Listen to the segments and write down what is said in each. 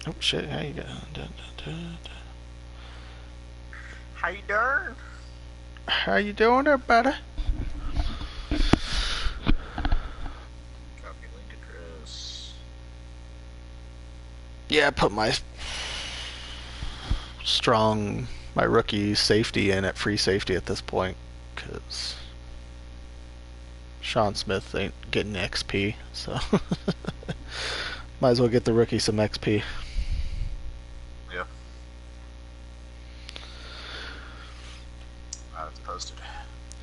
Oh shit! How you doing? How you doing? How you doing there, buddy? Copy link address. Yeah, I put my rookie safety in at free safety at this point because Sean Smith ain't getting XP, so might as well get the rookie some XP. Yeah. It's posted.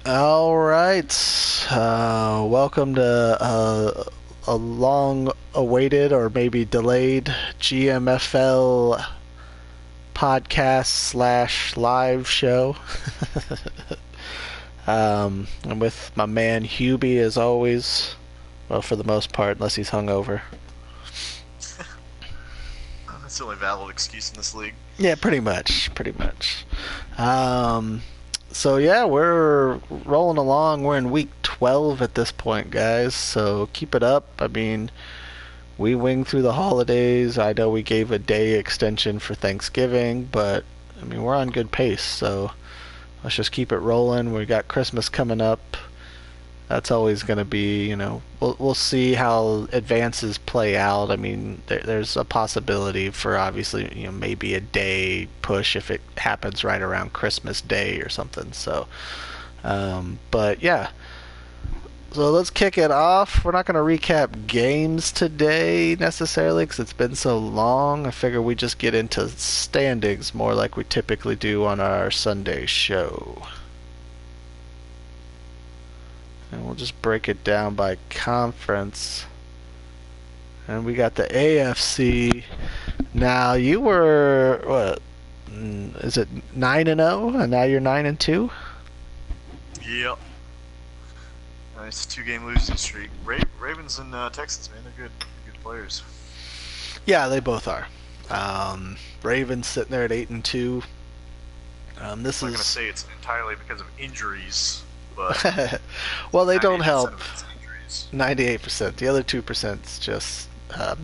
All right, welcome to a long-awaited or maybe delayed GMFL podcast slash live show. I'm with my man Hubie as always. Well, for the most part, unless he's hungover. That's the only valid excuse in this league. Yeah, pretty much. So yeah, we're rolling along. We're in week 12 at this point, guys. So keep it up. I mean, we winged through the holidays. I know we gave a day extension for Thanksgiving, but I mean, we're on good pace. So let's just keep it rolling. We got Christmas coming up. That's always going to be, we'll see how advances play out. I mean, there's a possibility for obviously, maybe a day push if it happens right around Christmas Day or something. So, but yeah. So let's kick it off. We're not going to recap games today necessarily because it's been so long. I figure we just get into standings more like we typically do on our Sunday show. And we'll just break it down by conference. And we got the AFC. Now you were what? Is it 9-0, and now you're 9-2? Yep. Nice 2-game losing streak. Ravens and Texans, man, they're good players. Yeah, they both are. Ravens sitting there at 8-2. I'm not gonna say it's entirely because of injuries, but well, they don't help. 98%. The other 2% is just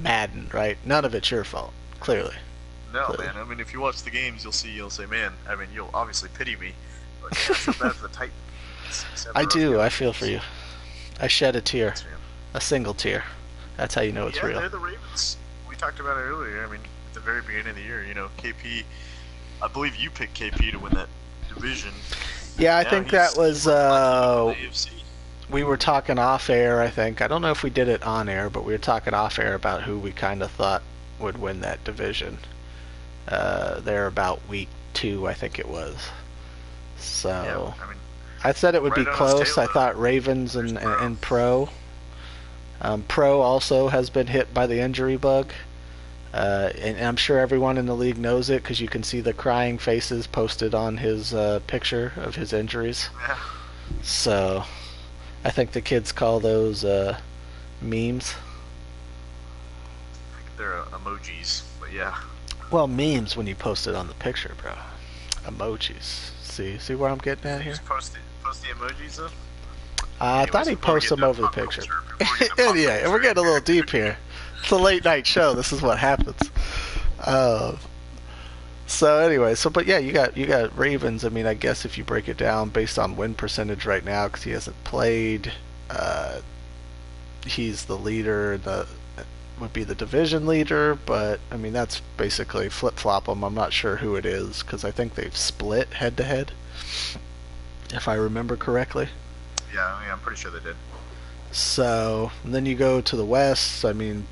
Madden, right? None of it's your fault, clearly. No, man. I mean, if you watch the games, you'll say, man. I mean, you'll obviously pity me, but I feel bad for the Titans. I do. I feel for you. I shed a tear, a single tear. That's how you know it's real. They're the Ravens. We talked about it earlier. I mean, at the very beginning of the year, KP. I believe you picked KP to win that division. Yeah, I think that was. We were talking off air. I think I don't know if we did it on air, but we were talking off air about who we kind of thought would win that division. There about week 2, I think it was. So yeah, I mean, I said it would be close. I thought Ravens and Pro. Pro also has been hit by the injury bug. And I'm sure everyone in the league knows it because you can see the crying faces posted on his picture of his injuries. Yeah. So I think the kids call those memes. I think they're emojis, but yeah. Well, memes when you post it on the picture, bro. Emojis. See where I'm getting at here? Just post the emojis though? I thought he posted them over the picture. Yeah, we're getting a little deep here. It's a late night show. This is what happens. So anyway, but yeah, you got Ravens. I mean, I guess if you break it down based on win percentage right now, because he hasn't played, he's the leader. Would be the division leader, but I mean that's basically flip flop them. I'm not sure who it is because I think they've split head to head, if I remember correctly. Yeah, I'm pretty sure they did. So then you go to the West. I mean,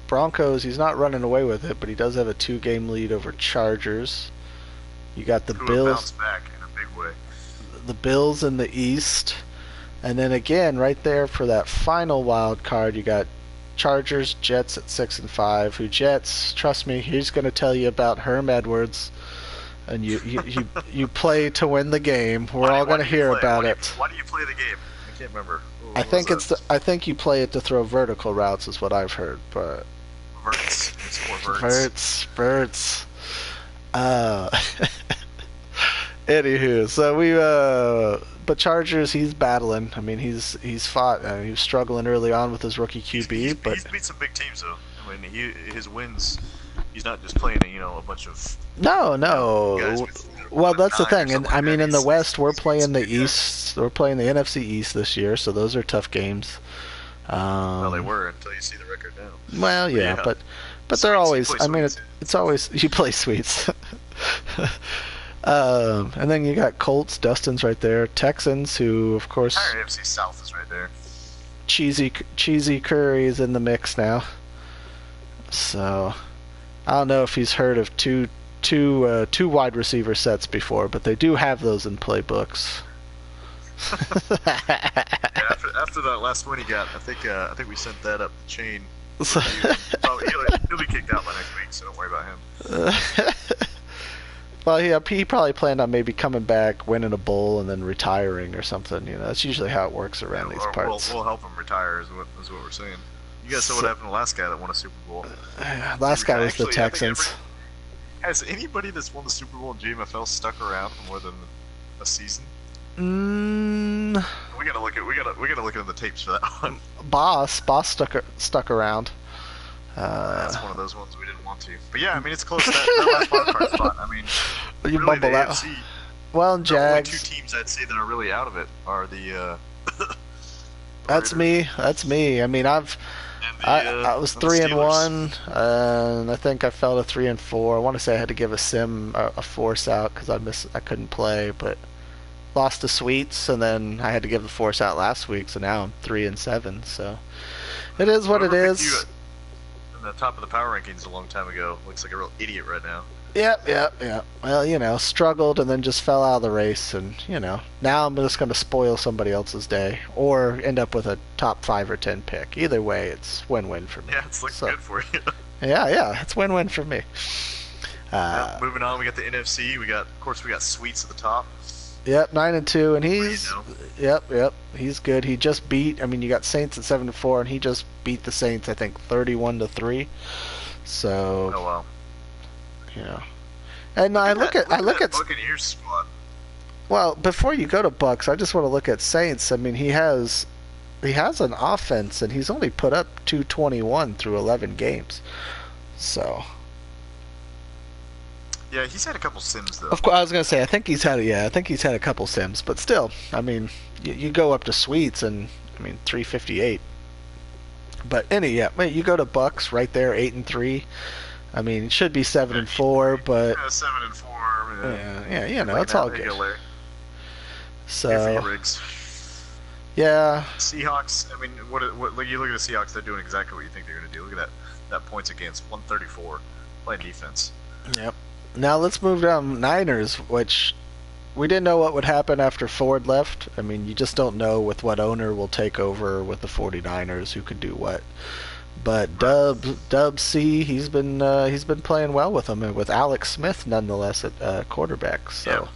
Broncos, he's not running away with it, but he does have a 2-game lead over Chargers. You got the Bills. Bounced back in a big way. The Bills in the East. And then again, right there for that final wild card, you got Chargers, Jets at 6-5. Who Jets? Trust me, he's going to tell you about Herm Edwards. And you play to win the game. We're all going to hear about it. Why do you play the game? I can't remember. I think you play it to throw vertical routes, is what I've heard, but. Verts. It's more verts. Verts. Anywho, so but Chargers, he's battling. I mean, he's fought. He was struggling early on with his rookie QB, but he's beat some big teams though. I mean, his wins He's not just playing a bunch of No, guys no. with Well, that's the 1-9 or thing, and something I like mean, that. in the West, we're He's playing a the good guy. East. We're playing the NFC East this year, so those are tough games. Well, they Um, were until you see the record now. well, But yeah, yeah, but they're Sweets. You always. play I mean, Sweets. it's always you play sweets. And then you got Colts. Dustin's right there. Texans, who of course Entire AFC South is right there. cheesy Curry's in the mix now. So I don't know if he's heard of two wide receiver sets before, but they do have those in playbooks. Yeah, after that last win he got, I think we sent that up the chain. Probably, he'll be kicked out by next week, so don't worry about him. Well, yeah, he probably planned on maybe coming back, winning a bowl, and then retiring or something. That's usually how it works around these Or parts. we'll help him retire, is what we're saying. You guys saw what happened to the last guy that won a Super Bowl. Last guy was the Actually, I think Texans. Has anybody that's won the Super Bowl in GMFL stuck around for more than a season? Mm, We gotta look at the tapes for that one. Boss stuck around. That's one of those ones we didn't want to. But yeah, I mean it's close. That last wild card spot. I mean, You really bumble the out. AFC. Well, The only two Jags. teams I'd say that are really out of it are the. That's me. That's me. I mean, I was and the 3-1, and I think I fell to 3-4. I want to say I had to give a sim a force out because I couldn't play, but lost to Sweets, and then I had to give the force out last week, so now I'm 3-7. So it is what it Whoever picked you is. in the top of the power rankings a long time ago looks like a real idiot right now. Yep. Well, struggled and then just fell out of the race, and now I'm just going to spoil somebody else's day or end up with a top 5 or 10 pick. Either way, it's win-win for me. Yeah, it's looking So, good for you. yeah, it's win-win for me. Moving on, we got the NFC. We got Sweets at the top. Yep, 9-2, and he's What do you know? yep, he's good. He just beat. I mean, you got Saints at 7-4, and he just beat the Saints. I think 31-3. So Oh wow. and I look at Buccaneers squad. well, before you go to Bucks, I just want to look at Saints. I mean, he has an offense, and he's only put up 221 through 11 games. So Yeah, he's had a couple sims though. of course, I was gonna say I think he's had a couple sims, but still, I mean, you go up to Sweets, and I mean 358. But you go to Bucks right there, 8-3. I mean, it should be 7-4, but 7-4. yeah, it's all good. So Riggs. yeah, Seahawks. I mean, what like you look at the Seahawks, they're doing exactly what you think they're going to do. Look at that points against 134, playing defense. yep. Now let's move down Niners, which we didn't know what would happen after Ford left. I mean, you just don't know with what owner will take over with the 49ers, who could do what. But Dub C, he's been playing well with them, and with Alex Smith nonetheless at quarterback. So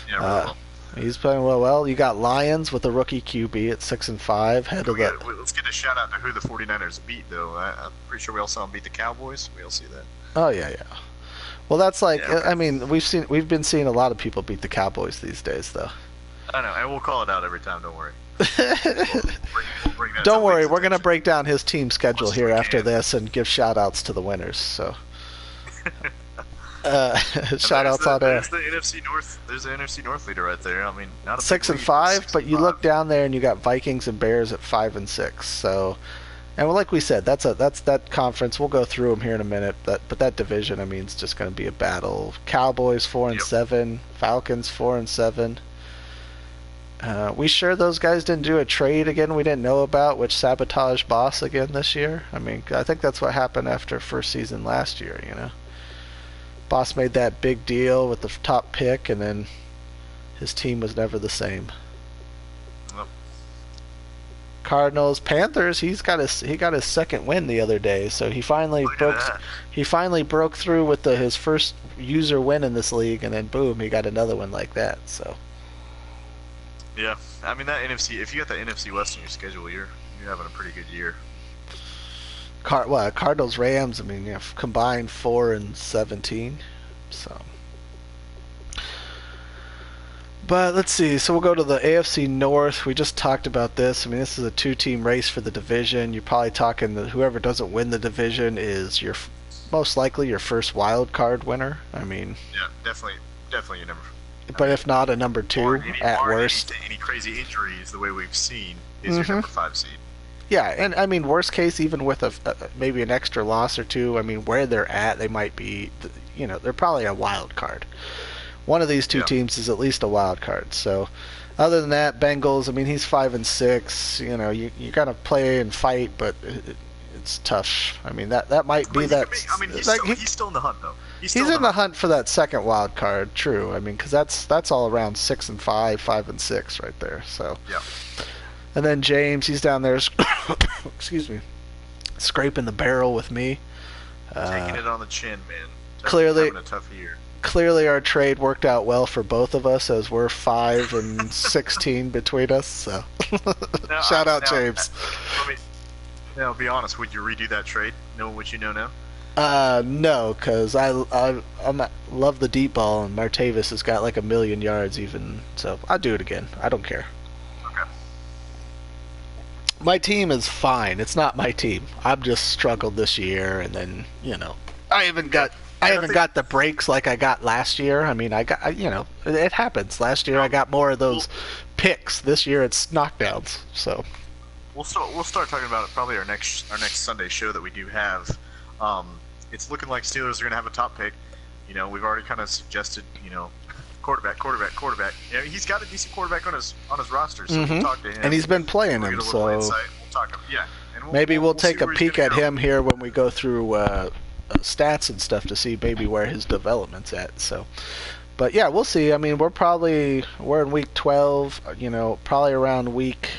Yeah, really well. he's playing well. You got Lions with a rookie QB at 6-5, head of the. Let's get a shout out to who the 49ers beat, though. I'm pretty sure we all saw them beat the Cowboys. We all see that. Oh yeah. Well, that's like Yeah, okay. I mean we've been seeing a lot of people beat the Cowboys these days, though. I know, and we'll call it out every time. Don't worry. We'll bring that Don't to worry, Lake's we're gonna attention. break down his team schedule Once here we after can. this and give shout outs to the winners. So And shout outs on there. There's the NFC North. There's the NFC North leader right there. I mean, not a big 6-5, lead, but you 6-5. look down there and you got Vikings and Bears at 5-6. So, and like we said, that's that conference. We'll go through them here in a minute. But that division, I mean, it's just going to be a battle. Cowboys 4-7, Falcons 4-7. We sure those guys didn't do a trade again we didn't know about, which sabotaged Boss again this year? I mean, I think that's what happened after first season last year. Boss made that big deal with the top pick, and then his team was never the same. Nope. Cardinals, Panthers. He got his second win the other day, so he finally Look at broke. that. He finally broke through with his first user win in this league, and then boom, he got another one like that. So Yeah, I mean that NFC. If you got the NFC West in your schedule, you're having a pretty good year. Cardinals, Rams. I mean, combined 4-17. So. But let's see. So we'll go to the AFC North. We just talked about this. I mean, this is a two-team race for the division. You're probably talking that whoever doesn't win the division is your most likely your first wild card winner. I mean, Yeah, definitely your number. but if not a number two at worst. Any crazy injuries, the way we've seen, is your Mm-hmm. number 5 seed. Yeah, and I mean, worst case, even with maybe an extra loss or two, I mean, where they're at, they might be, they're probably a wild card. One of these two Yeah. teams is at least a wild card. So, other than that, Bengals. I mean, he's 5-6. You gotta play and fight, but it's tough. I mean, that might be that. He's still in the hunt though. He's in the hunt for that second wild card. True. I mean, because that's all around 6-5, 5-6 right there. So. Yeah. And then James, he's down there. Excuse me. Scraping the barrel with me. Taking it on the chin, man. Clearly, having a tough year. Clearly, our trade worked out well for both of us, as we're 5-16 between us. So, shout out, James. Now, be honest. Would you redo that trade, knowing what you know now? No, because I love the deep ball, and Martavis has got like 1,000,000 yards even. So I'll do it again. I don't care. Okay. My team is fine. It's not my team. I've just struggled this year, and then I haven't got the breaks like I got last year. I mean, it happens. Last year I got more of those picks. This year it's knockdowns. So we'll start talking about it probably our next Sunday show that we do have. It's looking like Steelers are going to have a top pick. We've already kind of suggested, quarterback. He's got a decent quarterback on his roster, so we'll talk to him. And he's been playing him, so we'll talk. Yeah, and maybe we'll take a peek at him here when we go through stats and stuff to see maybe where his development's at. So, but yeah, we'll see. I mean, we're in week 12. Probably around week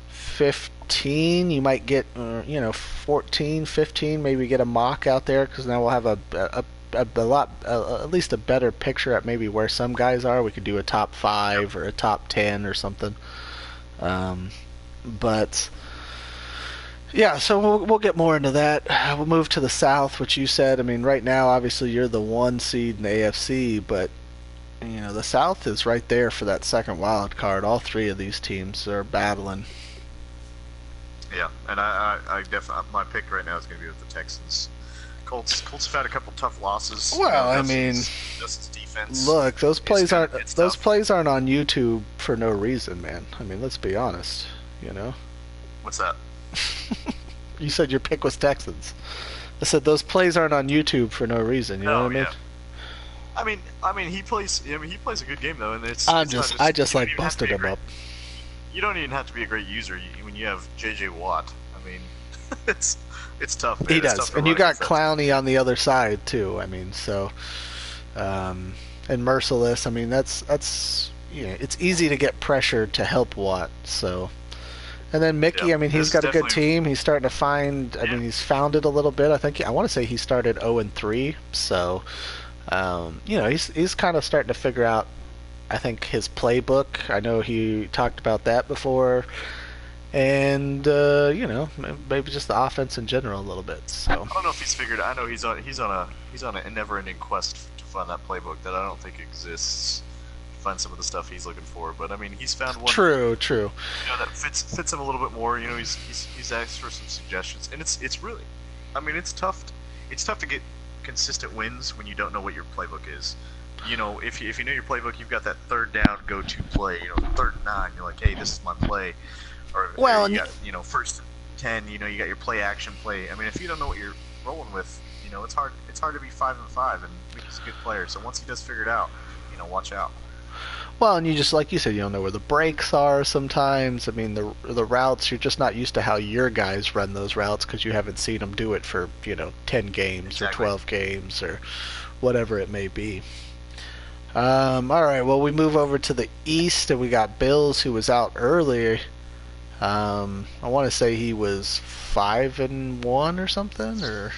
15, you might get 14, 15, maybe get a mock out there, because now we'll have at least a better picture at maybe where some guys are. We could do a top 5 or a top 10 or something. But yeah, so we'll get more into that. We'll move to the South, which you said. I mean, right now, obviously, you're the 1 seed in the AFC, but the South is right there for that second wild card. All 3 of these teams are battling. Yeah, and I definitely, my pick right now is going to be with the Texans. Colts have had a couple tough losses. Well, I mean, Justin's defense. Look, those plays aren't on YouTube for no reason, man. I mean, let's be honest. What's that? You said your pick was Texans. I said those plays aren't on YouTube for no reason. You know what I mean? I mean, he plays a good game though, and I just like busted him up. You don't even have to be a great user when you have J.J. Watt. I mean, it's tough, man. He does, and you got Clowney on the other side too. I mean, so and Merciless. I mean, that's it's easy to get pressure to help Watt. So, and then Mickey. Yeah, I mean, he's got a good team. He's starting to find. I mean, he's found it a little bit. I want to say he started 0-3. So, he's kind of starting to figure out, I think, his playbook. I know he talked about that before, and maybe just the offense in general a little bit. So I don't know if he's figured. I know he's on a never-ending quest to find that playbook that I don't think exists. To find some of the stuff he's looking for, but I mean, he's found one. True. That fits him a little bit more. He's asked for some suggestions, and it's really, I mean, it's tough. It's tough to get consistent wins when you don't know what your playbook is. If you know your playbook, you've got that third down go-to play. 3rd and 9, you're like, hey, this is my play. Or you got, first and 10, you got your play action play. I mean, if you don't know what you're rolling with, it's hard to be 5-5, and Mickey's a good player. So once he does figure it out, watch out. Well, and you just, like you said, you don't know where the breaks are sometimes. I mean, the routes, you're just not used to how your guys run those routes because you haven't seen them do it for 10 games or 12 games or whatever it may be. All right, well, we move over to the East, and we got Bills, who was out earlier. I want to say he was 5-1 or something, or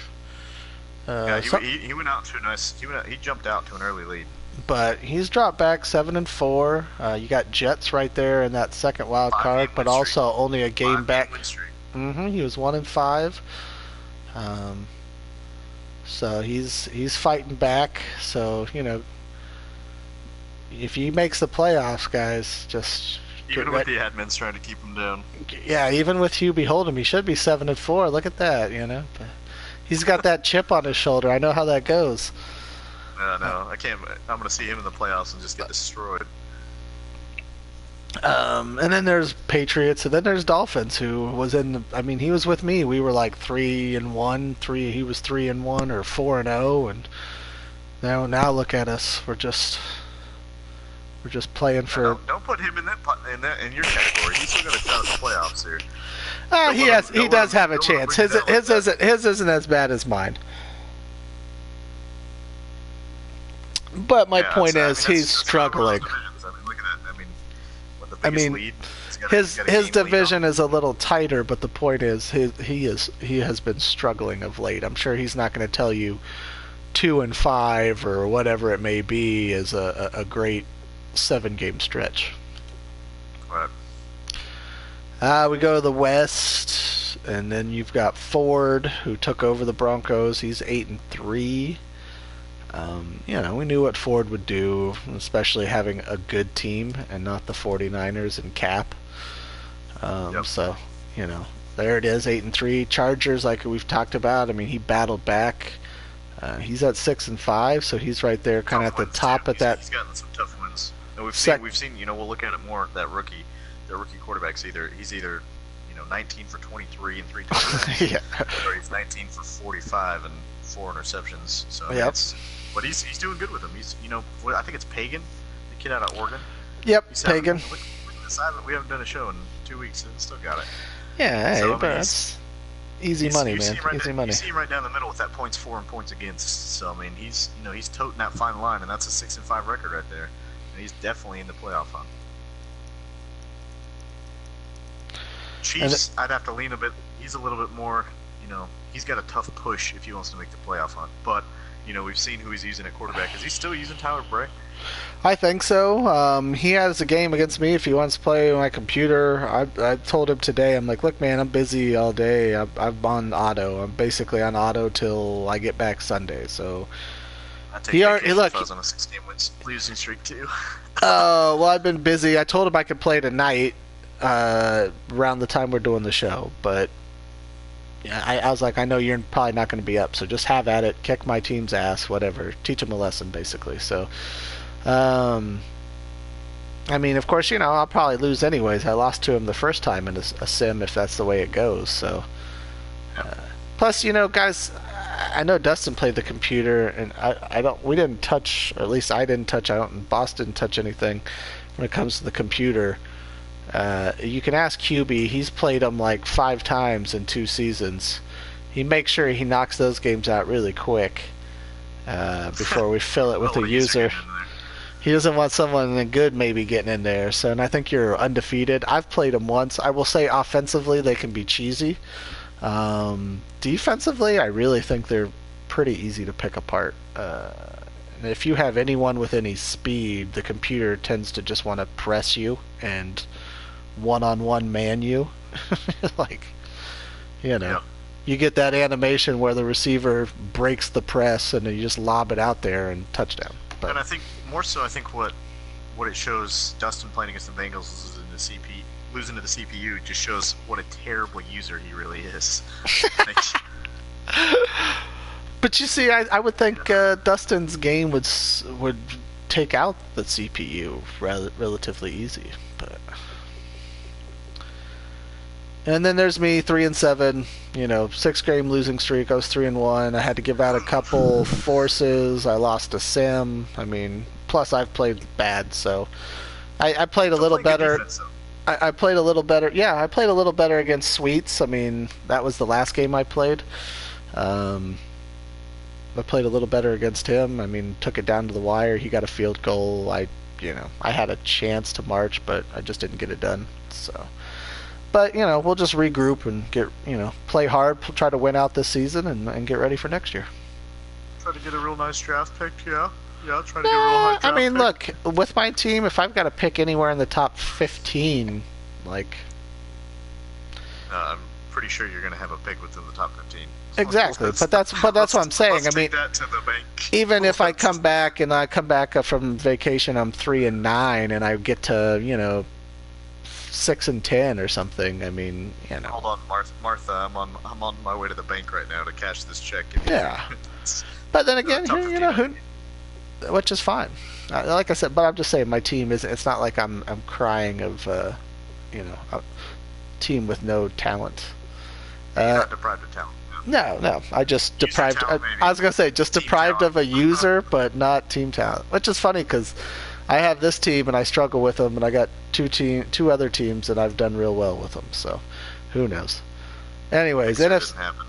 yeah, he went out to a nice. He jumped out to an early lead. But he's dropped back 7-4. You got Jets right there in that second wild card, but also only a game back. He was 1-5. So he's fighting back. So if he makes the playoffs, guys, just even with the admins trying to keep him down. Yeah, even with Hubie Hold'em, he should be 7-4. Look at that, But He's got that chip on his shoulder. I know how that goes. No, I can't. I'm gonna see him in the playoffs and just get destroyed. And then there's Patriots, and then there's Dolphins, who was in. I mean, he was with me. We were like 3-1, three. He was 3-1 or 4-0, and now look at us. We're just playing for. Don't put him in in your category. He's still got a shot at the playoffs here. He does have a chance. His isn't as bad as mine. But my point is, he's struggling. Look at that. What the biggest lead? His division is a little tighter, but the point is, he has been struggling of late. I'm sure he's not going to tell you 2-5 or whatever it may be is a great 7-game stretch. Right. We go to the West, and then you've got Ford, who took over the Broncos. He's 8-3. We knew what Ford would do, especially having a good team and not the 49ers and Cap. So, there it is, 8-3. Chargers, like we've talked about. I mean, he battled back. He's at 6-5, so he's right there, kind of at the top at that. He's gotten some tough wins. And we've seen. We'll look at it more. That rookie quarterback's he's either 19 for 23 and 3 touchdowns, yeah, or he's 19 for 45 and 4 interceptions. So but he's doing good with them. He's I think it's Pagan, the kid out of Oregon. Yep, Pagan. Look at this. We haven't done a show in 2 weeks and still got it. Yeah, but that's easy money, man. Easy money. You see him right down the middle with that points for and points against. So I mean, he's toting that fine line, and that's a 6-5 record right there. And he's definitely in the playoff hunt. Chiefs, I'd have to lean a bit. He's a little bit more. He's got a tough push if he wants to make the playoff hunt. But we've seen who he's using at quarterback. Is he still using Tyler Bray? I think so. He has a game against me if he wants to play on my computer. I told him today, I'm like, look, man, I'm busy all day. I'm on auto. I'm basically on auto till I get back Sunday. So look, I was on a 6-game losing streak too. Well, I've been busy. I told him I could play tonight around the time we're doing the show, but yeah, I was like, I know you're probably not going to be up, so just have at it, kick my team's ass, whatever, teach them a lesson, basically. So, I mean, of course, I'll probably lose anyways. I lost to him the first time in a sim, if that's the way it goes. So, plus, guys, I know Dustin played the computer, and we didn't touch, or at least I didn't touch. And Boss didn't touch anything when it comes to the computer. You can ask QB. He's played them like 5 times in 2 seasons. He makes sure he knocks those games out really quick before we fill it with a user. He doesn't want someone good maybe getting in there. So, and I think you're undefeated. I've played them once. I will say offensively they can be cheesy. Defensively, I really think they're pretty easy to pick apart. And if you have anyone with any speed, the computer tends to just want to press you and one-on-one man you. You get that animation where the receiver breaks the press and then you just lob it out there and touchdown. But, and I think more so, what it shows Dustin playing against the Bengals losing to the CPU just shows what a terrible user he really is. But you see, I would think Dustin's game would take out the CPU relatively easy, but. And then there's me, 3-7. 6-game losing streak. I was 3-1. I had to give out a couple forces. I lost a sim. I mean, plus I've played bad, so I played a little better. I played a little better. Yeah, I played a little better against Sweets. I mean, that was the last game I played. I played a little better against him. I mean, took it down to the wire. He got a field goal. I had a chance to march, but I just didn't get it done. So. But, we'll just regroup and get, play hard, try to win out this season and get ready for next year. Try to get a real nice draft pick, yeah. Yeah, try to get a real high draft pick. I mean, look, with my team, if I've got to pick anywhere in the top 15, I'm pretty sure you're going to have a pick within the top 15. Exactly, but that's what I'm saying. I mean, that to the bank. Even if I come back from vacation, I'm 3-9, and I get to 6-10 or something. I mean, Hold on, Martha. I'm on my way to the bank right now to cash this check. Give me yeah. 2 minutes. But then The again, top 15 which is fine. Like I said, but I'm just saying my team is. It's not like I'm crying of a team with no talent. You're not deprived of talent. No. I just User deprived. talent, maybe. I was gonna say just Team deprived talent. of a user, but not team talent. Which is funny because I have this team and I struggle with them, and I got two other teams and I've done real well with them. So who knows? Anyways, Pixar didn't happen.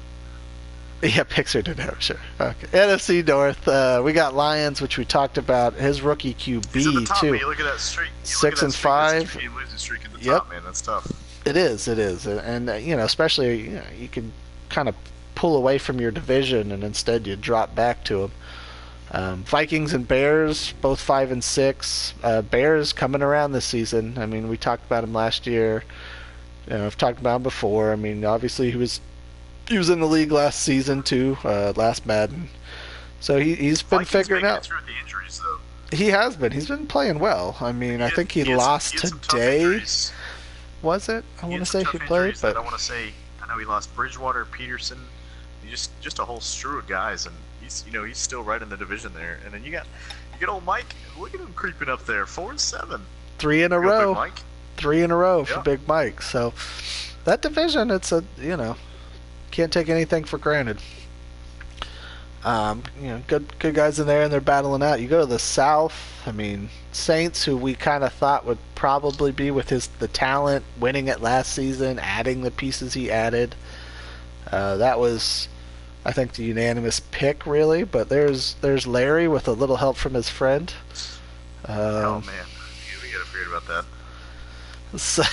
Yeah, Pixar didn't have sure. Okay, NFC North. We got Lions, which we talked about. His rookie QB He's at the top, too. man. You look at that streak. 6-5. That's a losing streak at the Yep. top, man. That's tough. It is, and especially you can kind of pull away from your division, and instead you drop back to them. Vikings and Bears, both 5-6. Bears coming around this season. I mean, we talked about him last year. I've talked about him before. I mean, obviously he was in the league last season too, last Madden. So he's been Vikings figuring out. through the injuries though. He has been. He's been playing well. I mean, I think he had lost some tough today. injuries. Was it? I He want to had say some he tough played, injuries that but I want to say. I know he lost Bridgewater, Peterson, just a whole slew of guys, and he's still right in the division there. And then you get old Mike. Look at him creeping up there, 4-7. 3 in a Go, row. Big Mike. 3 in a row for Yeah. Big Mike. So that division, it's can't take anything for granted. Good guys in there, and they're battling out. You go to the South. I mean, Saints, who we kind of thought would probably be with the talent, winning it last season, adding the pieces he added. That was, I think, the unanimous pick, really. But there's Larry with a little help from his friend. Oh man, we gotta forget about that. So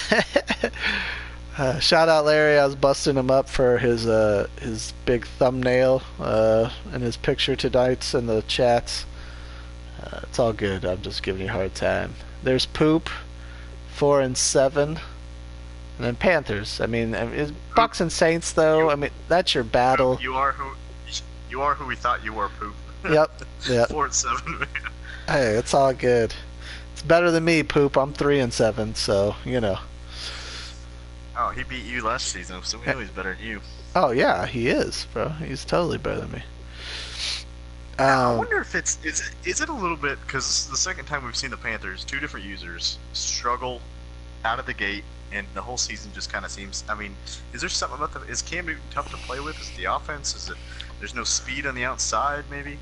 shout out Larry. I was busting him up for his big thumbnail and his picture tonight in the chats. It's all good. I'm just giving you a hard time. There's Poop, 4-7, and then Panthers. I mean it's Bucks and Saints though. I mean that's your battle. You are who we thought you were, Poop. Yep. 4-7, man. Hey, it's all good. It's better than me, Poop. I'm 3-7, so Oh, he beat you last season, so we know he's better than you. Oh yeah, he is, bro. He's totally better than me. I wonder if is it a little bit, because the second time we've seen the Panthers, 2 different users struggle out of the gate, and the whole season just kind of seems. I mean, is there something about is Cam Newton tough to play with? Is it the offense? Is it there's no speed on the outside? Maybe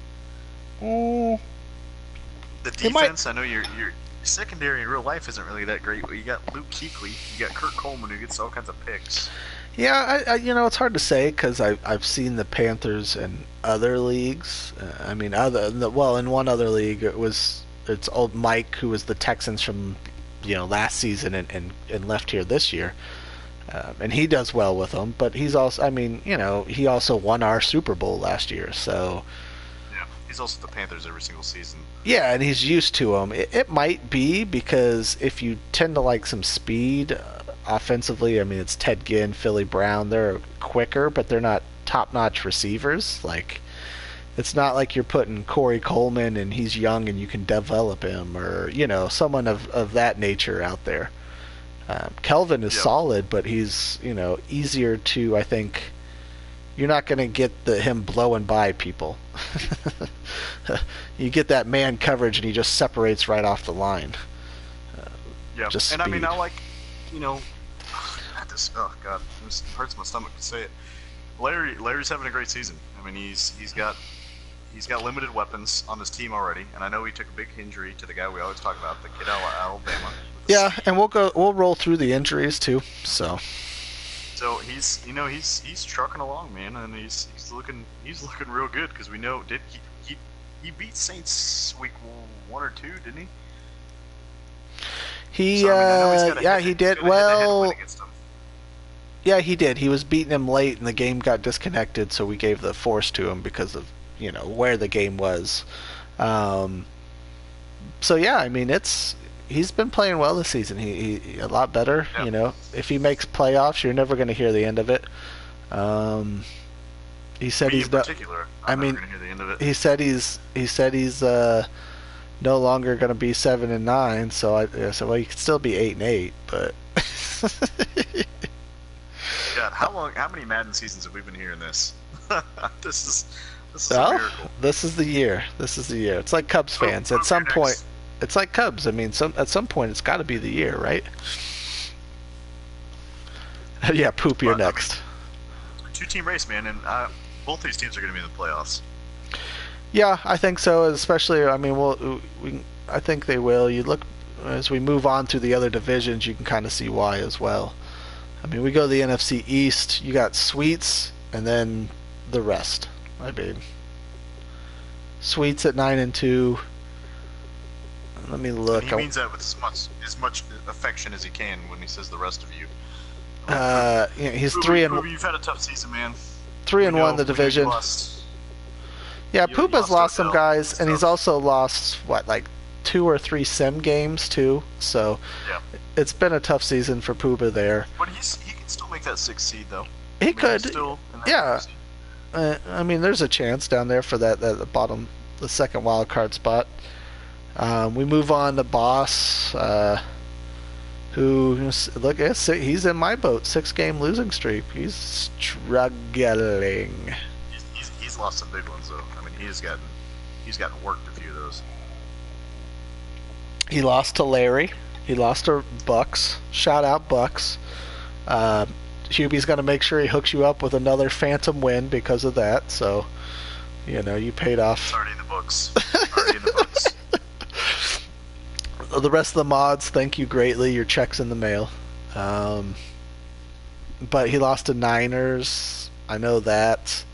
Mm, the defense. I know your secondary in real life isn't really that great. You got Luke Kuechly, you got Kurt Coleman, who gets all kinds of picks. yeah, it's hard to say because I've seen the Panthers in other leagues. I mean, in one other league it's old Mike who was the Texans from last season and left here this year. And he does well with them, but he's also, I mean, he also won our Super Bowl last year, so. Yeah, he's also the Panthers every single season. Yeah, and he's used to them. It might be because if you tend to like some speed offensively, I mean, it's Ted Ginn, Philly Brown. They're quicker, but they're not top-notch receivers. Like, it's not like you're putting Corey Coleman and he's young and you can develop him, or someone of that nature out there. Kelvin is solid, but he's easier to, I think. You're not going to get him blowing by people. You get that man coverage and he just separates right off the line. Yeah, just and speed. I mean, I like, not this. Oh God, it hurts my stomach to say it. Larry's having a great season. I mean, he's got limited weapons on his team already, and I know he took a big injury to the guy we always talk about, the kid out of Alabama. Yeah, and we'll roll through the injuries too. So he's trucking along, man, and he's looking real good because we know he beat Saints week 1 or 2, didn't he? He he did well. Yeah, he did. He was beating him late, and the game got disconnected, so we gave the force to him because of where the game was. So yeah, I mean he's been playing well this season. He a lot better. Yeah. If he makes playoffs, you're never going to hear the end of it. He said he's never gonna hear the end of it. He said he's no longer going to be 7-9. So I said, well, you could still be 8-8, but God, how many Madden seasons have we been hearing this? this is this is a Well, miracle. this is the year. This is the year. It's like Cubs fans. At Poop, you're some point, next. it's like Cubs. I mean, at some point, it's got to be the year, right? Yeah, poop. You're But I next. mean, two-team race, man, and both these teams are going to be in the playoffs. Yeah, I think so. Especially, I mean, I think they will. You look as we move on through the other divisions, you can kind of see why as well. I mean, we go to the NFC East. You got Sweets, and then the rest. I mean, Sweets at 9-2. Let me look. And he means that with as much affection as he can when he says the rest of you. He's Poop, 3 and Poop, you've had a tough season, man. 3-1 the division. Yeah, You Pupa's lost lost to some Odell. guys, That's and he's tough. also lost like 2 or 3 sim games too. So Yeah, it's been a tough season for Pupa there. but he can still make that 6th seed though. He I mean, could, he's still in that yeah. 6th seed. I mean, there's a chance down there for that bottom, the second wild card spot. We move on to Boss, who look, he's in my boat, 6-game losing streak. He's struggling. He's lost some big ones though. I mean, he's gotten worked a few of those. He lost to Larry. He lost to Bucks. Shout out Bucks. Hubie's going to make sure he hooks you up with another phantom win because of that. So, you paid off. It's already in the books. Already in the books. The rest of the mods, thank you greatly. Your check's in the mail. But he lost to Niners. I know that.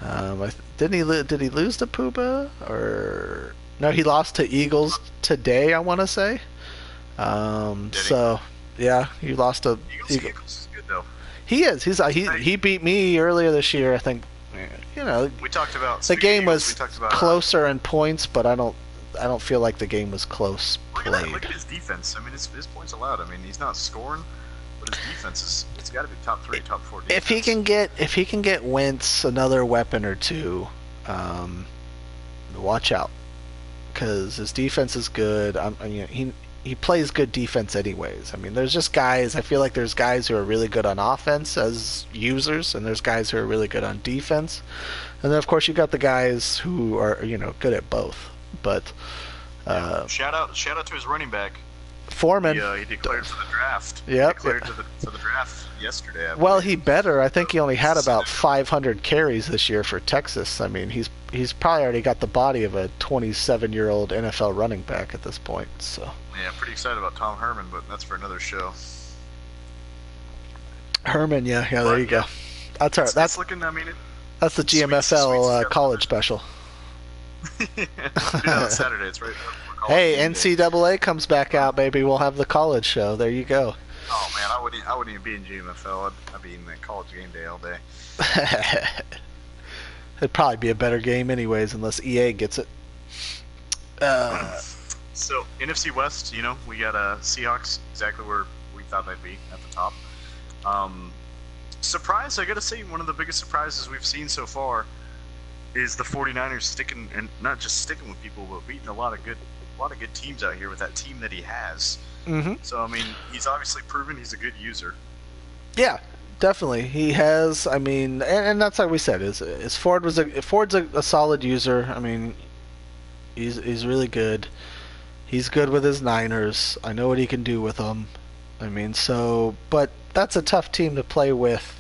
Did he lose to Puba? Or no, he lost to Eagles today, I want to say. Did he? So yeah, he lost to Eagles is good though. He is. He beat me earlier this year. I think. We talked about The game Eagles, was we talked about, closer in points, but I don't feel like the game was close played. Look at his defense. I mean, his points allowed. I mean, he's not scoring, but his defense it's got to be top 3, top 4 defense. If he can get Wentz another weapon or two, watch out, because his defense is good. He plays good defense anyways. I mean, there's just guys. I feel like there's guys who are really good on offense as users, and there's guys who are really good on defense, and then of course you got the guys who are good at both. But shout out to his running back. Foreman. He declared for the draft. Yep. He declared for the draft yesterday. Well, he better. I think he only had about 500 carries this year for Texas. I mean, he's probably already got the body of a 27-year-old NFL running back at this point. So Yeah, I'm pretty excited about Tom Herman, but that's for another show. Herman, yeah, there you go. That's our It's that's looking. I mean, that's the Sweets GMFL got college special. do that on Saturday. It's right. before college Hey, game day. NCAA comes back out, baby. We'll have the college show. There you go. Oh man, I wouldn't even be in GMFL. I'd be in the college game day all day. It'd probably be a better game anyways, unless EA gets it. So NFC West, we got Seahawks exactly where we thought they'd be at the top. Surprise! I gotta say, one of the biggest surprises we've seen so far is the 49ers sticking, and not just sticking with people, but beating a lot of good teams out here with that team that he has. Mm-hmm. So I mean, he's obviously proven he's a good user. Yeah, definitely. He has. I mean, and that's like we said. Is Ford's a solid user. I mean, he's really good. He's good with his Niners. I know what he can do with them. I mean, but that's a tough team to play with,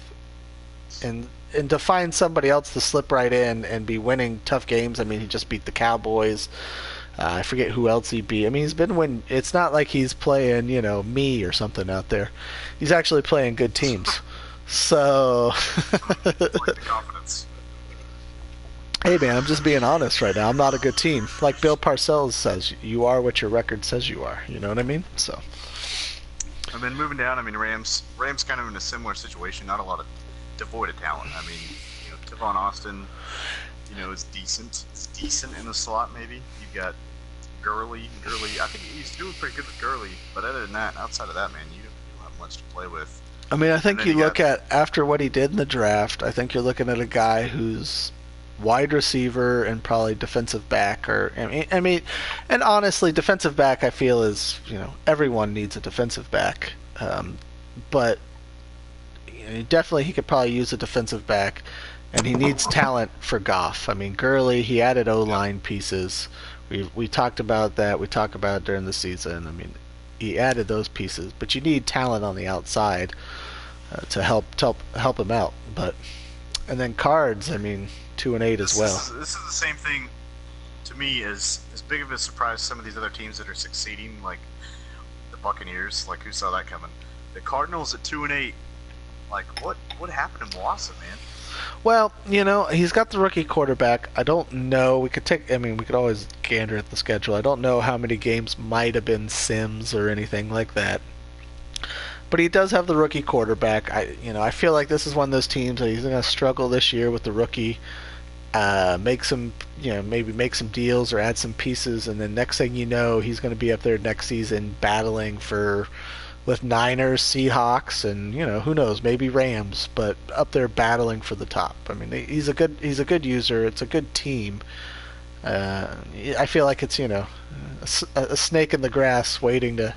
and to find somebody else to slip right in and be winning tough games. I mean, he just beat the Cowboys. I forget who else he beat. I mean, he's been winning. It's not like he's playing, me or something out there. He's actually playing good teams. So, Like the confidence. hey man, I'm just being honest right now. I'm not a good team. Like Bill Parcells says, you are what your record says you are. You know what I mean? So. And then moving down, I mean, Rams kind of in a similar situation. Not a lot of devoid of talent. I mean, Tavon Austin, is decent. It's decent in the slot, maybe. You've got Gurley. I think he's doing pretty good with Gurley. But other than that, outside of that, man, you don't have much to play with. I mean, I think And you then you look at after what he did in the draft. I think you're looking at a guy who's wide receiver and probably defensive back, or I mean, and honestly, defensive back I feel is everyone needs a defensive back. but definitely he could probably use a defensive back, and he needs talent for Goff. I mean, Gurley, he added O Yep. line pieces. We talked about that. We talked about it during the season. I mean, he added those pieces, but you need talent on the outside to help him out. But and then cards. I mean, 2-8 as well. This is the same thing to me as big of a surprise. Some of these other teams that are succeeding, like the Buccaneers, like who saw that coming? The Cardinals at 2-8. Like what happened in Milwaukee, man? Well, he's got the rookie quarterback. I don't know. We could take. I mean, we could always gander at the schedule. I don't know how many games might have been Sims or anything like that. But he does have the rookie quarterback. I feel like this is one of those teams that he's going to struggle this year with the rookie. Make some, maybe make some deals or add some pieces, and then next thing you know, he's going to be up there next season battling with Niners, Seahawks, and who knows, maybe Rams, but up there battling for the top. I mean, he's a good user. It's a good team. I feel like it's a snake in the grass waiting to.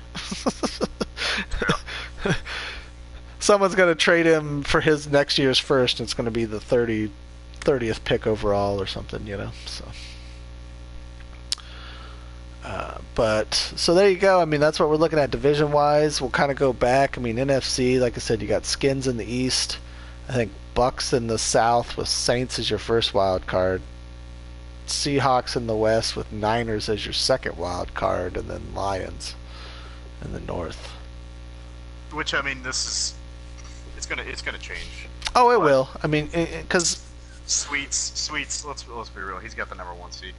Someone's going to trade him for his next year's first, and it's going to be the 30th pick overall or something, So. But so there you go. I mean, that's what we're looking at division wise. We'll kind of go back. I mean, NFC, like I said, you got Skins in the East. I think Bucks in the South with Saints as your first wild card. Seahawks in the West with Niners as your second wild card, and then Lions in the North. Which I mean, it's gonna change. Oh, it will. I mean, because Sweets. Let's be real. He's got the number one seed.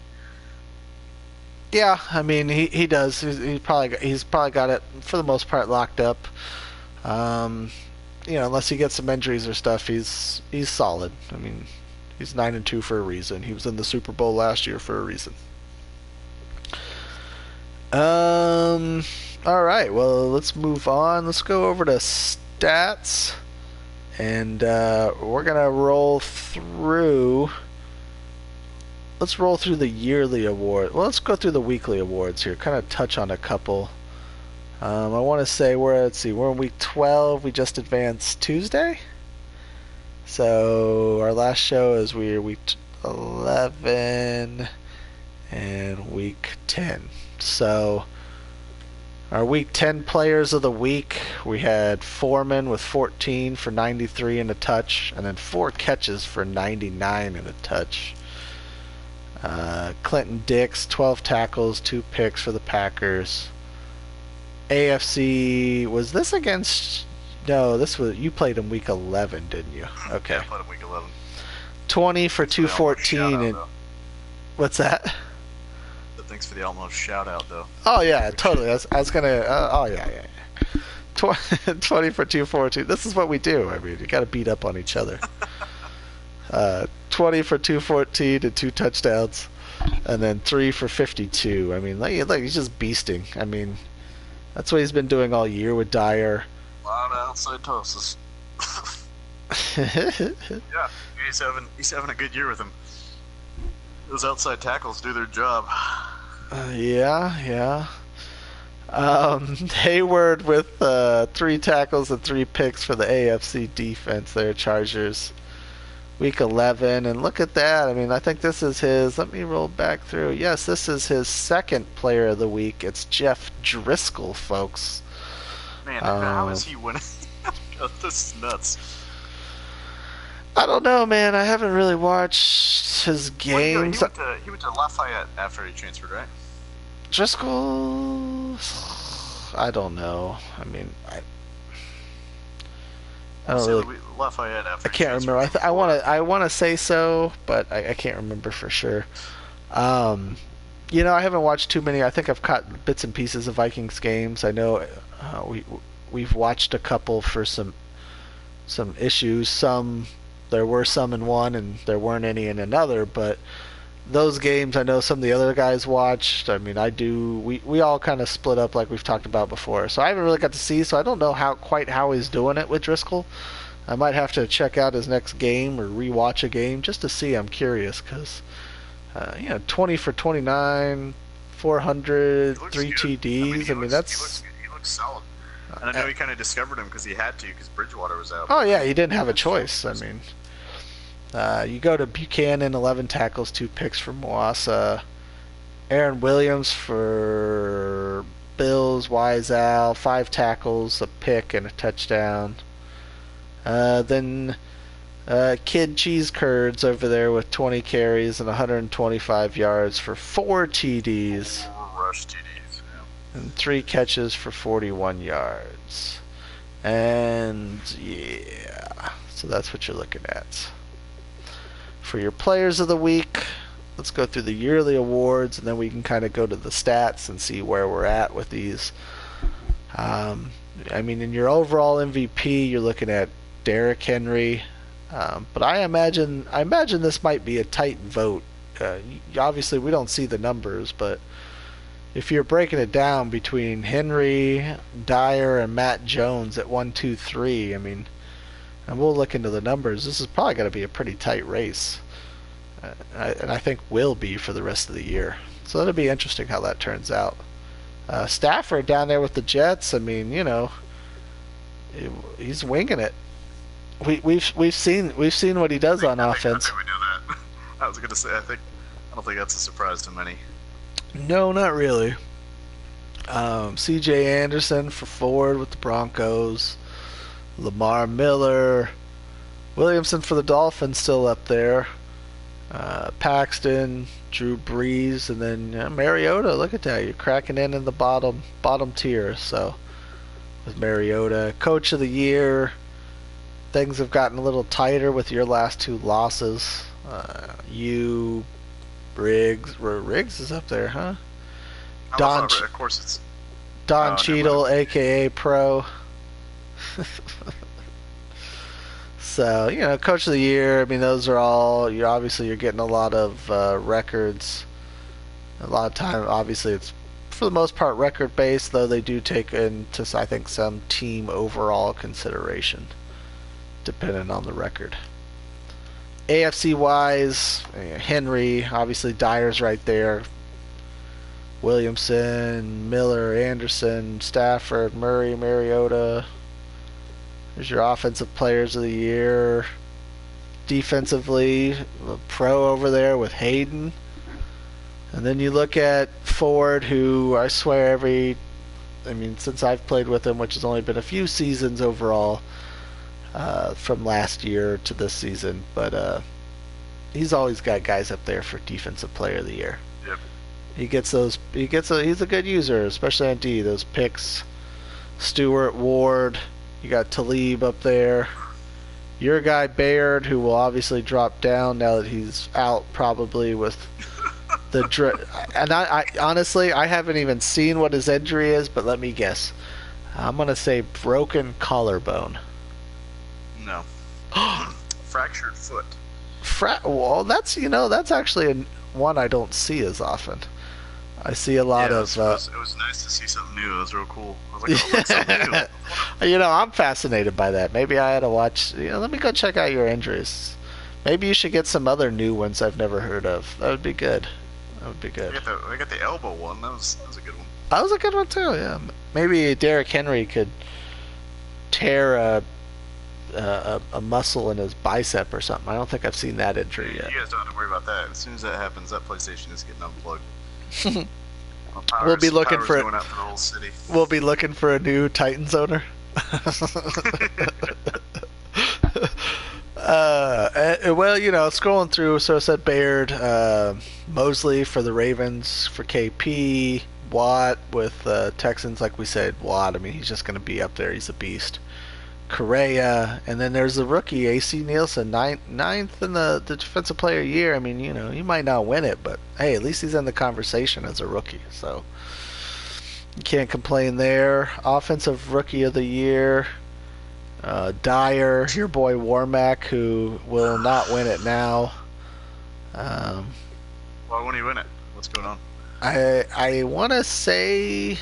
yeah, I mean he does. He's probably got it for the most part locked up. Unless he gets some injuries or stuff, he's solid. I mean, he's 9-2 for a reason. He was in the Super Bowl last year for a reason. All right. Well, let's move on. Let's go over to stats, and we're gonna roll through. Let's roll through the yearly award. Well, let's go through the weekly awards here. Kind of touch on a couple. I want to say we're in week 12. We just advanced Tuesday. So our last show is we're week 11 and week 10. So our week 10 players of the week, we had Foreman with 14 for 93 and a touch, and then 4 catches for 99 and a touch. Clinton Dix, 12 tackles, 2 picks for the Packers. AFC, was this against... No, you played in week 11, didn't you? Okay. Yeah, I played in week 11. 20 for 214 and... What's that? Thanks for the almost shout out, though. Oh, yeah, totally. I was going to... oh, yeah. 20 for 214. This is what we do. I mean, you got to beat up on each other. 20 for 214 and 2 touchdowns, and then 3 for 52. I mean, like he's just beasting. I mean, that's what he's been doing all year with Dyer. A lot of outside tosses. Yeah, he's having a good year with him. Those outside tackles do their job. Yeah. Hayward with 3 tackles and 3 picks for the AFC defense there, Chargers. Week 11, and look at that. I mean, I think this is his... Let me roll back through. Yes, this is his second player of the week. It's Jeff Driscoll, folks. Man, how is he winning? This is nuts. I don't know, man. I haven't really watched his games. He went to Lafayette after he transferred, right? Driscoll... I don't know. I mean, I don't really... Lafayette after I can't remember. I want to say so, but I can't remember for sure. I haven't watched too many. I think I've caught bits and pieces of Vikings games. I know we've watched a couple for some issues. There were some in one, and there weren't any in another. But those games, I know some of the other guys watched. I mean, I do. We all kind of split up like we've talked about before. So I haven't really got to see. So I don't know quite how he's doing it with Driscoll. I might have to check out his next game or rewatch a game just to see. I'm curious because, 20 for 29, 400, 3 good. TDs. He that's... looks solid. And I know he kind of discovered him because he had to, because Bridgewater was out. Oh yeah, he didn't have a choice. I mean, you go to Buchanan, 11 tackles, 2 picks for Moasa. Aaron Williams for Bills, Wiseow, 5 tackles, a pick, and a touchdown. Then Kid Cheese Curds over there with 20 carries and 125 yards for 4 TDs. 4 rush TDs. Yeah. And 3 catches for 41 yards. And yeah, so that's what you're looking at. For your players of the week, let's go through the yearly awards, and then we can kind of go to the stats and see where we're at with these. I mean, in your overall MVP, you're looking at Derrick Henry, but I imagine this might be a tight vote. Obviously, we don't see the numbers, but if you're breaking it down between Henry, Dyer, and Matt Jones at 1, 2, 3, I mean, and we'll look into the numbers. This is probably going to be a pretty tight race, and I think will be for the rest of the year. So that'll be interesting how that turns out. Stafford down there with the Jets. I mean, you know, he's winging it. We've seen what he does on offense. I think we know that. I was gonna say I don't think that's a surprise to many. No, not really. C.J. Anderson for Ford with the Broncos. Lamar Miller, Williamson for the Dolphins still up there. Paxton, Drew Brees, and then Mariota. Look at that, you're cracking in the bottom tier. So with Mariota, Coach of the Year. Things have gotten a little tighter with your last 2 losses. Riggs is up there, huh? Of course, it's Don Cheadle, aka Pro. So, you know, Coach of the Year, I mean, those are all, you're getting a lot of records. A lot of time, obviously, it's for the most part record based, though they do take into, I think, some team overall consideration, depending on the record. AFC wise, Henry, obviously Dyer's right there. Williamson, Miller, Anderson, Stafford, Murray, Mariota. There's your offensive players of the year. Defensively, Pro over there with Hayden. And then you look at Ford, who I swear since I've played with him, which has only been a few seasons overall, from last year to this season, but he's always got guys up there for defensive player of the year. Yep. He's a good user, especially on D. Those picks, Stewart, Ward. You got Talib up there. Your guy Baird, who will obviously drop down now that he's out, probably with the and I honestly I haven't even seen what his injury is, but let me guess. I'm gonna say broken collarbone. No. Fractured foot. Well, that's actually one I don't see as often. I see a lot of. It was nice to see something new. It was real cool. I was like, oh, look, something new. I'm fascinated by that. Maybe I had to watch. Let me go check out your injuries. Maybe you should get some other new ones I've never heard of. That would be good. I got the elbow one. That was a good one. That was a good one too. Yeah. Maybe Derrick Henry could tear a muscle in his bicep or something. I don't think I've seen that injury yet. You guys don't have to worry about that. As soon as that happens, that PlayStation is getting unplugged. We'll be looking for going out for the whole city. We'll be looking for a new Titans owner. Well, scrolling through, so I said Baird, Mosley for the Ravens, for KP, Watt with Texans, like we said, Watt, I mean, he's just going to be up there. He's a beast. Correa, and then there's the rookie, AC Nielsen, ninth in the defensive player of the year. I mean, he might not win it, but hey, at least he's in the conversation as a rookie, so you can't complain there. Offensive rookie of the year, Dyer, your boy Warmack, who will not win it now. Why won't he win it? What's going on? I want to say,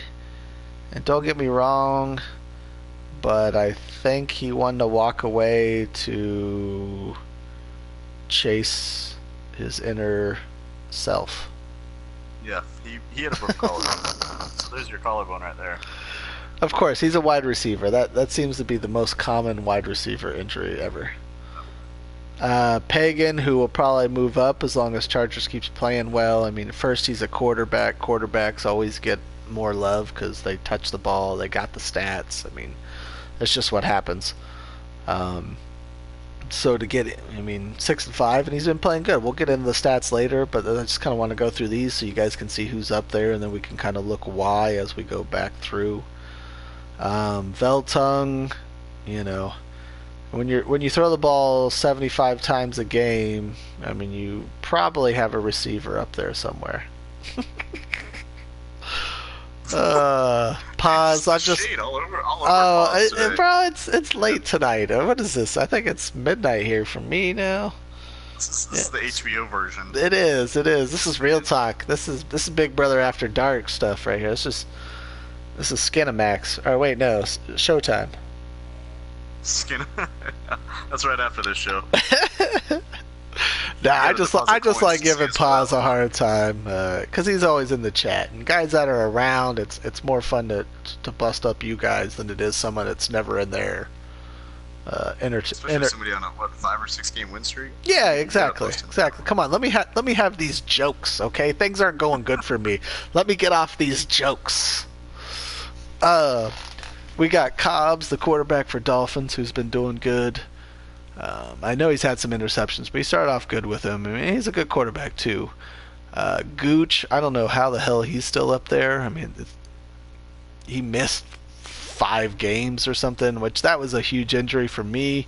and don't get me wrong, but I think he wanted to walk away to chase his inner self. Yeah, he had a broken collarbone. So there's your collarbone right there. Of course, he's a wide receiver. That seems to be the most common wide receiver injury ever. Pagan, who will probably move up as long as Chargers keeps playing well. I mean, first he's a quarterback. Quarterbacks always get more love because they touch the ball, they got the stats. I mean, that's just what happens. Um, so to get, I mean, 6-5, and he's been playing good. We'll get into the stats later, but I just kind of want to go through these so you guys can see who's up there, and then we can kind of look why as we go back through. Veltung, you know, when you throw the ball 75 times a game, I mean, you probably have a receiver up there somewhere. Pause. I just. Bro, it's late tonight. What is this? I think it's midnight here for me now. This is the HBO version. It is. It is. This is real talk. This is Big Brother After Dark stuff right here. This is Skinamax. Or wait, no, Showtime. Skin. That's right after this show. Nah, I just like giving Paz a hard time because he's always in the chat, and guys that are around, it's more fun to bust up you guys than it is someone that's never in there. Especially somebody on a 5 or 6 game win streak. Yeah, exactly. Come on, let me have these jokes, okay? Things aren't going good for me. Let me get off these jokes. We got Cobbs, the quarterback for Dolphins, who's been doing good. I know he's had some interceptions, but he started off good with him. I mean, he's a good quarterback too. Gooch, I don't know how the hell he's still up there. I mean, he missed 5 games or something, which that was a huge injury for me.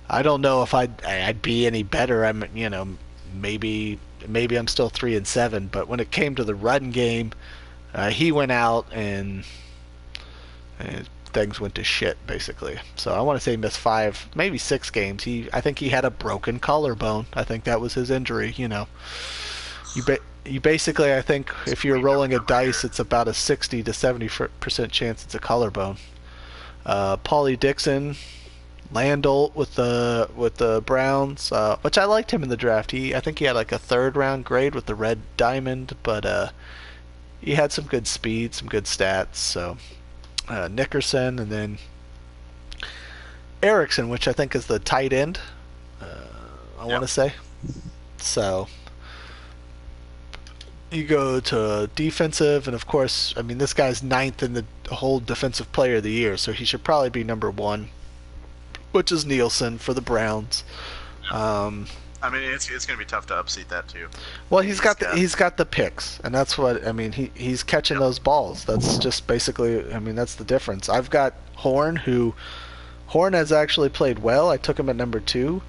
I don't know if I'd be any better. Maybe I'm still 3-7, but when it came to the run game, he went out and things went to shit basically. So I want to say he missed 5, maybe 6 games. I think he had a broken collarbone. I think that was his injury. You know, you basically, I think if you're rolling a dice, it's about a 60 to 70% chance it's a collarbone. Paulie Dixon, Landolt with the Browns, which I liked him in the draft. I think he had like a 3rd round grade with the red diamond, but he had some good speed, some good stats. So. Nickerson, and then Erickson, which I think is the tight end. I want to say. So you go to defensive, and of course, I mean, this guy's 9th in the whole defensive player of the year, so he should probably be number 1, which is Nielsen for the Browns. I mean, it's going to be tough to upseat that too. Well, he's got the picks, and that's what I mean. He's catching those balls. That's just basically. I mean, that's the difference. I've got Horn has actually played well. I took him at number 2.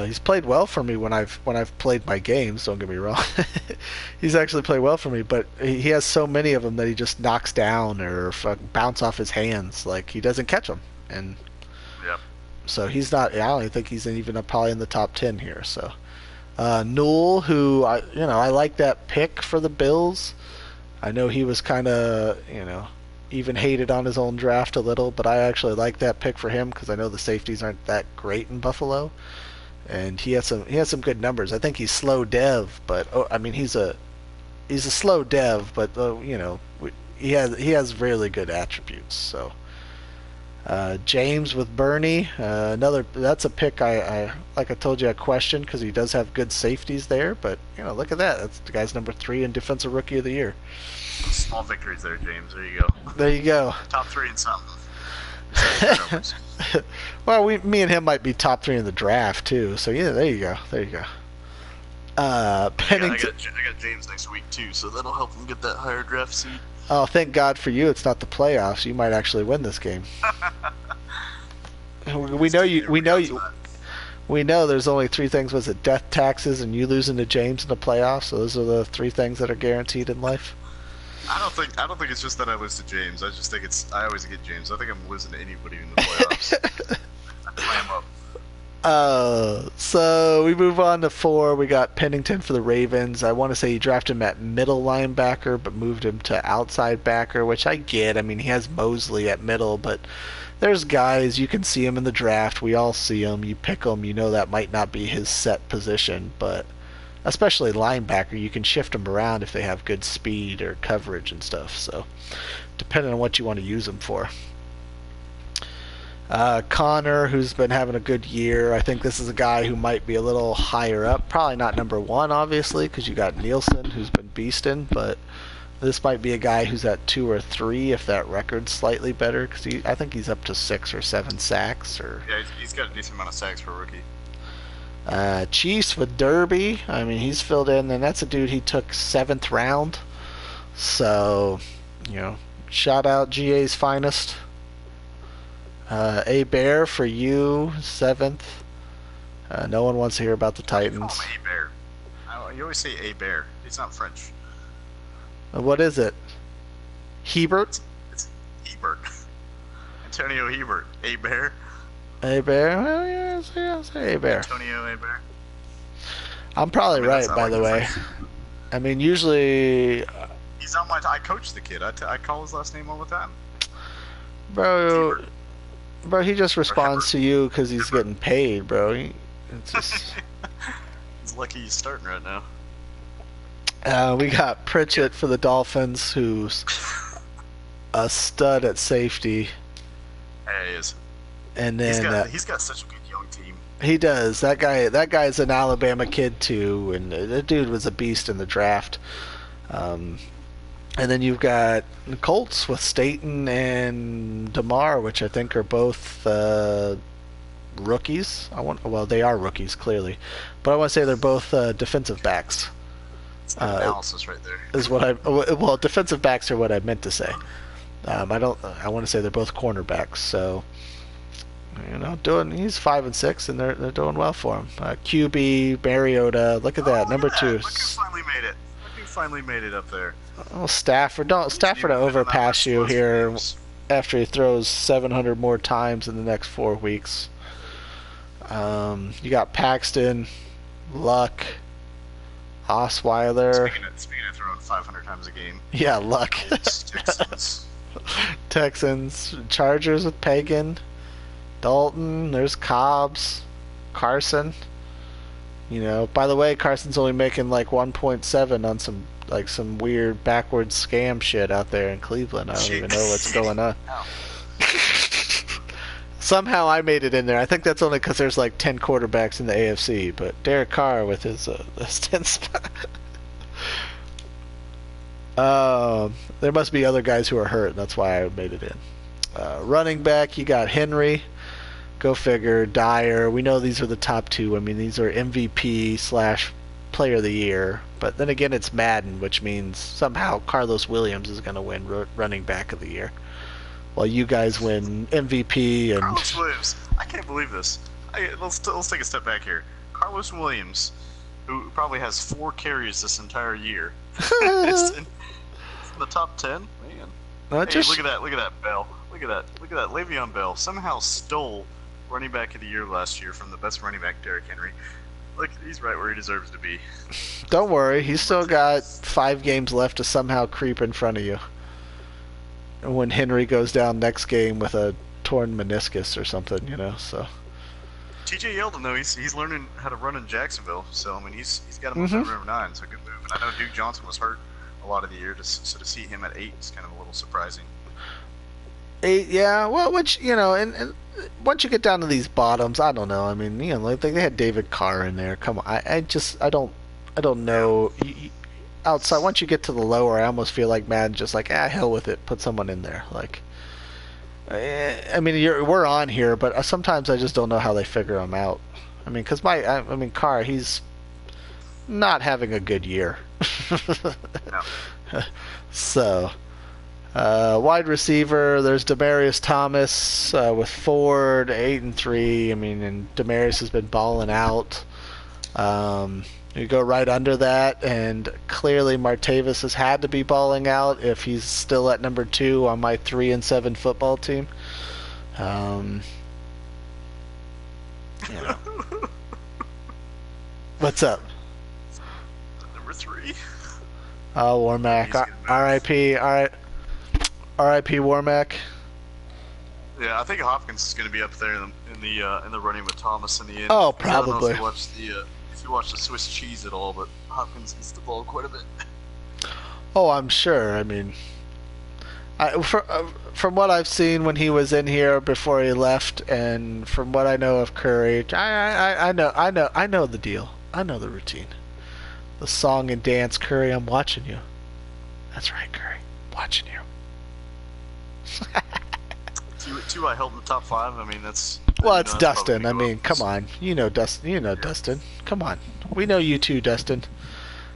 He's played well for me when I've played my games. Don't get me wrong. He's actually played well for me, but he has so many of them that he just knocks down or bounce off his hands. Like he doesn't catch them, and. Yep. So he's not. I don't think he's even probably in the top 10 here. So Newell, who I like that pick for the Bills. I know he was kind of even hated on his own draft a little, but I actually like that pick for him because I know the safeties aren't that great in Buffalo, and he has some good numbers. I think he's slow dev, but I mean he's a slow dev, but he has really good attributes. So. James with Bernie, that's a pick I like I told you I questioned because he does have good safeties there, but look at that. That's the guy's number 3 in defensive rookie of the year. Small victories there, James. There you go. There you go. Top 3 in something. Well, me and him might be top 3 in the draft too. So yeah, there you go. Pennington. I got James next week too, so that'll help him get that higher draft seed. Oh, thank God for you! It's not the playoffs. You might actually win this game. We know there's only 3 things. Was it death, taxes, and you losing to James in the playoffs? So those are the 3 things that are guaranteed in life. I don't think it's just that I lose to James. I just think I always get James. I think I'm losing to anybody in the playoffs. I play him up. So we move on to 4. We got Pennington for the Ravens. I want to say he drafted him at middle linebacker, but moved him to outside backer, which I get. I mean, he has Mosley at middle, but there's guys, you can see him in the draft. We all see him. You pick him. You know that might not be his set position, but especially linebacker, you can shift them around if they have good speed or coverage and stuff. So, depending on what you want to use them for. Connor, who's been having a good year. I think this is a guy who might be a little higher up. Probably not number one, obviously, because you got Nielsen, who's been beasting, but this might be a guy who's at 2 or 3 if that record's slightly better, because I think he's up to 6 or 7 sacks. Yeah, he's got a decent amount of sacks for a rookie. Chiefs with Derby. I mean, he's filled in, and that's a dude he took 7th round. So, shout out GA's finest. A Bear for you, 7th. No one wants to hear about the Titans. Call him A Bear. You always say A Bear. It's not French. What is it? Hebert? It's Hebert. Antonio Hebert. A Bear. A Bear? Well, yeah, say A Bear. Antonio A Bear. I'm probably right, by the way. I mean, usually... He's on my... I coach the kid. I call his last name all the time. Bro, he just responds to you because he's getting paid, bro. It's just... He's lucky he's starting right now. We got Pritchett for the Dolphins, who's a stud at safety. Yeah, he is. And then he's got such a good young team. He does. That guy's an Alabama kid too, and the dude was a beast in the draft. And then you've got the Colts with Staten and DeMar, which I think are both rookies. Well, they are rookies clearly, but I want to say they're both defensive backs. It's analysis right there. Is what well, defensive backs are what I meant to say. I want to say they're both cornerbacks. So, he's 5 and 6, and they're doing well for him. QB Mariota, look at that, number 2. Look who finally made it. Look who finally made it up there. Oh, Stafford to overpass you here after he throws 700 more times in the next 4 weeks. You got Paxton, Luck, Osweiler. Speaking of throwing 500 times a game. Yeah, Luck. Texans, Chargers with Pagan, Dalton. There's Cobbs, Carson. By the way, Carson's only making like 1.7 on some weird backwards scam shit out there in Cleveland. I don't even know what's going on. Somehow I made it in there. I think that's only because there's like 10 quarterbacks in the AFC, but Derek Carr with his 10 spot. There must be other guys who are hurt, and that's why I made it in. Running back, you got Henry. Go figure. Dyer. We know these are the top 2. I mean, these are MVP / Player of the Year. But then again, it's Madden, which means somehow Carlos Williams is going to win Running Back of the Year, while you guys win MVP and... Carlos Williams. I can't believe this. Let's take a step back here. Carlos Williams, who probably has 4 carries this entire year, is in the top 10. Man. Look at that! Look at that Bell! Look at that! Le'Veon Bell somehow stole Running Back of the Year last year from the best running back, Derrick Henry. Look, he's right where he deserves to be. Don't worry, he's still got 5 games left to somehow creep in front of you. When Henry goes down next game with a torn meniscus or something, so. TJ Yeldon, though, he's learning how to run in Jacksonville, so I mean he's got him up at number 9, so good move. And I know Duke Johnson was hurt a lot of the year, so to see him at 8 is kind of a little surprising. 8, yeah. Well, which and once you get down to these bottoms, I don't know. I mean, like they had David Carr in there. Come on, I don't know. Outside, once you get to the lower, I almost feel like Madden just like, hell with it, put someone in there. Like, I mean, we're on here, but sometimes I just don't know how they figure them out. I mean, because Carr, he's not having a good year. No. So, wide receiver, there's Demaryius Thomas with Ford, 8 and 3. I mean, and Demaryius has been balling out. You go right under that, and clearly Martavis has had to be balling out if he's still at number 2 on my 3 and 7 football team. What's up? Number 3. Oh, Warmack. R.I.P. R.I.P. Warmack. Yeah, I think Hopkins is going to be up there in the running with Thomas in the end. Oh, probably. I don't know if if you watch the Swiss cheese at all, but Hopkins eats the ball quite a bit. Oh, I'm sure. I mean, from what I've seen when he was in here before he left, and from what I know of Curry, I know the deal. I know the routine. The song and dance, Curry. I'm watching you. That's right, Curry. Watching you. Two I held in the top 5. I mean, that's Well, you it's know, that's probably Dustin. I gonna go mean, up. come on. You know Dustin. You know Dustin. Come on. We know you too, Dustin.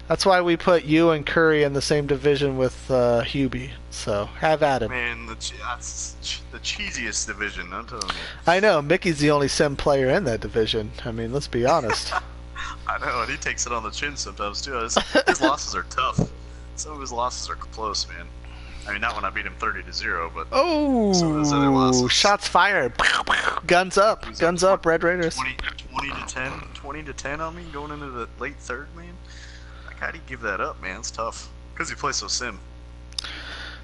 That's why we put you and Curry in the same division with Hubie. So have at him. Man, that's the cheesiest division. I'm telling you. I know Mickey's the only sim player in that division. I mean, let's be honest. I know, and he takes it on the chin sometimes too. His losses are tough. Some of his losses are close, man. I mean, not when I beat him 30-0, but some of his other Oh, losses. shots fired. Guns up. Guns up, Red Raiders. 20 to 10 on me going into the late third, man. Like, how do you give that up, man? It's tough because he plays so sim.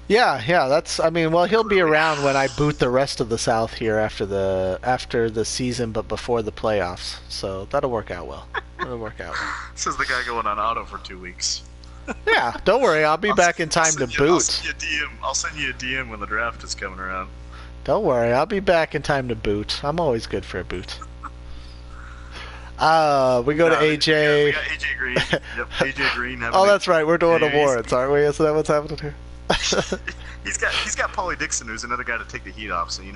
Yeah, that's. I mean, well, he'll be around when I boot the rest of the South here after the season, but before the playoffs. So that'll work out well. That'll work out well. Says the guy going on auto for 2 weeks. Yeah, don't worry. I'll be back in time to boot. I'll send you a DM when the draft is coming around. Don't worry. I'll be back in time to boot. I'm always good for a boot. We go to AJ. We got AJ Green. Yep, AJ Green. Oh, that's right. We're doing awards, aren't we? Is that what's happening here? he's got Paulie Dixon, who's another guy to take the heat off. So you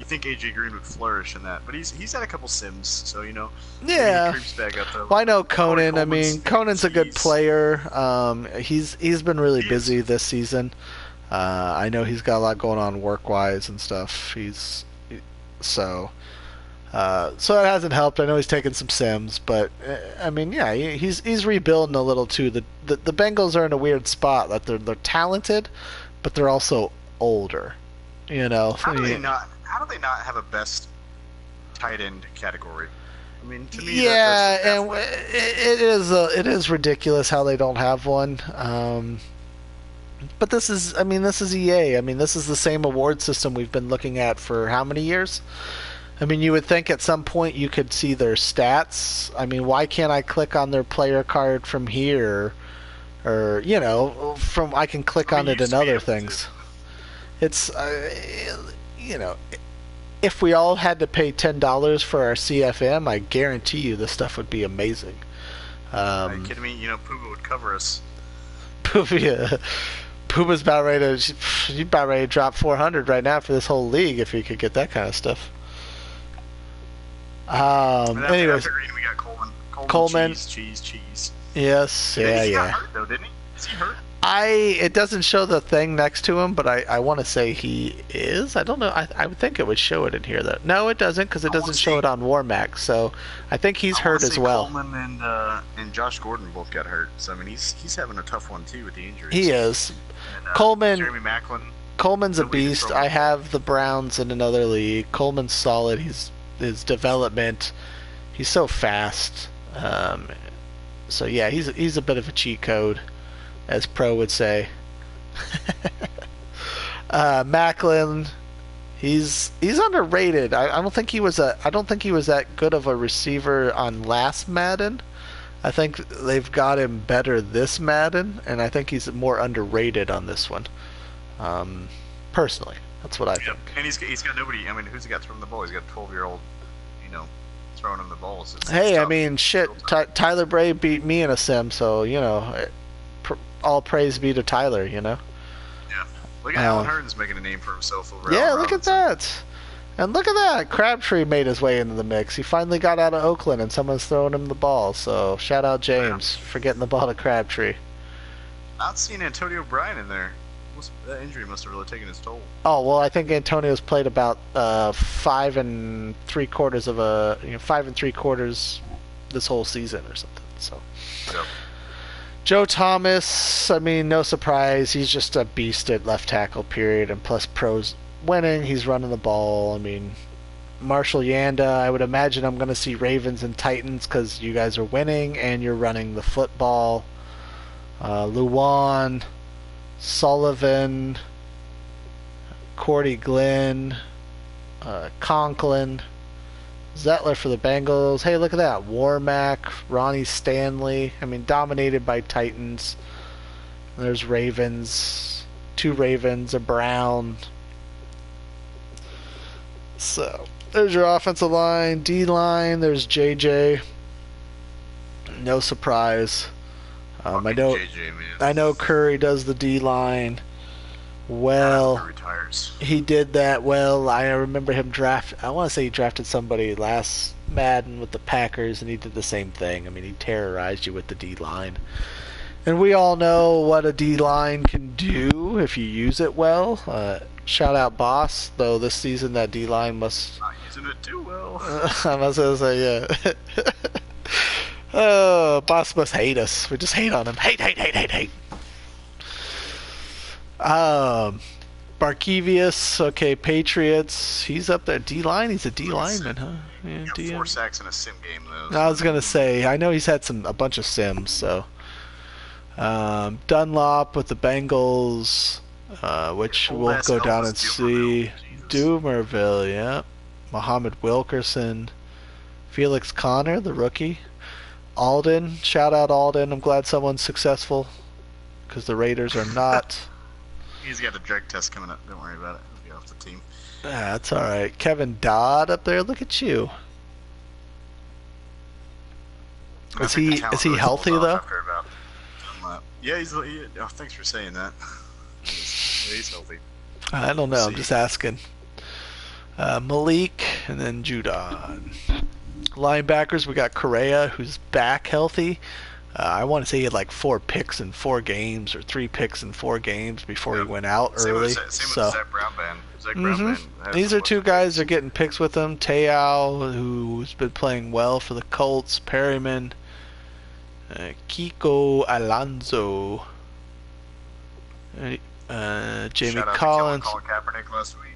think AJ Green would flourish in that, but he's had a couple sims, so Yeah. he creeps back up there. Well, I know Conan. I mean, Conan's a good player. He's been really busy this season. I know he's got a lot going on work-wise and stuff. So it hasn't helped. I know he's taken some sims, but I mean, yeah, he's rebuilding a little too. The Bengals are in a weird spot that they're talented, but they're also older. How do they not have a best tight end category? I mean, to me, yeah, that's and it is ridiculous how they don't have one. But this is EA. I mean, this is the same award system we've been looking at for how many years? I mean, you would think at some point you could see their stats. I mean, why can't I click on their player card from here? Or, I can click on it and other things. It's, if we all had to pay $10 for our CFM, I guarantee you this stuff would be amazing. Are you kidding me? Puma would cover us. Puma's about ready to drop 400 right now for this whole league if he could get that kind of stuff. Anyways, we got Coleman. Cheese. Yes, He got hurt though, didn't he? Is he hurt? It doesn't show the thing next to him, but I want to say he is. I don't know. I would think it would show it in here though. No, it doesn't because it doesn't show it on Warmax. So I think he's hurt as well. Coleman and Josh Gordon both got hurt. So I mean, he's having a tough one too with the injuries. He is. And, Coleman. Jeremy Maclin. Coleman's a beast. I have the Browns in another league. Coleman's solid. His development. He's so fast. So yeah, he's a bit of a cheat code, as Pro would say. Macklin, he's underrated. I don't think he was that good of a receiver on last Madden. I think they've got him better this Madden, and I think he's more underrated on this one. Personally, that's what I think. And he's got nobody. I mean, who's he got throwing the ball? He's got a 12-year-old, throwing him the balls. Hey, I mean, shit. Tyler Bray beat me in a sim, so all praise be to Tyler. Yeah. Look at Alan Hearn's making a name for himself over. Yeah, Allen look Robinson. at that. And look at that. Crabtree made his way into the mix. He finally got out of Oakland, and someone's throwing him the ball. So shout out James for getting the ball to Crabtree. Not seeing Antonio Bryan in there. That injury must have really taken its toll. Oh well, I think Antonio's played about 5 3/4 this whole season or something. So. Yep. Joe Thomas, I mean, no surprise. He's just a beast at left tackle, period. And plus, Pro's winning. He's running the ball. I mean, Marshall Yanda, I would imagine I'm going to see Ravens and Titans because you guys are winning and you're running the football. Luwan, Sullivan, Cordy Glenn, Conklin. Zettler for the Bengals. Hey, look at that. Warmack, Ronnie Stanley. I mean, dominated by Titans. There's Ravens. 2 Ravens, a Brown. So, there's your offensive line. D-line, there's JJ. No surprise. JJ, man. I know Curry does the D-line. Well, retires. He did that well. I remember him I want to say he drafted somebody last Madden with the Packers, and he did the same thing. I mean, he terrorized you with the D line, and we all know what a D line can do if you use it well. Shout out, Boss. Though this season that D line must. Not using it too well. I was gonna say yeah. Oh, Boss must hate us. We just hate on him. Hate. Barkevius, okay, Patriots. He's up there. D-line? He's a D-lineman, huh? Yeah, he got 4 sacks in a sim game, though. I was going to say, I know he's had a bunch of sims, so. Dunlop with the Bengals, which we'll go down and see. Doomerville, yeah. Muhammad Wilkerson. Felix Connor, the rookie. Alden, shout out Alden. I'm glad someone's successful, because the Raiders are not. He's got a drug test coming up. Don't worry about it. He'll be off the team. That's all right. Kevin Dodd up there. Look at you. Is he healthy though? Yeah, thanks for saying that. He's healthy. I don't know. I'm just asking. Malik and then Judon. Linebackers, we got Correa, who's back healthy. I want to say he had like 4 picks in 4 games or 3 picks in 4 games before he went out early. Same with Zach Brown band. These are 2 guys that are getting picks with him. Te'o, who's been playing well for the Colts. Perryman. Kiko Alonso. Jamie Collins. Colin Kaepernick last week.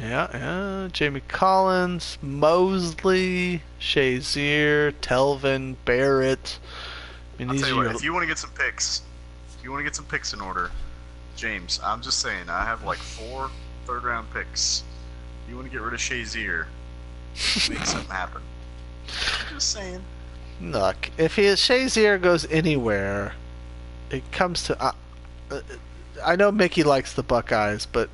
Yeah. Jamie Collins, Mosley, Shazier, Telvin, Barrett. I mean, I'll tell you what, if you want to get some picks in order, James, I'm just saying, I have like 4 third-round picks. If you want to get rid of Shazier, make something happen. I'm just saying. Look, if Shazier goes anywhere, it comes to. I know Mickey likes the Buckeyes, but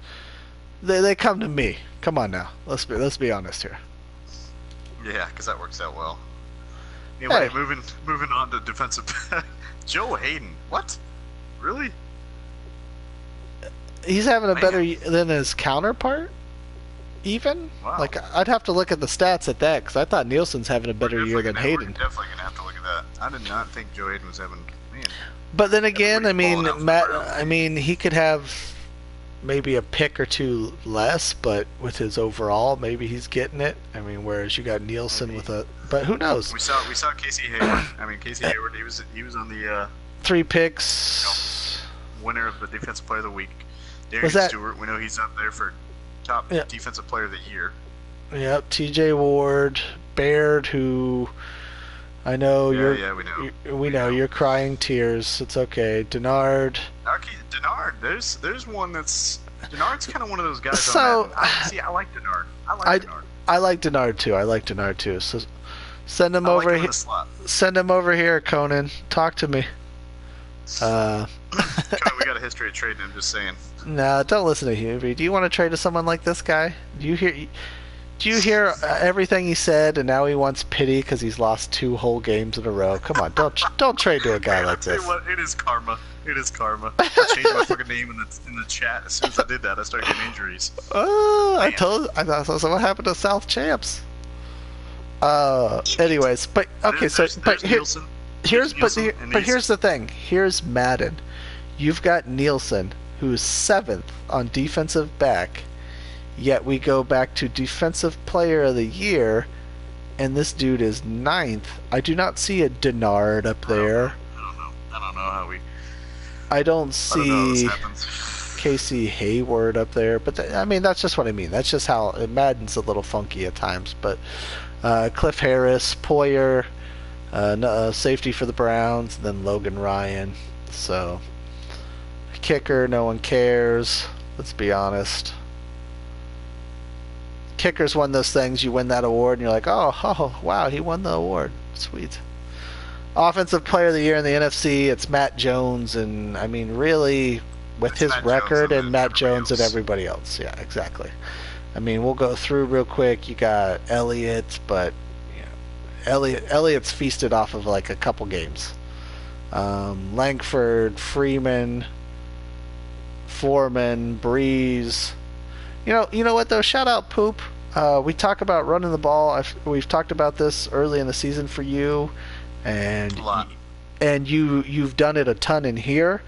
they come to me. Come on now, let's be honest here. Yeah, because that works out well. Anyway, moving on to defensive back. Joe Hayden. What? Really? He's having a better than his counterpart. Even? Wow. Like, I'd have to look at the stats at that, because I thought Nielsen's having a better year than Hayden. We're definitely going to have to look at that. I did not think Joe Hayden was having... Man. But then again, I mean, he could have maybe a pick or 2 less, but with his overall, maybe he's getting it. I mean, whereas you got Nielsen with a... But who knows? We saw Casey Hayward. I mean, Casey Hayward, he was on the... 3 picks. Winner of the Defensive Player of the Week. Darius Stewart, we know he's up there for top Defensive Player of the Year. Yep, T.J. Ward, Baird, who I know we know you're crying tears. It's okay, Denard. Okay, Denard. There's one that's Denard's kind of one of those guys. So I like Denard. I like Denard too. So send him over here. Send him over here, Conan. Talk to me. We got a history of trading him. Just saying. No, don't listen to Hubie. Do you want to trade to someone like this guy? Do you hear everything he said, and now he wants pity because he's lost 2 whole games in a row? Come on, don't trade to a guy like this. What, it is karma. It is karma. I changed my fucking name in the chat. As soon as I did that, I started getting injuries. I thought so. What happened to South Champs? Anyways, but okay, here's the thing. Here's Madden. You've got Nielsen, who's 7th on defensive back, yet we go back to Defensive Player of the Year, and this dude is 9th. I do not see a Denard up there. I don't know how we... I don't see Casey Hayward up there, but I mean, that's just what I mean. That's just how Madden's a little funky at times. But Cliff Harris, Poyer, safety for the Browns, and then Logan Ryan. So, kicker, no one cares. Let's be honest. Kicker's one of those things. You win that award, and you're like, oh, wow, he won the award. Sweet. Offensive Player of the Year in the NFC, it's Matt Jones, and I mean, really, with It's his Matt record Jones and Matt everybody Jones and else. everybody else. Yeah, exactly. I mean, we'll go through real quick. You got Elliott, but you know, Elliott's feasted off of like a couple games. Langford, Freeman, Foreman, Breeze. You know what though? Shout out Poop. We talk about running the ball. We've talked about this early in the season for you, and A lot. you've done it a ton in here.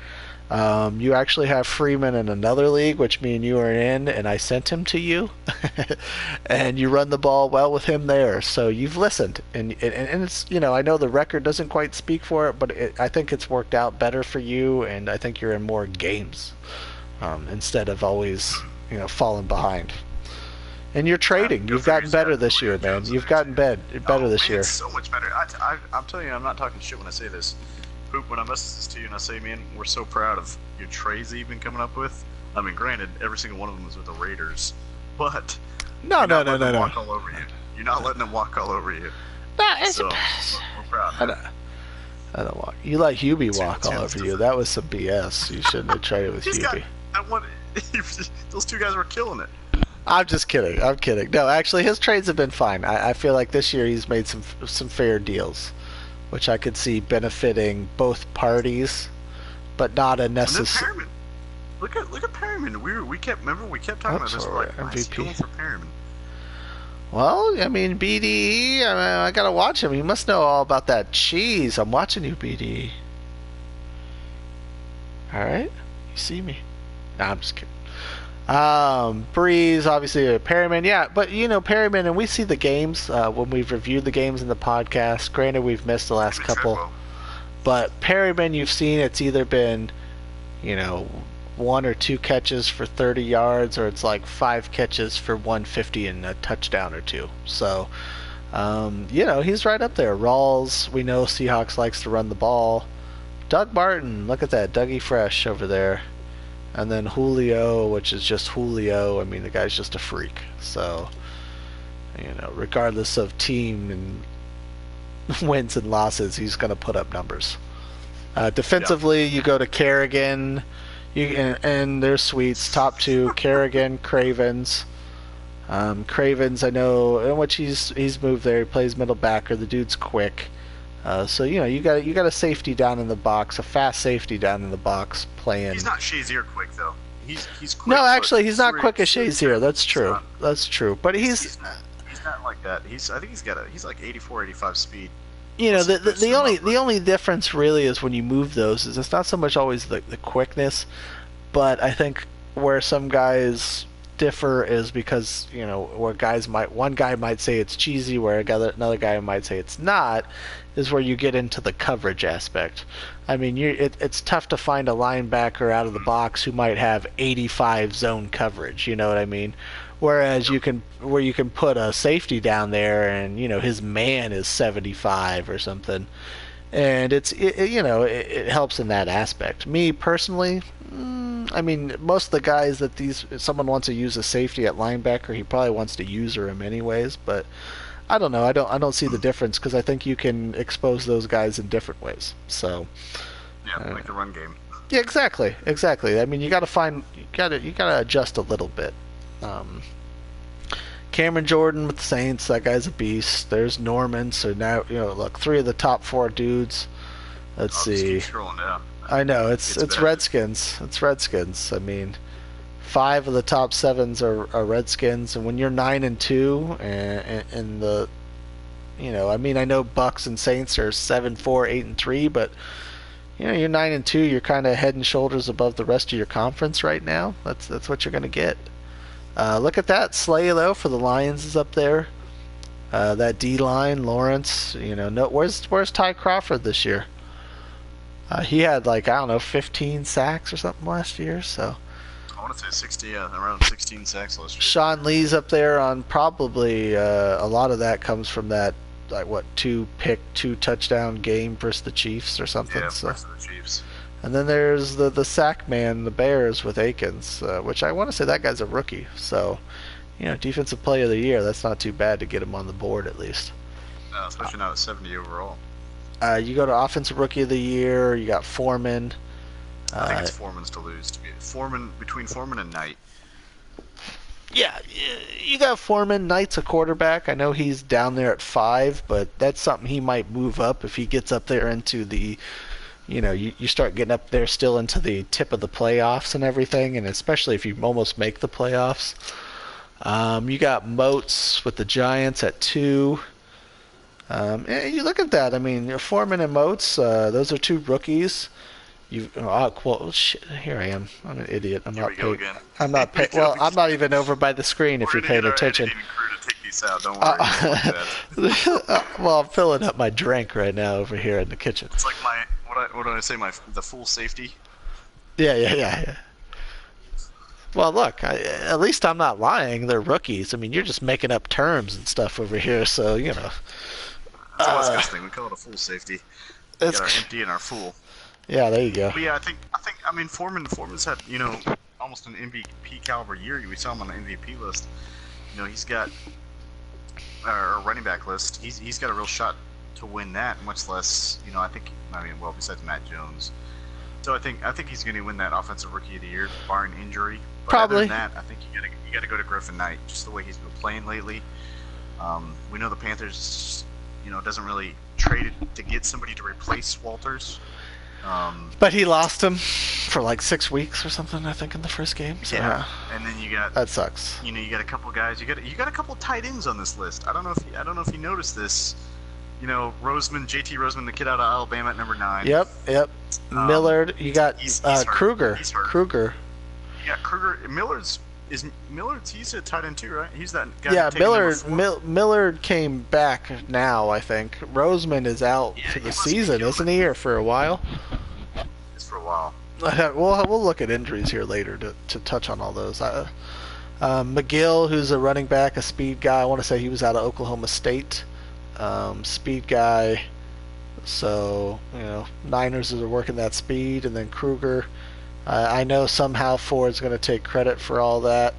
You actually have Freeman in another league, which me and you are in, and I sent him to you, and you run the ball well with him there. So you've listened, and it's I know the record doesn't quite speak for it, but I think it's worked out better for you, and I think you're in more games instead of always falling behind. And you're trading. You've gotten better this year, man. You've gotten better this year. It's so much better. I'm telling you, I'm not talking shit when I say this. Poop, when I message this to you and I say, man, we're so proud of your trades that you've been coming up with. I mean, granted, every single one of them was with the Raiders, but No. walk all over you. You're not letting them walk all over you. No, it's So we're proud. I don't want you let Hubie walk all over you. That was some BS. You shouldn't have traded with He's got Hubie. that one. Those two guys were killing it. I'm just kidding. I'm kidding. No, actually, his trades have been fine. I feel like this year he's made some fair deals, which I could see benefiting both parties, but not a And then necessary. Perriman. Look at Perriman. We kept talking about this. alright, Like, why is he MVP. going for Perriman? Well, I mean, BDE. I gotta watch him. He must know all about that cheese. I'm watching you, BDE. All right, you see me? Nah, I'm just kidding. Breeze, obviously, Perryman, yeah, but Perryman, and we see the games when we've reviewed the games in the podcast. Granted, we've missed the last couple, but Perryman, you've seen it's either been, one or two catches for 30 yards, or it's like 5 catches for 150 and a touchdown or two. So, he's right up there. Rawls, we know Seahawks likes to run the ball. Doug Martin, look at that, Dougie Fresh over there. And then Julio, which is just Julio. I mean, the guy's just a freak. So, regardless of team and wins and losses, he's going to put up numbers. Defensively, you go to Kerrigan, and there's sweets. Top two, Kerrigan, Cravens. Cravens, I know, in which he's moved there. He plays middle backer. The dude's quick. So you got a safety down in the box, a fast safety down in the box playing. He's not Shazier quick though. He's quick. No, actually, he's not but quick as Shazier. That's true. That's true. But he's not like that. I think he's like 84, 85 speed. The only difference really is when you move those is it's not so much always the quickness, but I think where some guys differ is because where one guy might say it's cheesy, where another guy might say it's not, is where you get into the coverage aspect. I mean, it's tough to find a linebacker out of the box who might have 85 zone coverage. You know what I mean? Whereas you can put a safety down there and his man is 75 or something, and it helps in that aspect. Me personally, I mean, most of the guys that if someone wants to use a safety at linebacker, he probably wants to user him anyways. But I don't know. I don't see the difference because I think you can expose those guys in different ways. So yeah, like the run game. Yeah, exactly. I mean, you got to adjust a little bit. Cameron Jordan with the Saints, that guy's a beast. There's Norman. So now look, 3 of the top 4 dudes. Let's see. Just keep scrolling down. I know it's Redskins. It's Redskins. I mean, 5 of the top 7s are Redskins, and when you're 9-2, and the, I mean, I know Bucks and Saints are 7-4, 8-3, but you're 9-2. You're kind of head and shoulders above the rest of your conference right now. That's what you're gonna get. Look at that. Slay though for the Lions is up there. That D line, Lawrence. Where's Ty Crawford this year? He had 15 sacks or something last year. So I want to say 60, yeah, around 16 sacks last year. Sean Lee's up there on probably a lot of that comes from that 2 touchdown game versus the Chiefs or something. Yeah, so. versus the Chiefs. And then there's the sack man, the Bears with Akins, which I want to say that guy's a rookie. So, defensive player of the year. That's not too bad to get him on the board at least. Especially now at 70 overall. You go to offensive rookie of the year. You got Foreman. I think it's Foreman's to lose. Between Foreman and Knight. Yeah, you got Foreman. Knight's a quarterback. I know he's down there at 5, but that's something he might move up if he gets up there into the, you start getting up there still into the tip of the playoffs and everything, and especially if you almost make the playoffs. You got Moats with the Giants at 2. You look at that. I mean, Foreman and Moats, those are 2 rookies. Shit, here I am. I'm an idiot. I'm not paying. I'm not paying. Well, I'm not even over by the screen if you're paying attention. Crew to take these out. Don't worry. Well, I'm filling up my drink right now over here in the kitchen. It's like what do I say? The full safety. Yeah. Well, look. At least I'm not lying. They're rookies. I mean, you're just making up terms and stuff over here. So That's a West Coast thing. We call it a full safety. We got our empty and our full. Yeah, there you go. But yeah, I mean, Foreman's had, almost an MVP caliber year. We saw him on the MVP list. He's got a running back list. He's got a real shot to win that, much less, besides Matt Jones. So I think he's going to win that offensive rookie of the year, barring injury. But Probably. Other than that, I think you got to go to Griffin Knight, just the way he's been playing lately. We know the Panthers, doesn't really trade to get somebody to replace Walters. But he lost him for like 6 weeks or something, I think, in the first game. So, yeah, and then you got that sucks. You got a couple guys. You got a couple tight ends on this list. I don't know if you noticed this. JT Roseman, the kid out of Alabama at number 9. Yep. Millard. You got Kruger. Kruger. You got Kruger. Millard's he's a tight end too, right? He's that guy. Yeah, Millard came back now, I think. Roseman is out for the season, isn't he, or for a while? It's for a while. We'll look at injuries here later to touch on all those. McGill, who's a running back, a speed guy. I want to say he was out of Oklahoma State. Speed guy. So, Niners are working that speed, and then Kruger. I know somehow Ford's going to take credit for all that.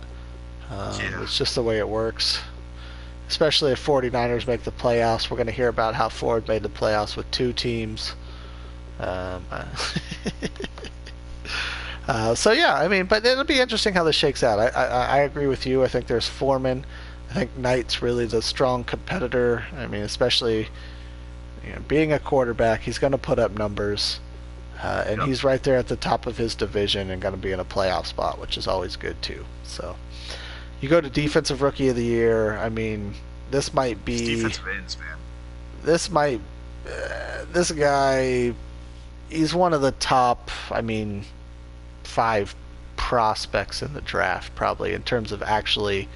It's just the way it works. Especially if 49ers make the playoffs. We're going to hear about how Ford made the playoffs with 2 teams. So yeah, I mean, but it'll be interesting how this shakes out. I agree with you. I think there's Foreman. I think Knight's really the strong competitor. I mean, especially being a quarterback, he's going to put up numbers. And he's right there at the top of his division and going to be in a playoff spot, which is always good too. So you go to defensive rookie of the year. I mean, this might be defensive ends, man. This guy, he's one of the top, 5 prospects in the draft, probably, in terms of actually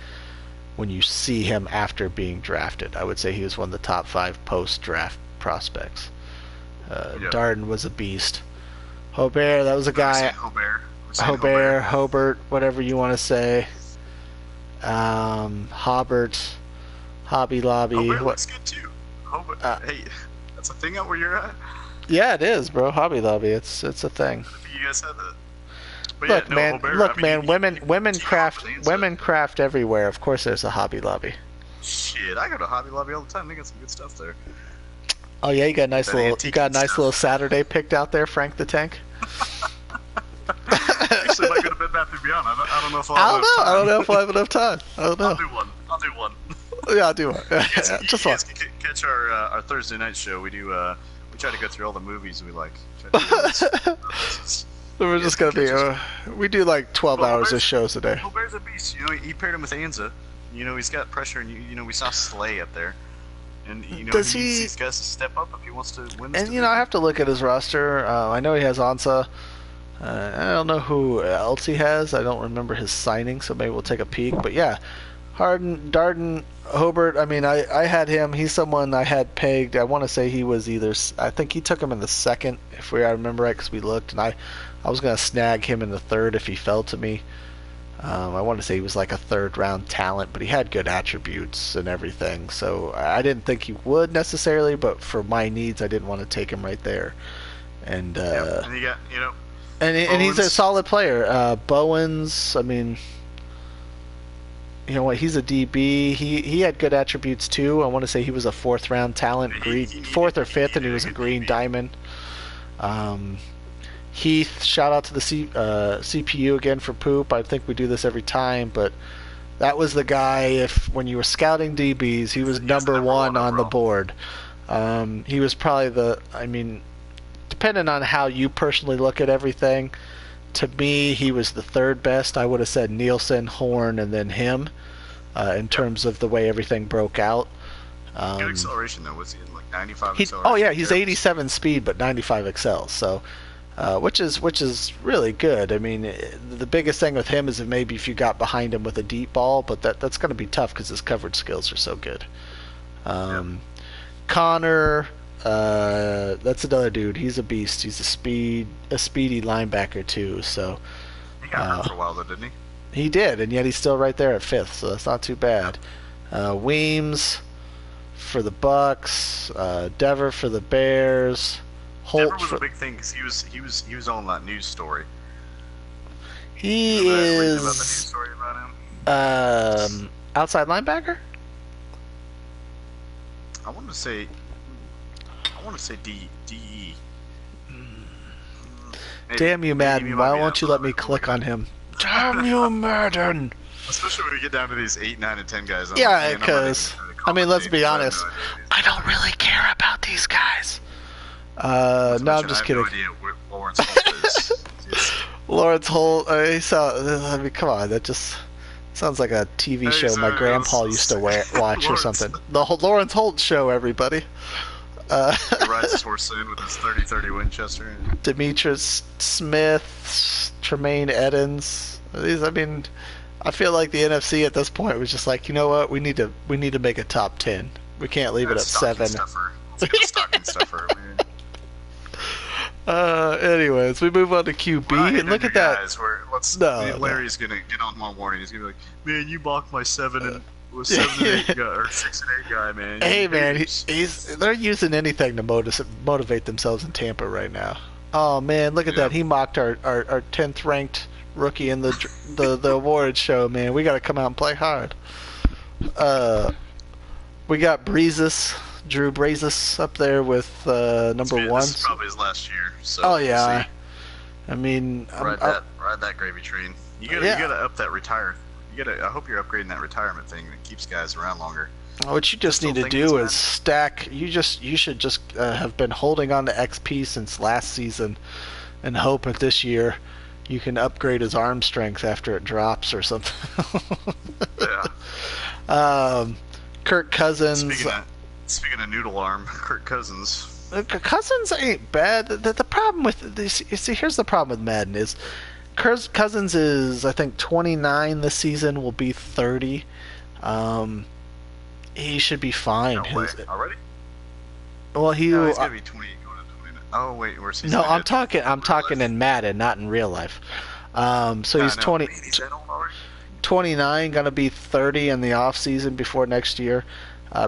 when you see him after being drafted. I would say he was one of the top 5 post-draft prospects. Darden was a beast. Hobert, that was a guy. Hobert, whatever you want to say. Hobert, Hobby Lobby. Hobert looks good too. Hey, that's a thing out where you're at? Yeah, it is, bro. Hobby Lobby, it's a thing. You guys had that. But look, yeah, man, Hobert, women craft everywhere. Of course, there's a Hobby Lobby. Shit, I go to Hobby Lobby all the time. They got some good stuff there. Oh yeah, you got a nice little Saturday picked out there, Frank the Tank. Actually, might go to Bed Bath & Beyond. I don't know if I don't know if I'll have enough time. I don't know. I'll do one. Yeah, I'll do one. Just one. Catch our Thursday night show. We do. We try to go through all the movies we like. We're just gonna be. We do like 12 hours of shows a day. Hobert's a beast. He paired him with Anza. He's got pressure, and we saw Slay up there. And he's got to step up if he wants to win this division. I have to look at his roster. I know he has Ansa. I don't know who else he has. I don't remember his signing, so maybe we'll take a peek. But yeah, Darden, Hobert. I mean, I had him. He's someone I had pegged. I want to say he was I think he took him in the 2nd, if I remember right, because we looked, and I was gonna snag him in the 3rd if he fell to me. I want to say he was like a 3rd round talent, but he had good attributes and everything. So I didn't think he would necessarily, but for my needs, I didn't want to take him right there. And and you got and he's a solid player. Bowens, I mean, You know what? He's a DB. He had good attributes too. I want to say he was a fourth round talent, fourth or fifth, and he was a green diamond. Um, Heath, shout out to the CPU again for poop. I think we do this every time, but that was the guy. If when you were scouting DBs, he was number one on the board. He was probably I mean, depending on how you personally look at everything, to me, he was the third best. I would have said Nielsen, Horn, and then him in terms of the way everything broke out. Good acceleration though. Was he in like 95 acceleration? Oh yeah, he's 87 speed but 95 excel. So, which is really good. I mean, the biggest thing with him is that maybe if you got behind him with a deep ball, but that's going to be tough because his coverage skills are so good. Connor, that's another dude. He's a beast. He's a speedy linebacker too. So he got hurt for a while though, didn't he? He did, and yet he's still right there at fifth. So that's not too bad. Weems for the Bucks, Dever for the Bears. Holt Dever was a big thing because he was on that news story. He is about the news story about him. Outside linebacker. I want to say DE. Damn you, Madden! Why won't you let me click on him? Damn you, Madden! Especially when we get down to these 8, 9, and 10 guys. Yeah, because I mean, let's be honest. I don't really care about these guys. No, I'm just kidding. I have no idea what Lawrence Holt is. Lawrence Holt. I mean, come on. That just sounds like a TV show my grandpa used to watch or something. The Lawrence Holt Show, everybody. He rides his horse in with his 30-30 Winchester. Demetrius Smith, Tremaine Edmonds. These, I mean, I feel like the NFC at this point was just like, you know what, we need to make a top 10. We can't leave it at 7. Stocking stuffer, man. Anyways, we move on to QB and look at that. Larry's gonna get on tomorrow morning. He's gonna be like, "Man, you mocked my 7 and 8 guy or 6 and 8 guy, man." Hey, man, they're using anything to motivate themselves in Tampa right now. Oh man, look at that. He mocked our 10th ranked rookie in the awards show. Man, we got to come out and play hard. We got Drew Breezes up there with number 1. This is probably his last year. So oh yeah, I mean, ride that gravy train. You gotta up that retire. I hope you're upgrading that retirement thing that keeps guys around longer. What you just need to do is stack. You should just have been holding on to XP since last season, and hope that this year you can upgrade his arm strength after it drops or something. Yeah. Kirk Cousins. Speaking of noodle arm, Kirk Cousins. Cousins ain't bad. The problem with this, you see, here's the problem with Madden is Cousins is, I think, 29 this season, will be 30. He should be fine. No way. Already? Well, he's gonna be 20 going to 29. Oh wait, where's he? No, I'm talking in Madden, not in real life. So he's 20. Man, he's that old already? 29, gonna be 30 in the off season before next year.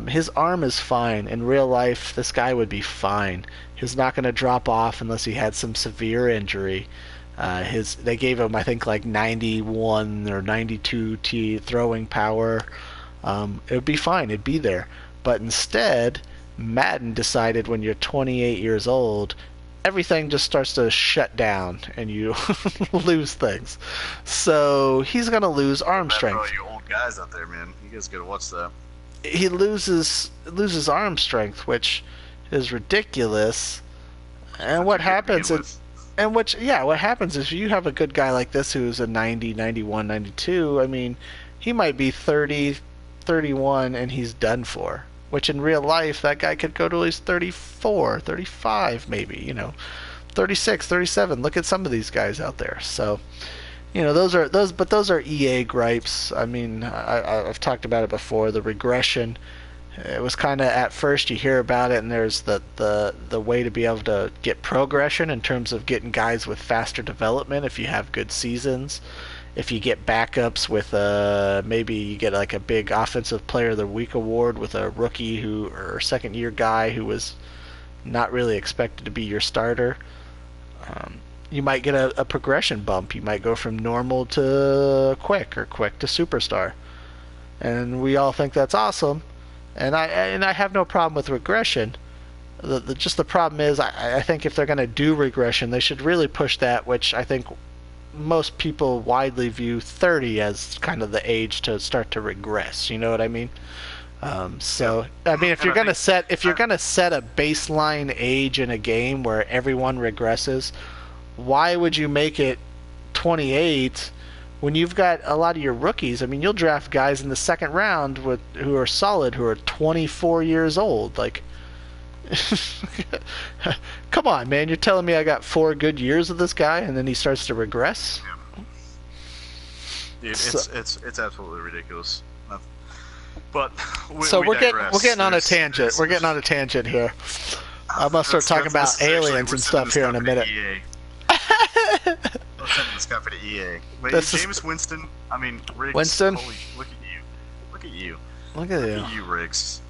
His arm is fine. In real life, this guy would be fine. He's not going to drop off unless he had some severe injury. They gave him, I think, like 91 or 92 throwing power. It would be fine. It'd be there. But instead, Madden decided when you're 28 years old, everything just starts to shut down and you lose things. So he's going to lose arm strength. For all you old guys out there, man, you guys got to watch that. He loses arm strength, which is ridiculous. And what happens is, what happens is you have a good guy like this who's a 90, 91, 92. I mean, he might be 30, 31, and he's done for. Which in real life, that guy could go to at least 34, 35 maybe, 36, 37. Look at some of these guys out there. So, those are EA gripes. I mean, I've talked about it before. The regression. It was kind of, at first you hear about it, and there's the way to be able to get progression in terms of getting guys with faster development if you have good seasons. If you get backups with maybe you get like a big offensive player of the week award with a rookie or second year guy who was not really expected to be your starter. You might get a progression bump. You might go from normal to quick or quick to superstar. and we all think that's awesome. And I have no problem with regression. Just the problem is, I think if they're going to do regression, they should really push that, which I think most people widely view 30 as kind of the age to start to regress. You know what I mean? So I mean, if And you're I gonna think set a baseline age in a game where everyone regresses, why would you make it 28 when you've got a lot of your rookies? I mean, you'll draft guys in the second round who are solid, who are 24 years old. Like, come on, man! You're telling me I got 4 good years of this guy, and then he starts to regress? dude, So, it's absolutely ridiculous. But so we we're digress. getting on a tangent. We're getting on a tangent here. I'm gonna start talking about aliens and stuff here in a minute. Let's send this guy for the EA. But This is- Jameis Winston, I mean, Riggs. Winston? Holy, look at you. Look at you. Look at Look you. at you, Riggs.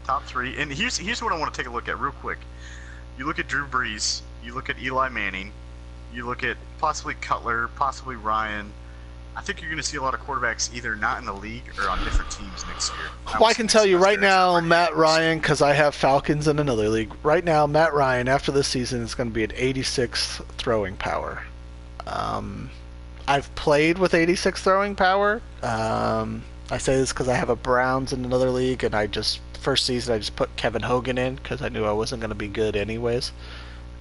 Top 3. And here's what I want to take a look at real quick. You look at Drew Brees. You look at Eli Manning. You look at possibly Cutler, possibly Ryan. I think you're going to see a lot of quarterbacks either not in the league or on different teams next year. Well, I can tell you right now, Matt Ryan, because I have Falcons in another league. Right now, Matt Ryan, after this season, is going to be at 86 throwing power. I've played with 86 throwing power. I say this because I have a Browns in another league, and first season I just put Kevin Hogan in because I knew I wasn't going to be good anyways.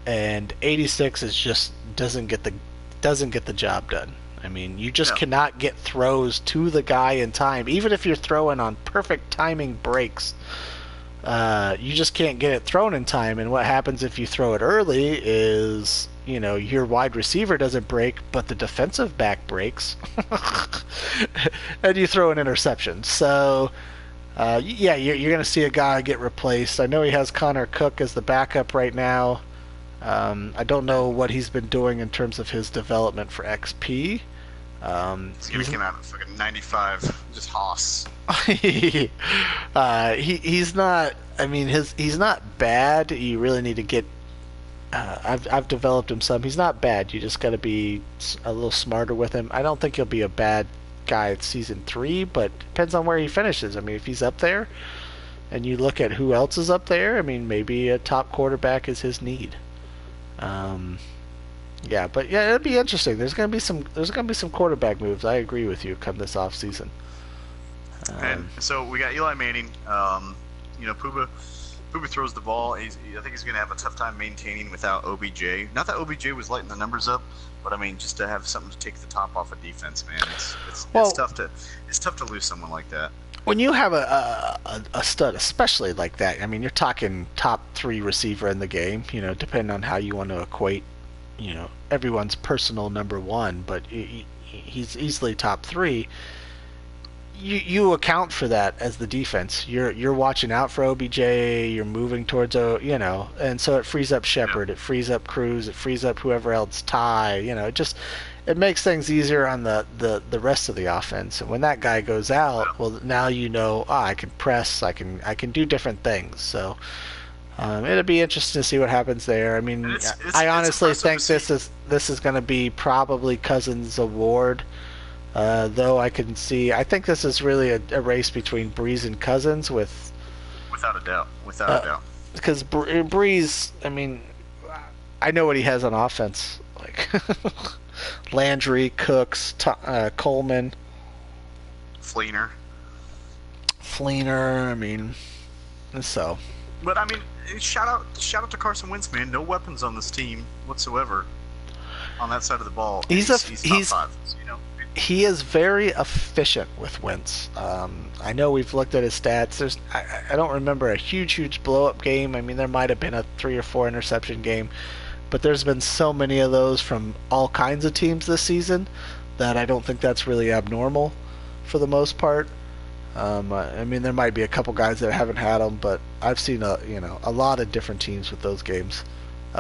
And 86 is just doesn't get the job done. I mean, you just cannot get throws to the guy in time, even if you're throwing on perfect timing breaks. You just can't get it thrown in time. And what happens if you throw it early is, your wide receiver doesn't break, but the defensive back breaks, and you throw an interception. So, you're going to see a guy get replaced. I know he has Connor Cook as the backup right now. I don't know what he's been doing in terms of his development for XP. He's going to come out at fucking 95, just Haas. He's not. I mean, he's not bad. You really need to get. I've developed him some. He's not bad. You just got to be a little smarter with him. I don't think he'll be a bad guy at season 3, but depends on where he finishes. I mean, if he's up there, and you look at who else is up there, I mean, maybe a top quarterback is his need. It'll be interesting. There's gonna be some quarterback moves. I agree with you. Come this off season. And so we got Eli Manning. Puba throws the ball. I think he's gonna have a tough time maintaining without OBJ. Not that OBJ was lighting the numbers up, but I mean, just to have something to take the top off of defense, man. It's tough to lose someone like that. When you have a stud, especially like that, I mean, you're talking top 3 receiver in the game. Depending on how you want to equate, everyone's personal number 1, but he's easily top 3. You account for that as the defense. You're watching out for OBJ. You're moving towards and so it frees up Shepard. It frees up Cruz. It frees up whoever else. Ty. It makes things easier on the rest of the offense. And when that guy goes out, well, now I can press. I can do different things. So it'll be interesting to see what happens there. I mean, I honestly think this is going to be probably Cousins' award. Though I think this is really a race between Brees and Cousins without a doubt. Because Brees, I mean, I know what he has on offense, like Landry, Cooks, Coleman, Fleener. I mean, so. But I mean, shout out to Carson Wentz, man. No weapons on this team whatsoever on that side of the ball. He's top 5. He is very efficient with Wentz. I know we've looked at his stats. I don't remember a huge blow-up game. I mean, there might have been a 3 or 4 interception game, but there's been so many of those from all kinds of teams this season that I don't think that's really abnormal for the most part. I mean, there might be a couple guys that haven't had them, but I've seen a lot of different teams with those games.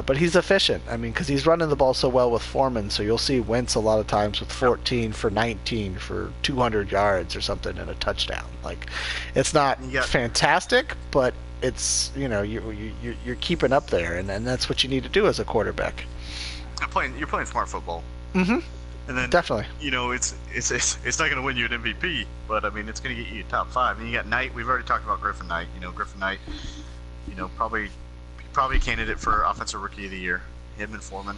But he's efficient. I mean, because he's running the ball so well with Foreman, so you'll see Wentz a lot of times with 14 for 19 for 200 yards or something and a touchdown. Like, it's not fantastic, but it's you're keeping up there, and that's what you need to do as a quarterback. You're playing smart football. Mm-hmm. And then Definitely. it's not going to win you an MVP, but I mean it's going to get you top 5. And you got Knight. We've already talked about Griffin Knight. Griffin Knight. Probably a candidate for Offensive Rookie of the Year. Him and Foreman.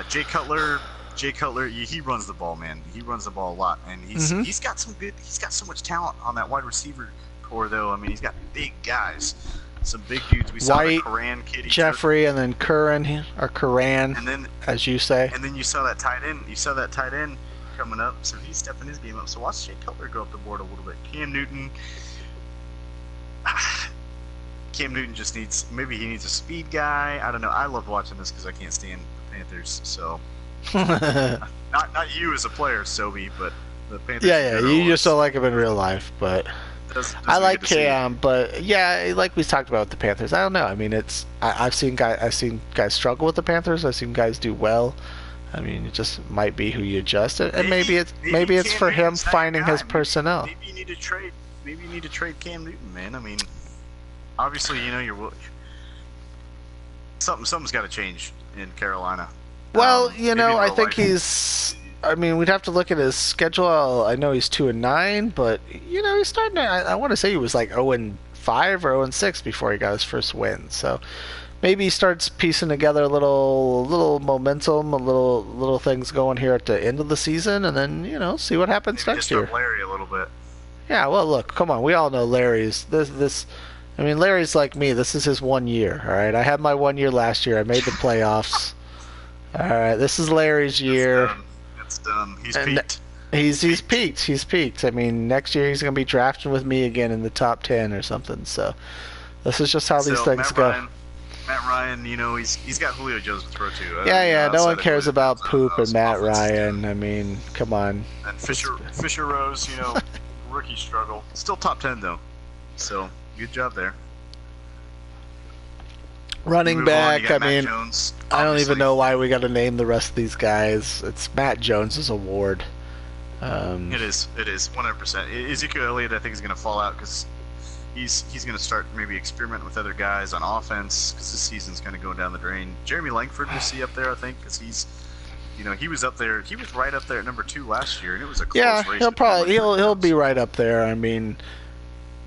Jay Cutler. He runs the ball, man. He runs the ball a lot, and he's got some good. He's got so much talent on that wide receiver core, though. I mean, he's got big guys, some big dudes. We saw the Curran kid, Jeffrey, and then Curran, and then, as you say. And then you saw that tight end. Coming up, so he's stepping his game up. So watch Jay Cutler go up the board a little bit. Cam Newton just needs a speed guy. I don't know. I love watching this because I can't stand the Panthers. So not you as a player, Sobe, but the Panthers. Yeah. You just don't like him in real life, but I like Cam. But yeah, like we talked about with the Panthers, I don't know. I mean, I've seen guys struggle with the Panthers. I've seen guys do well. I mean, it just might be who you adjust, and maybe it's for him finding his personnel. Maybe you need to trade. Maybe you need to trade Cam Newton, man. I mean, obviously, something's got to change in Carolina. Well, I think I mean, we'd have to look at his schedule. I know he's 2-9, but he's starting to. I want to say he was like 0-5 or 0-6 before he got his first win. So maybe he starts piecing together a little momentum, a little things going here at the end of the season, and then see what happens maybe next year. Larry a little bit. Yeah, well, look, come on, we all know Larry's this. I mean, Larry's like me. This is his 1 year. All right, I had my 1 year last year. I made the playoffs. All right, this is Larry's year. It's done. He's peaked. He's peaked. He's peaked. I mean, next year he's going to be drafting with me again in the top 10 or something. So this is just how these things go. Matt Ryan, he's got Julio Jones to throw to. Yeah. No one cares about Poop and Matt Ryan. I mean, come on. And Fisher Rose, rookie struggle. Still top 10 though. So good job there. Running back, I mean, Jones, I don't even know why we got to name the rest of these guys. It's Matt Jones's award. It is 100%. Ezekiel Elliott, I think, is going to fall out because he's going to start maybe experimenting with other guys on offense because this season's kind of going down the drain. Jeremy Langford we'll see up there, I think, because he's, he was up there. He was right up there at number 2 last year, and it was a close race. He'll be right up there. I mean,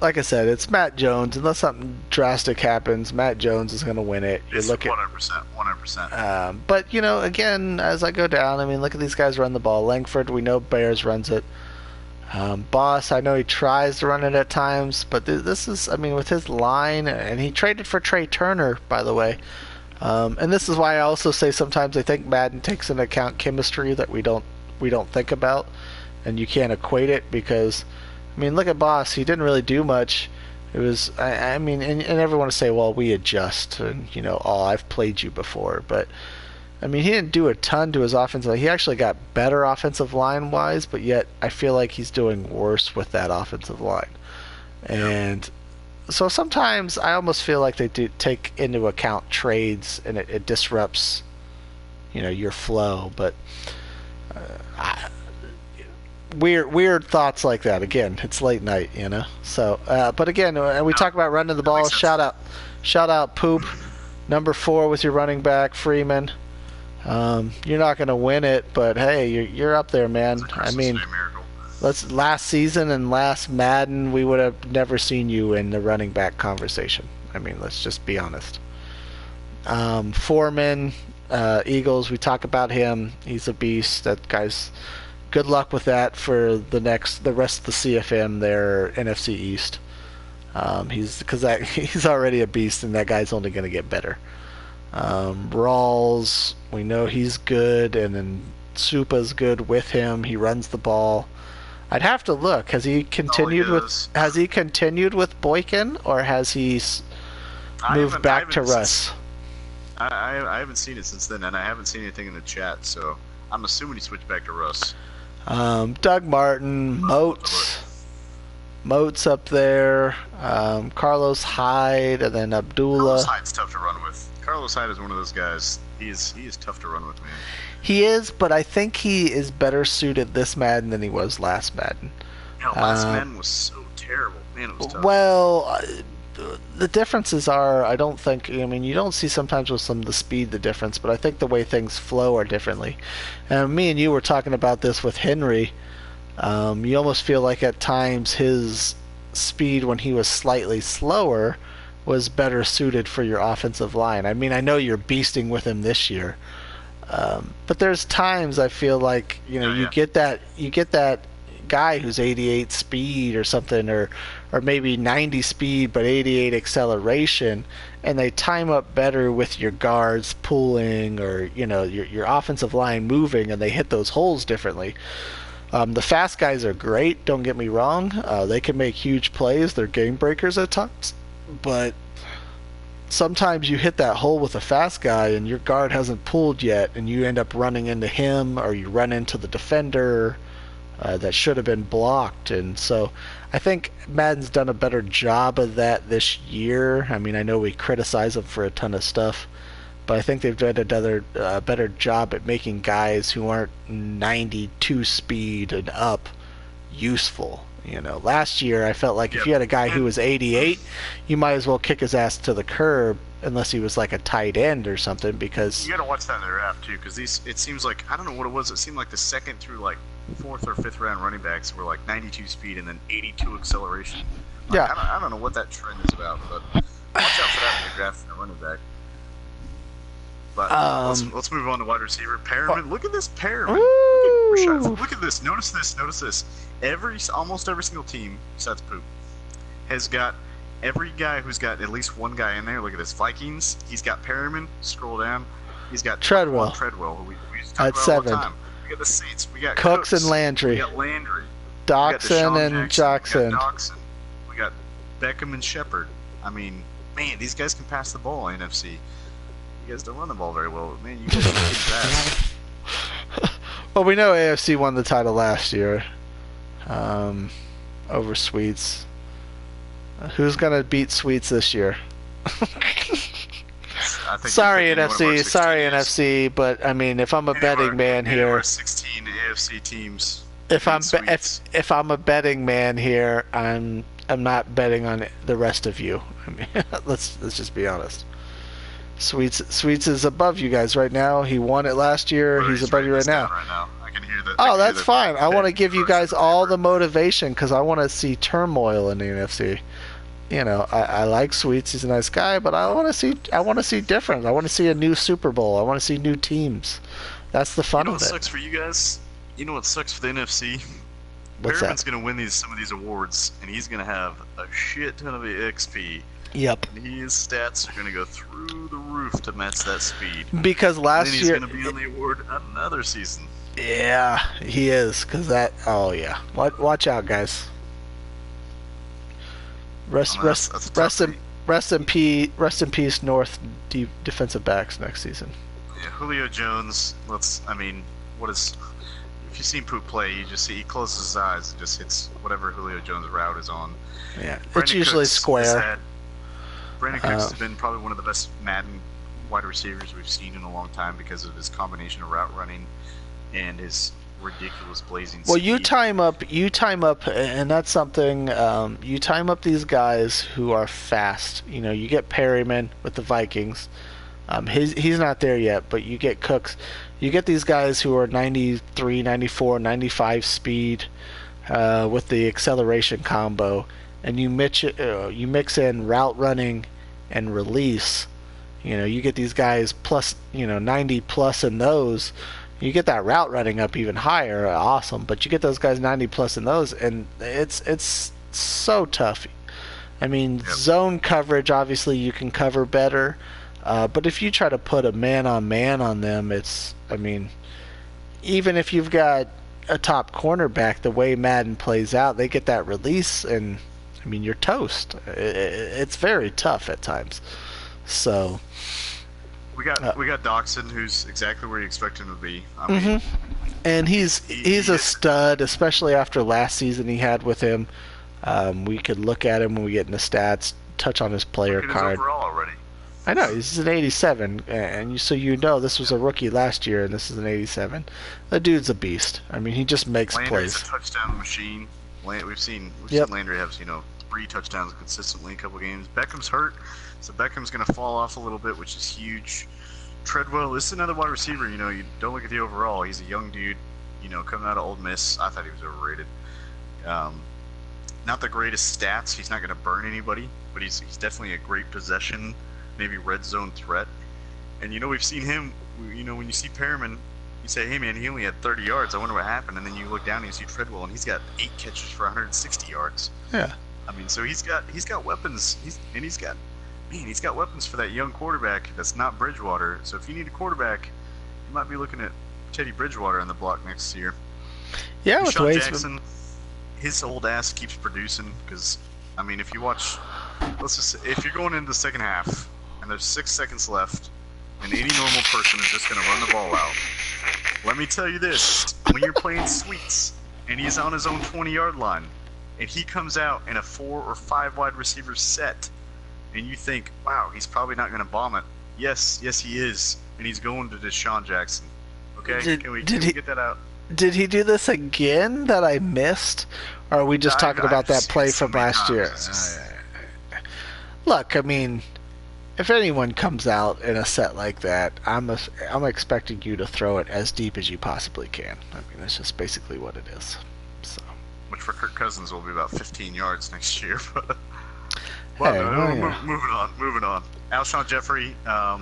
like I said, it's Matt Jones. Unless something drastic happens, Matt Jones is going to win it. It's 100%. But again, as I go down, I mean, look at these guys run the ball. Langford, we know Bears runs it. Boss, I know he tries to run it at times, but this is, I mean, with his line, and he traded for Trey Turner, by the way. And this is why I also say sometimes I think Madden takes into account chemistry that we don't think about, and you can't equate it because. I mean, look at Boss. He didn't really do much. It was, I mean, and everyone to say, well, we adjust, and I've played you before, but I mean, he didn't do a ton to his offensive line. He actually got better offensive line wise, but yet I feel like he's doing worse with that offensive line, and so sometimes I almost feel like they do take into account trades, and it disrupts, your flow, but. Weird thoughts like that. Again, it's late night, So, but again, we talk about running the ball. Shout out, Poop, number 4 with your running back, Freeman. You're not going to win it, but hey, you're up there, man. I mean, last season and last Madden, we would have never seen you in the running back conversation. I mean, let's just be honest. Foreman, Eagles. We talk about him. He's a beast. That guy's. Good luck with that for the rest of the CFM there, NFC East. He's already a beast, and that guy's only going to get better. Rawls, we know he's good, and then Supa's good with him. He runs the ball. I'd have to look. Has he continued with Boykin, or has he moved back to Russ? I haven't seen it since then, and I haven't seen anything in the chat, so I'm assuming he switched back to Russ. Doug Martin, Moats up there, Carlos Hyde, and then Abdullah. Carlos Hyde's tough to run with. Carlos Hyde is one of those guys. He is tough to run with, man. He is, but I think he is better suited this Madden than he was last Madden. Last Madden was so terrible. Man, it was tough. Well, the differences are, I don't think, I mean, you don't see sometimes with some of the speed the difference, but I think the way things flow are differently. And me and you were talking about this with Henry. You almost feel like at times his speed when he was slightly slower was better suited for your offensive line. I mean, I know you're beasting with him this year, but there's times I feel like you get that guy who's 88 speed or something, or maybe 90 speed but 88 acceleration, and they time up better with your guards pulling or your offensive line moving, and they hit those holes differently. The fast guys are great, don't get me wrong. They can make huge plays. They're game breakers at times. But sometimes you hit that hole with a fast guy and your guard hasn't pulled yet, and you end up running into him or you run into the defender that should have been blocked. And so I think Madden's done a better job of that this year. I mean, I know we criticize them for a ton of stuff, but I think they've done a better job at making guys who aren't 92 speed and up useful. Last year I felt like if you had a guy who was 88, you might as well kick his ass to the curb unless he was like a tight end or something, because you got to watch that in their app too, because it seems like, I don't know what it was. It seemed like the second through like fourth or fifth round running backs were like 92 speed and then 82 acceleration. Like, yeah. I don't know what that trend is about, but watch out for that when you're drafting a running back. But let's move on to wide receiver. Perriman, look at this Perriman. Look at this. Notice this. Almost every single team, besides Poop, has got every guy who's got at least one guy in there. Look at this. Vikings, he's got Perriman. Scroll down. He's got Treadwell, who we talk at about 7. all the time. We got the Saints. We got Cooks and Landry. We got Landry. Doxson and Jackson. We got Beckham and Shepard. I mean, man, these guys can pass the ball in NFC. You guys don't run the ball very well, but man, you guys can kick that. Well, we know AFC won the title last year over Sweets. Who's gonna beat Sweets this year? Sorry, NFC, but I mean, if I'm a betting man here, 16 AFC teams. If I'm a betting man here, I'm not betting on the rest of you. I mean, let's just be honest. Sweets is above you guys right now. He won it last year. He's above you right now. I can hear that. Oh, that's fine. I want to give you guys all the motivation because I want to see turmoil in the NFC. I like Sweets. He's a nice guy, but I want to see different. I want to see a new Super Bowl. I want to see new teams. That's the fun of it. What sucks for you guys? You know what sucks for the NFC? What's that? Perriman's going to win some of these awards, and he's going to have a shit ton of XP. Yep. And his stats are going to go through the roof to match that speed. Because last year... he's going to be on the award another season. Yeah, he is. Because that... Oh, yeah. Watch out, guys. Rest in peace, North defensive backs next season. Yeah, Julio Jones, if you've seen Poop play, you just see he closes his eyes and just hits whatever Julio Jones' route is on. Yeah, it's usually square. Brandon Cooks has been probably one of the best Madden wide receivers we've seen in a long time because of his combination of route running and his ridiculous blazing speed. Well, you time up, and that's something. You time up these guys who are fast. You get Perriman with the Vikings. He's not there yet, but you get Cooks. You get these guys who are 93, 94, 95 speed with the acceleration combo, and you mix in route running and release. You get these guys plus 90 plus in those. You get that route running up even higher, awesome. But you get those guys 90 plus in those, and it's so tough. I mean, zone coverage, obviously you can cover better. But if you try to put a man-on-man on them, even if you've got a top cornerback, the way Madden plays out, they get that release, and, you're toast. It's very tough at times. So... We got Doxson, who's exactly where you expect him to be. And he's a stud, especially after last season he had with him. We could look at him when we get into stats, touch on his player card. His overall already. I know, he's an 87, and so this was a rookie last year, and this is an 87. The dude's a beast. He just makes Landry's plays. Landry's a touchdown machine. We've seen Landry have, 3 touchdowns consistently in a couple games. Beckham's hurt, so Beckham's going to fall off a little bit, which is huge. Treadwell is another wide receiver. You don't look at the overall. He's a young dude, coming out of Ole Miss. I thought he was overrated. Not the greatest stats. He's not going to burn anybody, but he's definitely a great possession, maybe red zone threat. And we've seen him. When you see Perriman, you say, "Hey man, he only had 30 yards. I wonder what happened." And then you look down and you see Treadwell, and he's got 8 catches for 160 yards. Yeah. I mean, so he's got weapons. He's got weapons for that young quarterback that's not Bridgewater. So if you need a quarterback, you might be looking at Teddy Bridgewater on the block next year. Yeah, with Deshaun Waste. Jackson, his old ass keeps producing because, I mean, if you watch, let's just say, if you're going into the second half and there's 6 seconds left, and any normal person is just going to run the ball out. Let me tell you this: when you're playing sweeps and he's on his own 20-yard line, and he comes out in a 4 or 5 wide receiver set, and you think, wow, he's probably not going to bomb it. Yes, he is, and he's going to Deshaun Jackson. Okay, can we get that out? Did he do this again that I missed? Or are we just talking about that play from last year? Look, I mean, if anyone comes out in a set like that, I'm expecting you to throw it as deep as you possibly can. I mean, that's just basically what it is. So, which for Kirk Cousins will be about 15 yards next year. But hey, moving on. Alshon Jeffrey. I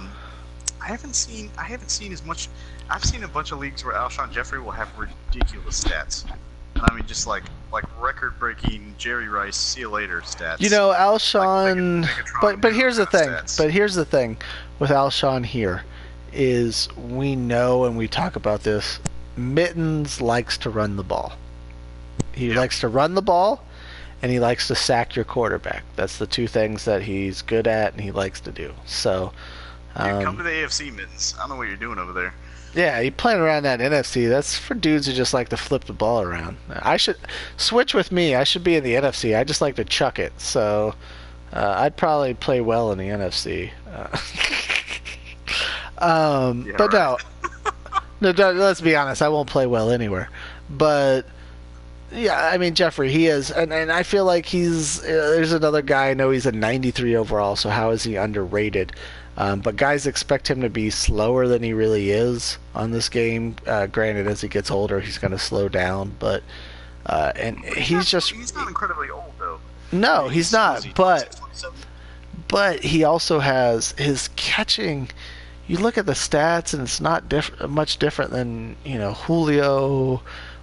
haven't seen as much. I've seen a bunch of leagues where Alshon Jeffrey will have ridiculous stats. And I mean, just like record-breaking Jerry Rice, see you later stats. Alshon, like but here's the thing. Stats. But here's the thing with Alshon here is we know, and we talk about this, Mittens likes to run the ball. He likes to run the ball, and he likes to sack your quarterback. That's the 2 things that he's good at and he likes to do. So, come to the AFC, Mittens. I don't know what you're doing over there. Yeah, you playing around that NFC. That's for dudes who just like to flip the ball around. I should switch with me. I should be in the NFC. I just like to chuck it. So I'd probably play well in the NFC. But no, let's be honest. I won't play well anywhere. But yeah, I mean Jeffrey, he is, and I feel like he's. There's another guy. I know he's a 93 overall. So how is he underrated? But guys expect him to be slower than he really is on this game. Granted, as he gets older, he's going to slow down. But he's not incredibly old though. No, he's not. But he also has his catching. You look at the stats, and it's not much different than Julio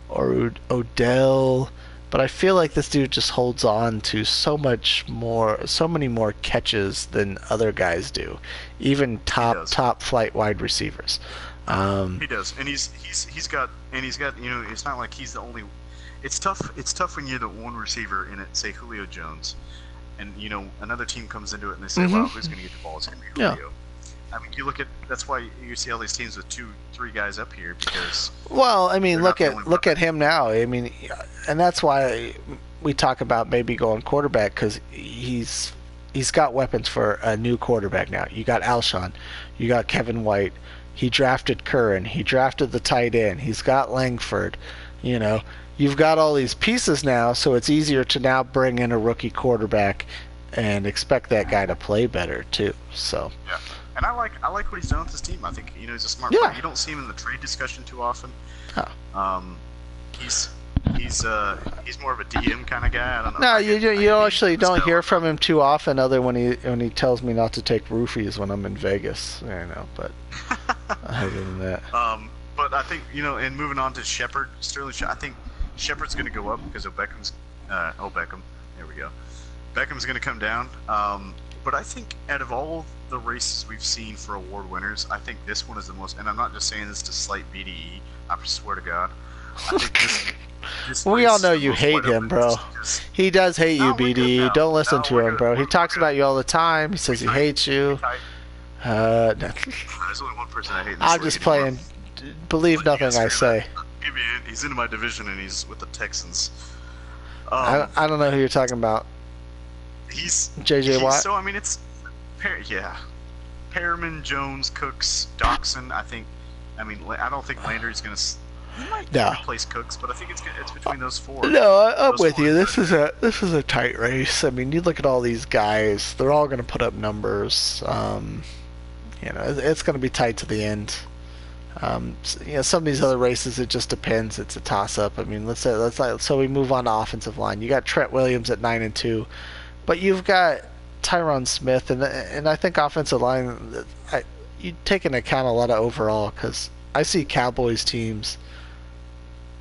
or Odell. But I feel like this dude just holds on to so many more catches than other guys do, even top flight wide receivers. He does, and he's got it's not like he's the only. It's tough when you're the one receiver in it, say Julio Jones, and another team comes into it and they say, "Wow, who's going to get the ball? It's going to be Julio." Yeah. I mean, that's why you see all these teams with 2-3 guys up here because. Well, I mean, look at him now. I mean, and that's why we talk about maybe going quarterback because he's got weapons for a new quarterback now. You got Alshon, you got Kevin White. He drafted Curran. He drafted the tight end. He's got Langford. You've got all these pieces now, so it's easier to now bring in a rookie quarterback and expect that guy to play better too. So. Yeah. And I like what he's done with his team. I think he's a smart player. You don't see him in the trade discussion too often. He's more of a DM kind of guy. I don't know. No, you actually don't hear from him too often, other when he tells me not to take roofies when I'm in Vegas. But other than that. But I think and moving on to Shepard, Sterling. I think Shepard's going to go up because of Beckham's. Beckham. There we go. Beckham's going to come down. But I think out of all the races we've seen for award winners, I think this one is the most. And I'm not just saying this to slight BDE. I swear to God. I think this we all know you hate him, bro. He does hate you, BDE. Don't listen to him, bro. He talks about you all the time. He says he hates you. No. There's only one person I hate. I'm just playing. Believe nothing I say. He's in my division and he's with the Texans. I don't know who you're talking about. He's JJ Watt. So I mean, it's Perriman, Jones, Cooks, Doxson. I don't think Landry's going to He might No, replace Cooks, but I think it's between those four. no, I'm Those with four. you. This is a tight race. I mean, you look at all these guys; they're all going to put up numbers. It's going to be tight to the end. Some of these other races, it just depends. It's a toss-up. I mean, so we move on to offensive line. You got Trent Williams at 9-2, but you've got Tyron Smith, and I think offensive line. You take into account a lot of overall because I see Cowboys teams.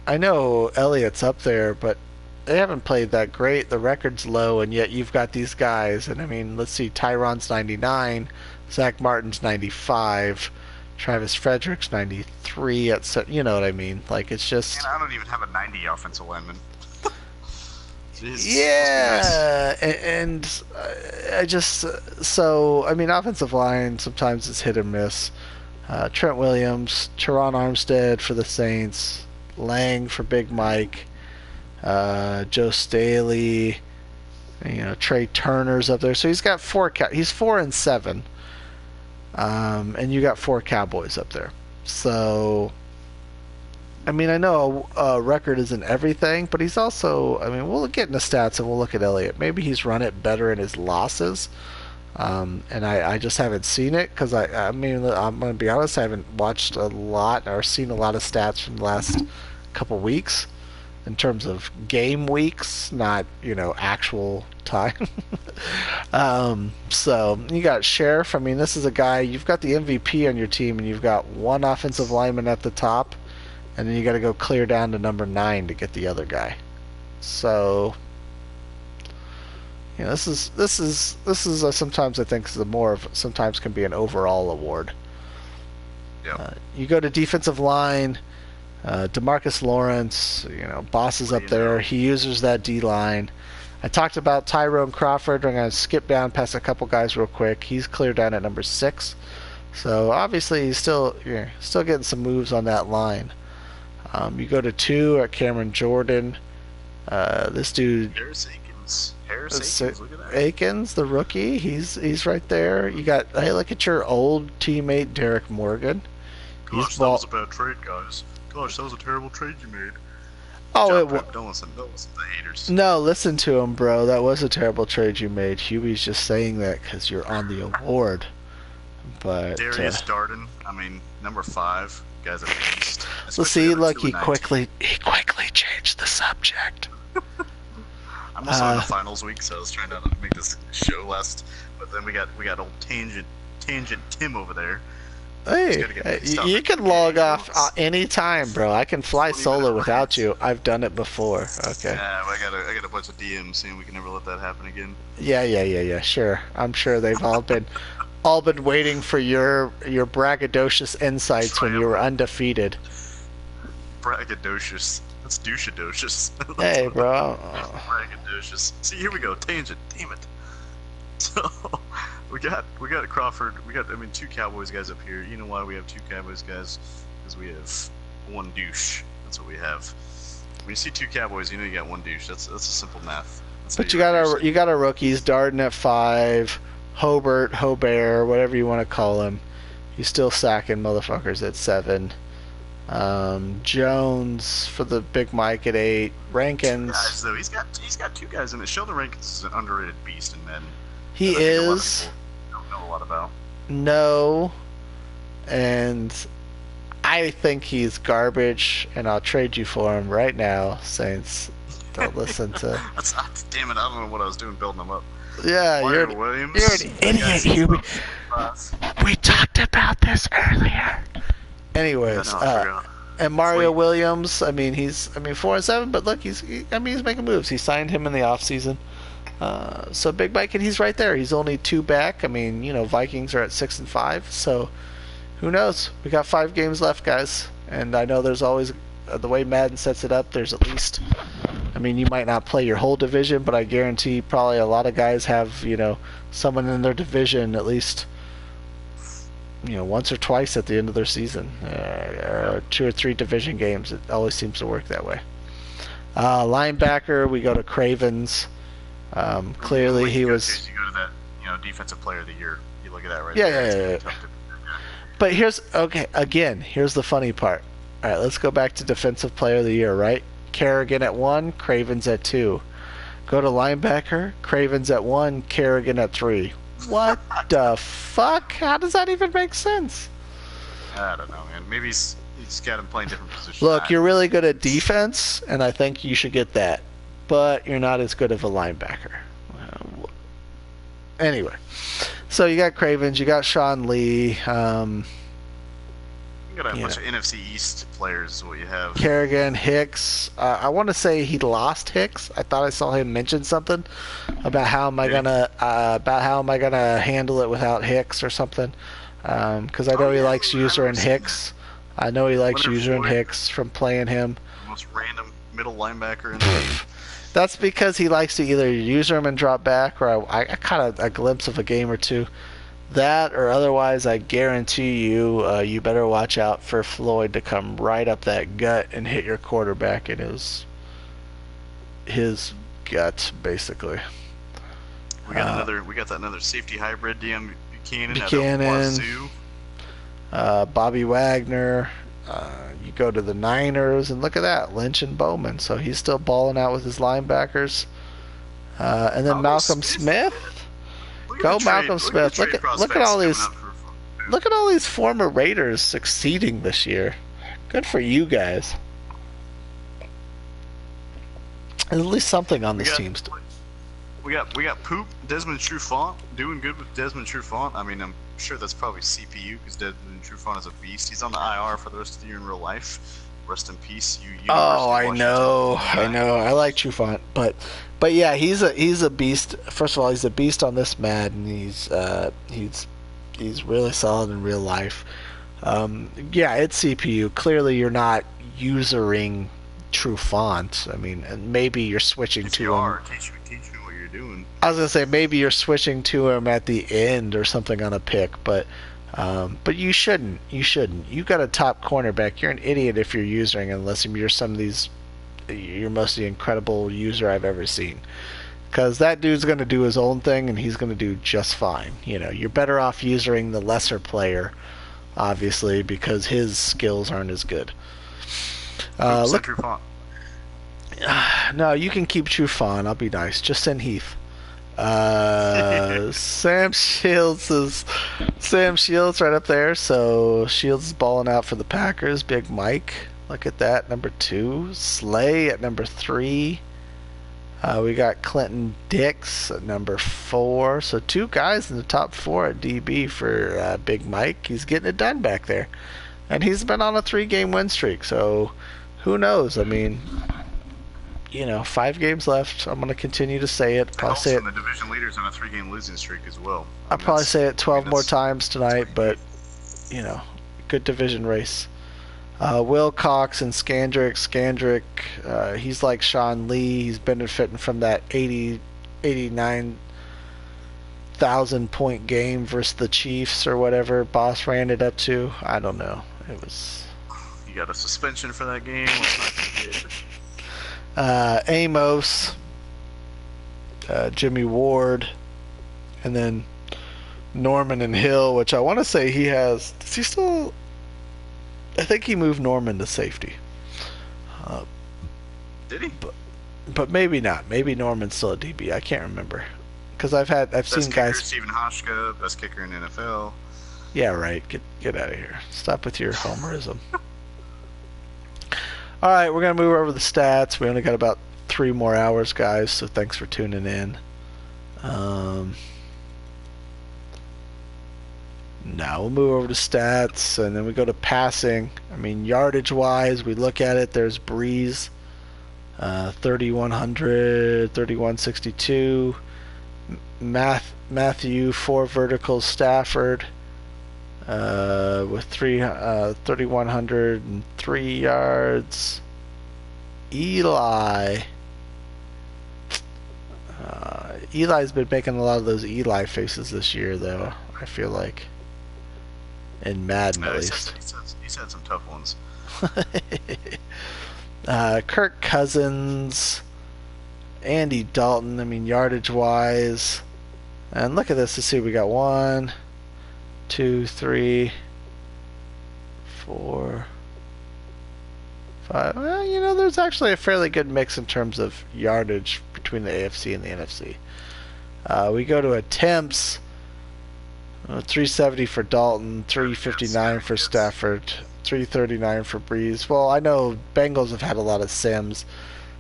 I know Elliott's up there, but they haven't played that great. The record's low, and yet you've got these guys. And I mean, let's see, Tyron's 99, Zach Martin's 95. Travis Frederick's 93 you know what I mean? Like it's just And I don't even have a 90 offensive lineman. Jesus, yeah, and I just so I mean offensive line sometimes it's hit and miss. Trent Williams, Teron Armstead for the Saints, Lang for Big Mike, Joe Staley, Trey Turner's up there. So he's got he's 4-7. And you got 4 Cowboys up there. So, I mean, I know a record isn't everything, but he's also, I mean, we'll get into stats and we'll look at Elliott. Maybe he's run it better in his losses. And I just haven't seen it because I mean, I'm going to be honest, I haven't watched a lot or seen a lot of stats from the last couple weeks in terms of game weeks, not, actual time. So you got Sheriff. I mean, this is a guy, you've got the MVP on your team and you've got one offensive lineman at the top, and then you got to go clear down to number 9 to get the other guy. So, this is sometimes I think is sometimes can be an overall award. Yeah. You go to defensive line. DeMarcus Lawrence, Boss is up there. He uses that D line. I talked about Tyrone Crawford. I'm going to skip down past a couple guys real quick. He's cleared down at number 6. So obviously he's still getting some moves on that line. You go to 2 at Cameron Jordan. This dude Harris Akins, look at that. Akins, the rookie, he's right there. You got look at your old teammate Derek Morgan. Gosh, that was a bad trade, guys. Gosh, that was a terrible trade you made. Oh, Don't listen to the haters. No, listen to him, bro. That was a terrible trade you made. Huey's just saying that because you're on the award. But Darius Darden, I mean, number 5, guy's a beast. Let's see. Look, he quickly changed the subject. I'm also in the finals week, so I was trying to make this show last. But then we got old tangent Tim over there. Hey, you can log off any time, bro. I can fly solo without you. I've done it before. Okay. Yeah, I got a bunch of DMs saying we can never let that happen again. Yeah. Sure. I'm sure they've all been waiting for your braggadocious insights when you were undefeated. Braggadocious. That's douchadocious. Hey, bro. Braggadocious. See, here we go. Tangent. Damn it. So we got Crawford. We got 2 Cowboys guys up here. You know why we have 2 Cowboys guys? Because we have 1 douche. That's what we have. When you see 2 Cowboys, you know you got 1 douche. That's a simple math. But you got our rookies. Darden at 5, Hobert, whatever you want to call him. He's still sacking motherfuckers at 7. Jones for the Big Mike at 8. Rankins. Guys, though, he's got 2 guys in it. Sheldon Rankins is an underrated beast in Madden. He is. Don't know a lot about. No, and I think he's garbage, and I'll trade you for him right now, Saints. Don't listen to. Damn it! I don't know what I was doing building him up. Yeah, you're an idiot, Hubie. We talked about this earlier. Anyways, and Mario Williams. I mean, he's 4-7, but look, he's making moves. He signed him in the offseason. So Big Mike, and he's right there. He's only 2 back. I mean, Vikings are at 6-5. So who knows? We got 5 games left, guys. And I know there's always the way Madden sets it up. There's at least, you might not play your whole division, but I guarantee probably a lot of guys have someone in their division at least once or twice at the end of their season, or 2 or 3 division games. It always seems to work that way. Linebacker, we go to Cravens. Clearly he was. You go to that, defensive player of the year. You look at that right there. Yeah. But here's the funny part. All right, let's go back to Defensive Player of the Year, right? Kerrigan at 1, Cravens at 2. Go to linebacker, Cravens at 1, Kerrigan at 3. What the fuck? How does that even make sense? I don't know, man. Maybe he's got him playing different positions. Look, you're really good at defense, and I think you should get that. But you're not as good of a linebacker. Anyway, so you got Cravens, you got Sean Lee. You got a bunch of NFC East players is what you have. Kerrigan, Hicks. I want to say he lost Hicks. I thought I saw him mention something about how am I gonna handle it without Hicks or something. Because I know he likes User and Hicks. I know he likes User and Hicks from playing him. The most random middle linebacker in the league. That's because he likes to either user him and drop back, or I caught a glimpse of a game or two. That, or otherwise, I guarantee you, you better watch out for Floyd to come right up that gut and hit your quarterback in his gut, basically. We got that another safety hybrid, DM Buchanan out of Wazoo. Bobby Wagner. You go to the Niners, and look at that, Lynch and Bowman. So he's still balling out with his linebackers. And then Malcolm Smith. Go Malcolm Smith. Look at all these former Raiders succeeding this year. Good for you guys. There's at least something on this team. We got Poop, Desmond Trufant, doing good with Desmond Trufant. I mean, I'm sure that's probably CPU because Desmond Trufant is a beast. He's on the IR for the rest of the year in real life. Rest in peace, you. Oh, I know. I like Trufant, but yeah, he's a beast. First of all, he's a beast on this Madden. He's really solid in real life. Yeah, it's CPU. Clearly, you're not usering Trufant. I mean, and maybe you're switching if to you him. Are, teach me what you're doing. I was gonna say maybe you're switching to him at the end or something on a pick, but you shouldn't. You got a top cornerback. You're an idiot if you're using unless you're you're most the incredible user I've ever seen. Because that dude's gonna do his own thing and he's gonna do just fine. You know, you're better off using the lesser player, obviously, because his skills aren't as good. Look. Trufant. No, you can keep Trufant. I'll be nice. Just send Heath. Sam Shields right up there. So Shields is balling out for the Packers. Big Mike, look at that, number 2. Slay at number 3. We got Clinton Dix at number 4. So 2 guys in the top 4 at DB for Big Mike. He's getting it done back there, and he's been on a 3-game win streak. So who knows? I mean, 5 games left. I'm going to continue to say it. Probably say it. The division leaders on a 3-game losing streak as well. I'll probably say it 12 more times tonight, but good division race. Will Cox and Skandrick. He's like Sean Lee. He's benefiting from that 89,000 point game versus the Chiefs or whatever Boss ran it up to. I don't know. It was. You got a suspension for that game. Amos, Jimmy Ward, and then Norman and Hill, which I want to say he has. Does he still? I think he moved Norman to safety. Did he? But maybe not. Maybe Norman's still a DB. I can't remember because I've seen guys. Stephen Hoshka, best kicker in NFL. Yeah, right. Get out of here. Stop with your homerism. All right, we're going to move over the stats. We only got about 3 more hours, guys, so thanks for tuning in. Now we'll move over to stats, and then we go to passing. I mean, yardage-wise, we look at it. There's Breeze, 3,100, 3,162. Matthew, 4 verticals. Stafford, with 3,103 yards. Eli's been making a lot of those Eli faces this year, though, I feel like. In Madden, at least. He's had some tough ones. Kirk Cousins, Andy Dalton, I mean, yardage-wise. And look at this. Let's see. We got 1, 2, 3, 4, Well, there's actually a fairly good mix in terms of yardage between the AFC and the NFC. We go to attempts. 370 for Dalton, 359 for Stafford, 339 for Breeze. Well, I know Bengals have had a lot of Sims.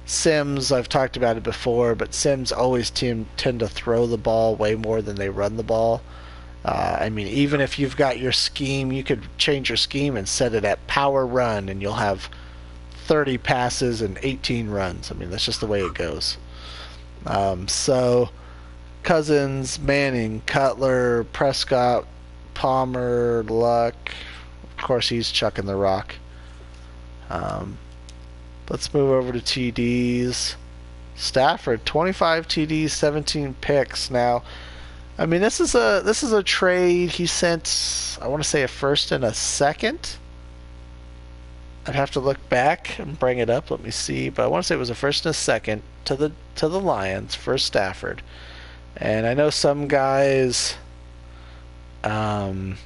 Sims, I've talked about it before, but Sims always tend to throw the ball way more than they run the ball. I mean, even if you've got your scheme, you could change your scheme and set it at power run, and you'll have 30 passes and 18 runs. I mean, that's just the way it goes. So, Cousins, Manning, Cutler, Prescott, Palmer, Luck. Of course, he's chucking the rock. Let's move over to TDs. Stafford, 25 TDs, 17 picks. Now, I mean, this is a trade. He sent, I want to say, a first and a second. I'd have to look back and bring it up. Let me see, but I want to say it was a first and a second to the Lions for Stafford. And I know some guys kind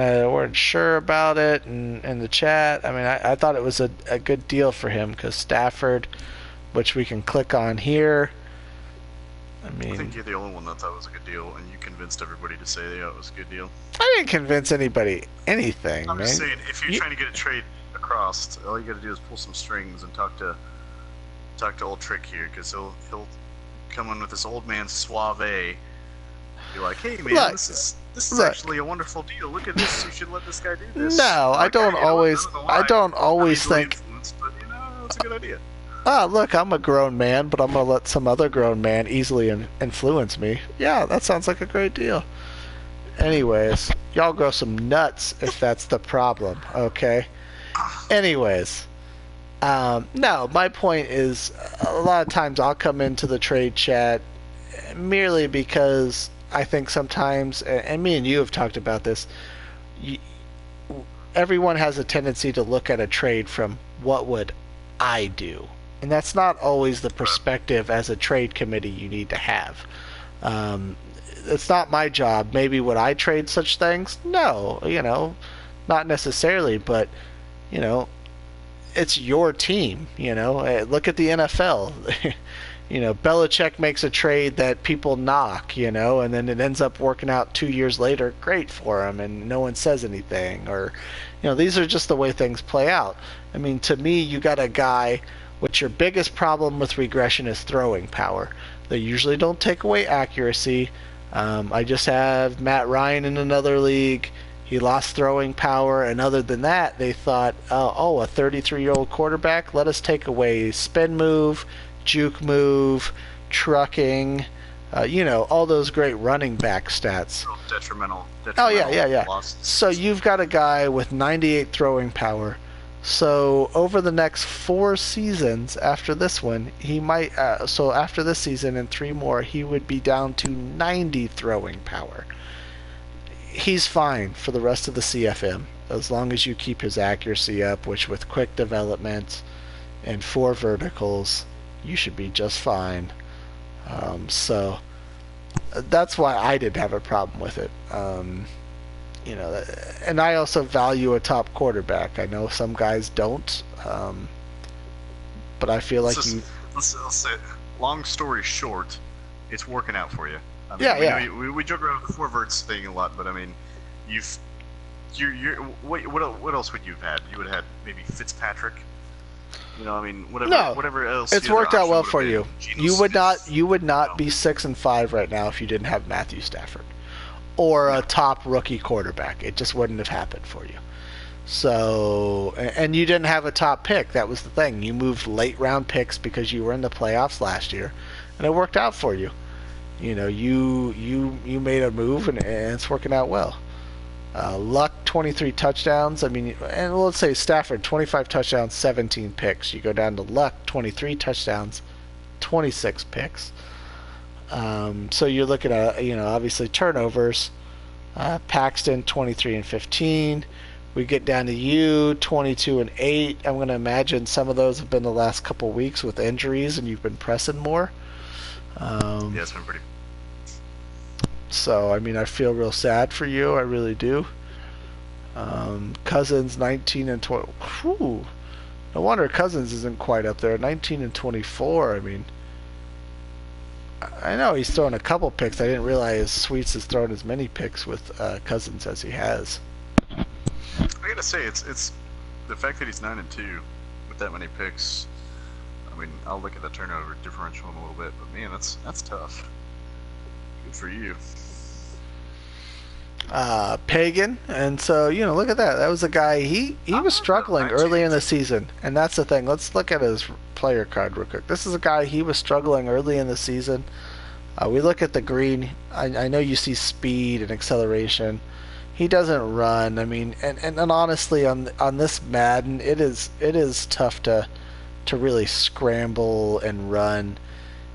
of weren't sure about it in the chat. I mean, I thought it was a good deal for him because Stafford, which we can click on here. I think you're the only one that thought it was a good deal, and you convinced everybody to say it was a good deal. I didn't convince anybody anything, I'm man. just saying, if you're trying to get a trade across, all you got to do is pull some strings and talk to old Trick here, because he'll come in with this old man suave. Be like, hey man, Look, this is actually a wonderful deal. Look at this. You should let this guy do this. No, I don't always think. But it's a good idea. Look, I'm a grown man, but I'm gonna let some other grown man easily influence me. Yeah, that sounds like a great deal. Anyways, y'all grow some nuts if that's the problem, okay? Anyways, no, my point is, a lot of times I'll come into the trade chat merely because I think sometimes, and me and you have talked about this, everyone has a tendency to look at a trade from what would I do? And that's not always the perspective as a trade committee you need to have. It's not my job. Maybe would I trade such things? No, not necessarily, but, it's your team, Look at the NFL. Belichick makes a trade that people knock, and then it ends up working out 2 years later. Great for him, and no one says anything. Or, these are just the way things play out. I mean, to me, you got a guy, which your biggest problem with regression is throwing power. They usually don't take away accuracy. I just have Matt Ryan in another league. He lost throwing power, and other than that, they thought, a 33-year-old quarterback, let us take away spin move, juke move, trucking, all those great running back stats. Detrimental Oh, yeah. Losses. So you've got a guy with 98 throwing power. So over the next 4 seasons after this one, he might. So after this season and 3 more, he would be down to 90 throwing power. He's fine for the rest of the CFM as long as you keep his accuracy up, which with quick development and 4 verticals, you should be just fine. So that's why I didn't have a problem with it. And I also value a top quarterback. I know some guys don't, but I feel like Let's say, long story short, it's working out for you. I mean, we joke around the 4 verts thing a lot, but I mean, what else would you have had? You would have had maybe Fitzpatrick. Whatever else. It's worked out well for you. You would Smith. not be 6-5 right now if you didn't have Matthew Stafford or a top rookie quarterback. It just wouldn't have happened for you. So, and you didn't have a top pick. That was the thing. You moved late round picks because you were in the playoffs last year, and it worked out for you. You made a move, and it's working out well. Luck, 23 touchdowns. I mean, and let's say Stafford, 25 touchdowns, 17 picks. You go down to Luck, 23 touchdowns, 26 picks. So you're looking at, obviously turnovers. Paxton, 23 and 15. We get down to you, 22 and 8. I'm going to imagine some of those have been the last couple weeks with injuries, and you've been pressing more. Yeah, it's been pretty. So, I mean, I feel real sad for you. I really do. Cousins 19 and 20. Whew. No wonder Cousins isn't quite up there. 19 and 24. I mean, I know he's thrown a couple picks. I didn't realize Sweets has thrown as many picks with Cousins as he has. I gotta say, it's the fact that he's 9-2 with that many picks. I mean, I'll look at the turnover differential in a little bit, but man, that's tough. Good for you. Pagan, and so look at that. That was a guy. He was struggling early in the season, and that's the thing. Let's look at his player card real quick. This is a guy. He was struggling early in the season. We look at the green. I know you see speed and acceleration. He doesn't run. I mean, and honestly, on this Madden, it is tough to really scramble and run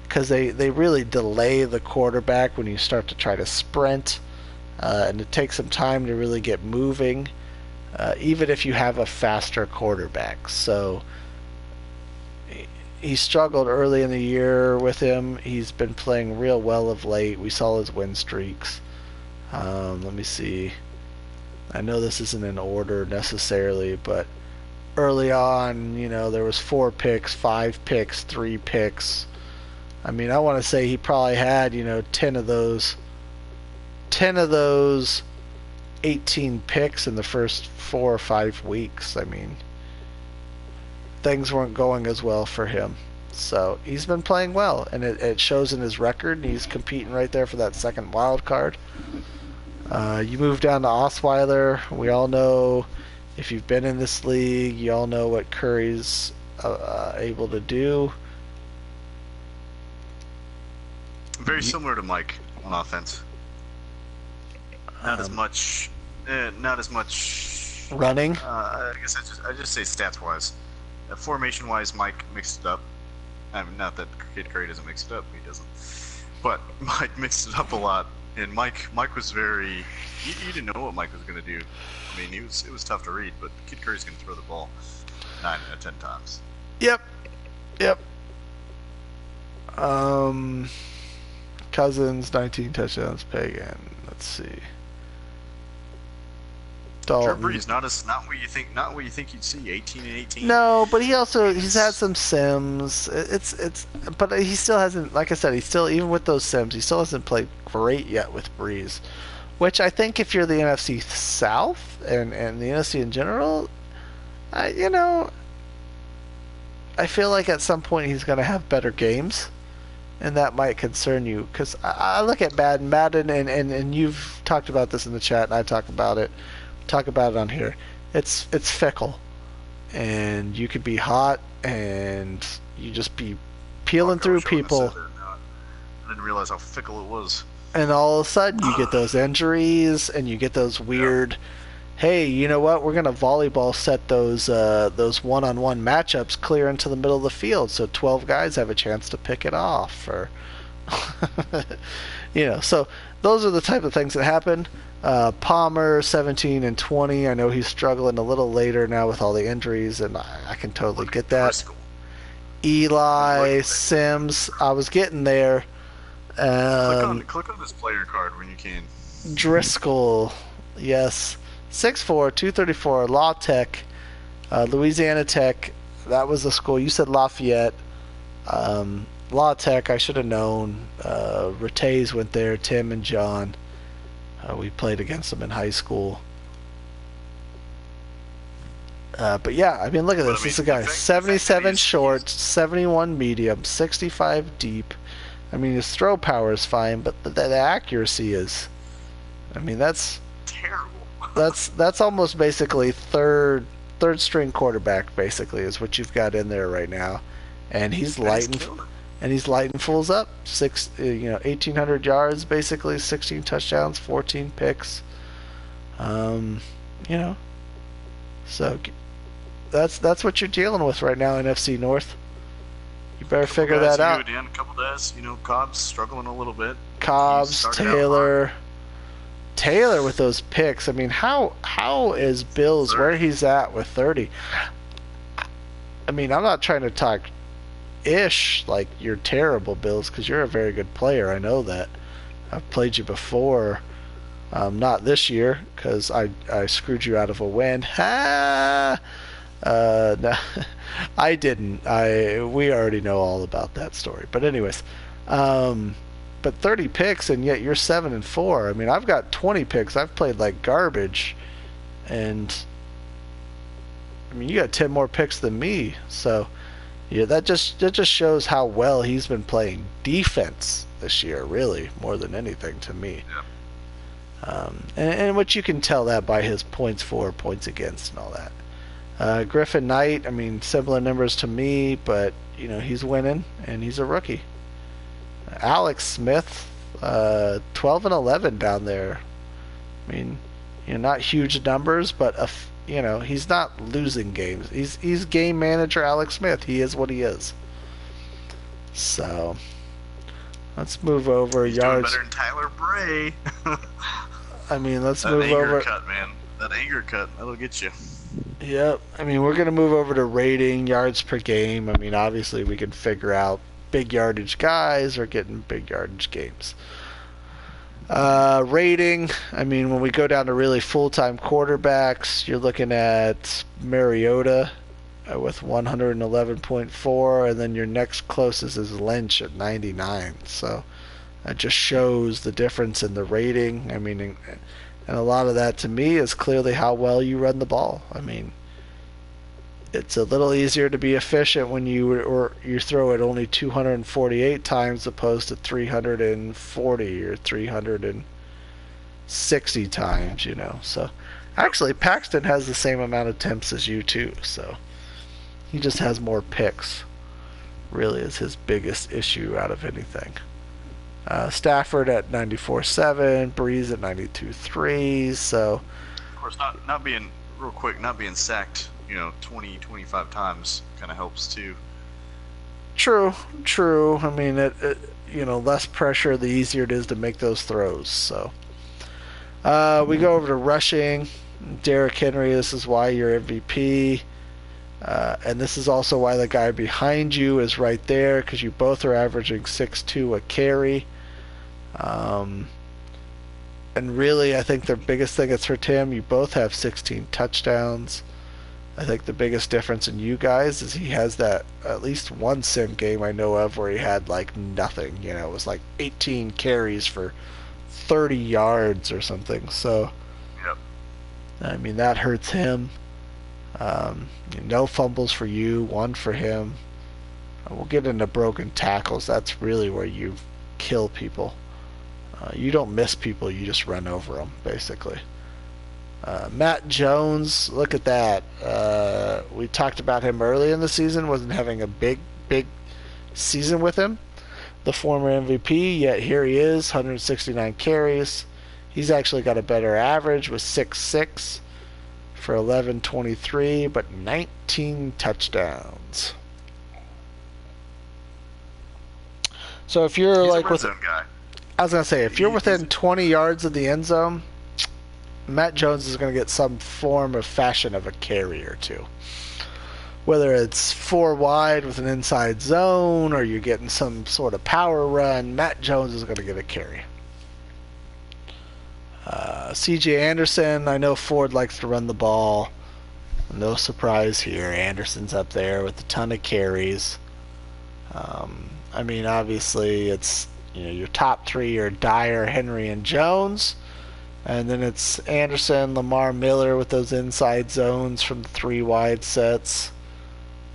because they really delay the quarterback when you start to try to sprint. And it takes some time to really get moving, even if you have a faster quarterback. So he struggled early in the year with him. He's been playing real well of late. We saw his win streaks. Let me see. I know this isn't in order necessarily, but early on, there was 4 picks, 5 picks, 3 picks. I mean, I want to say he probably had, 10 of those 18 picks in the first 4 or 5 weeks. I mean, things weren't going as well for him. So he's been playing well, and it shows in his record. He's competing right there for that second wild card. You move down to Osweiler. We all know, if you've been in this league, you all know what Curry's able to do. Very similar to Mike on offense. Not as much running. I guess I just say stats wise, formation wise, Mike mixed it up. I mean, not that Kid Curry doesn't mix it up; he doesn't. But Mike mixed it up a lot, and Mike was very. You didn't know what Mike was going to do. I mean, it was tough to read, but Kid Curry's going to throw the ball 9 out of 10 times. Yep. Cousins 19 touchdowns. Pagan. Let's see. Drew Brees, not what you think you'd see. 18 and 18. No, but he's had some sims. But he still hasn't. Like I said, even with those sims, he still hasn't played great yet with Brees. Which I think, if you're the NFC South and the NFC in general, I feel like at some point he's going to have better games, and that might concern you. Because I look at Madden, and you've talked about this in the chat, and I talk about it on here. It's fickle, and you could be hot, and you just be peeling through people. I didn't realize how fickle it was. And all of a sudden, you get those injuries, and you get those weird. Hey, you know what? We're gonna volleyball set those one-on-one matchups clear into the middle of the field, so 12 guys have a chance to pick it off, or So those are the type of things that happen. Palmer 17 and 20. I know he's struggling a little later now with all the injuries, and I can totally get that. Eli Sims, I was getting there. Click on this player card when you can. Driscoll, yes, 6'4", 234, Law Tech, Louisiana Tech. That was the school. You said Lafayette. Law Tech, I should have known. Rattays went there. Tim and John. We played against them in high school. But yeah, I mean, look at this. This is a guy, 77 short, 71 medium, 65 deep. I mean, his throw power is fine, but the accuracy is. I mean, that's terrible. that's almost basically third string quarterback. Basically, is what you've got in there right now, and he's lighting fools up. 1,800 yards, basically 16 touchdowns, 14 picks. So that's what you're dealing with right now in FC North. You better figure that out. A couple guys, Cobb's struggling a little bit. Taylor with those picks. I mean, how is Bills 30. Where he's at with 30? I mean, I'm not trying to talk like you're terrible, Bills, because you're a very good player. I know that. I've played you before. Not this year because I screwed you out of a win. Ha! No, I didn't. We already know all about that story. But anyways, um, but 30 picks and yet you're 7-4. I mean, I've got 20 picks. I've played like garbage, and I mean, you got 10 more picks than me. So yeah, that just shows how well he's been playing defense this year, really, more than anything to me. Yeah. And what you can tell that by his points for, points against, and all that. Griffin Knight, I mean, similar numbers to me, but he's winning and he's a rookie. Alex Smith, 12-11 down there. I mean, not huge numbers, but he's not losing games. He's game manager Alex Smith. He is what he is. So let's move over He's yards. doing better than Tyler Bray. I mean, let's that move anger over. cut, man. That anger cut, that'll get you. Yep. I mean, we're going to move over to rating yards per game. I mean, obviously, we can figure out big yardage guys are getting big yardage games. Rating, I mean, when we go down to really full-time quarterbacks, you're looking at Mariota with 111.4, and then your next closest is Lynch at 99. So that just shows the difference in the rating. I mean, and a lot of that to me is clearly how well you run the ball. I mean, it's a little easier to be efficient when you throw it only 248 times opposed to 340 or 360 times, So actually Paxton has the same amount of attempts as you too, so he just has more picks. Really is his biggest issue out of anything. Stafford at 94.7, Breeze at 92.3, so Of course, not being real quick, not being sacked 20, 25 times kind of helps too. True. I mean, it less pressure, the easier it is to make those throws. So, we go over to rushing. Derrick Henry, this is why you're MVP. And this is also why the guy behind you is right there, because you both are averaging 6.2 a carry. And really, I think the biggest thing that's hurt him, you both have 16 touchdowns. I think the biggest difference in you guys is he has that at least one sim game I know of where he had like nothing. It was like 18 carries for 30 yards or something. So, yep. I mean, that hurts him. No fumbles for you, one for him. We'll get into broken tackles. That's really where you kill people. You don't miss people, you just run over them, basically. Matt Jones, look at that. We talked about him early in the season, wasn't having a big season with him. The former MVP, yet here he is, 169 carries. He's actually got a better average with 6.6 for 11.23, but 19 touchdowns. So if you're He's like a red zone guy. I was gonna say, if you're within 20 yards of the end zone, Matt Jones is going to get some form or fashion of a carry or two. Whether it's 4 wide with an inside zone or you're getting some sort of power run, Matt Jones is going to get a carry. C.J. Anderson, I know Ford likes to run the ball. No surprise here. Anderson's up there with a ton of carries. I mean, obviously, it's your top 3 are Dyer, Henry, and Jones. And then it's Anderson, Lamar Miller with those inside zones from the 3 wide sets.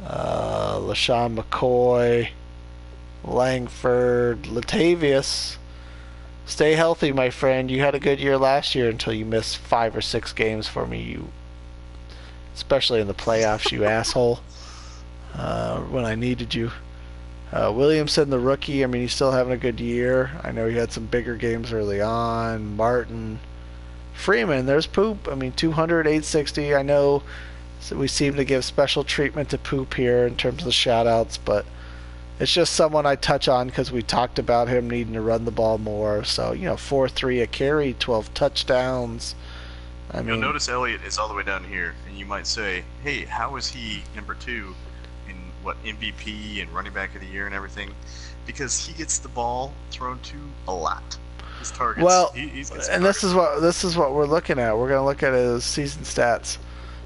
LaShawn McCoy, Langford, Latavius. Stay healthy, my friend. You had a good year last year until you missed 5 or 6 games for me. Especially in the playoffs, you asshole. When I needed you. Williamson, the rookie, I mean, he's still having a good year. I know he had some bigger games early on. Martin. Freeman, there's Poop. I mean, 200, 860. I know we seem to give special treatment to Poop here in terms of the shout-outs, but it's just someone I touch on because we talked about him needing to run the ball more. So, 4.3 a carry, 12 touchdowns. You'll notice Elliott is all the way down here, and you might say, hey, how is he number 2 in MVP and running back of the year and everything? Because he gets the ball thrown to a lot. his targets. Well, He's got some and targets. this is what we're looking at. We're going to look at his season stats.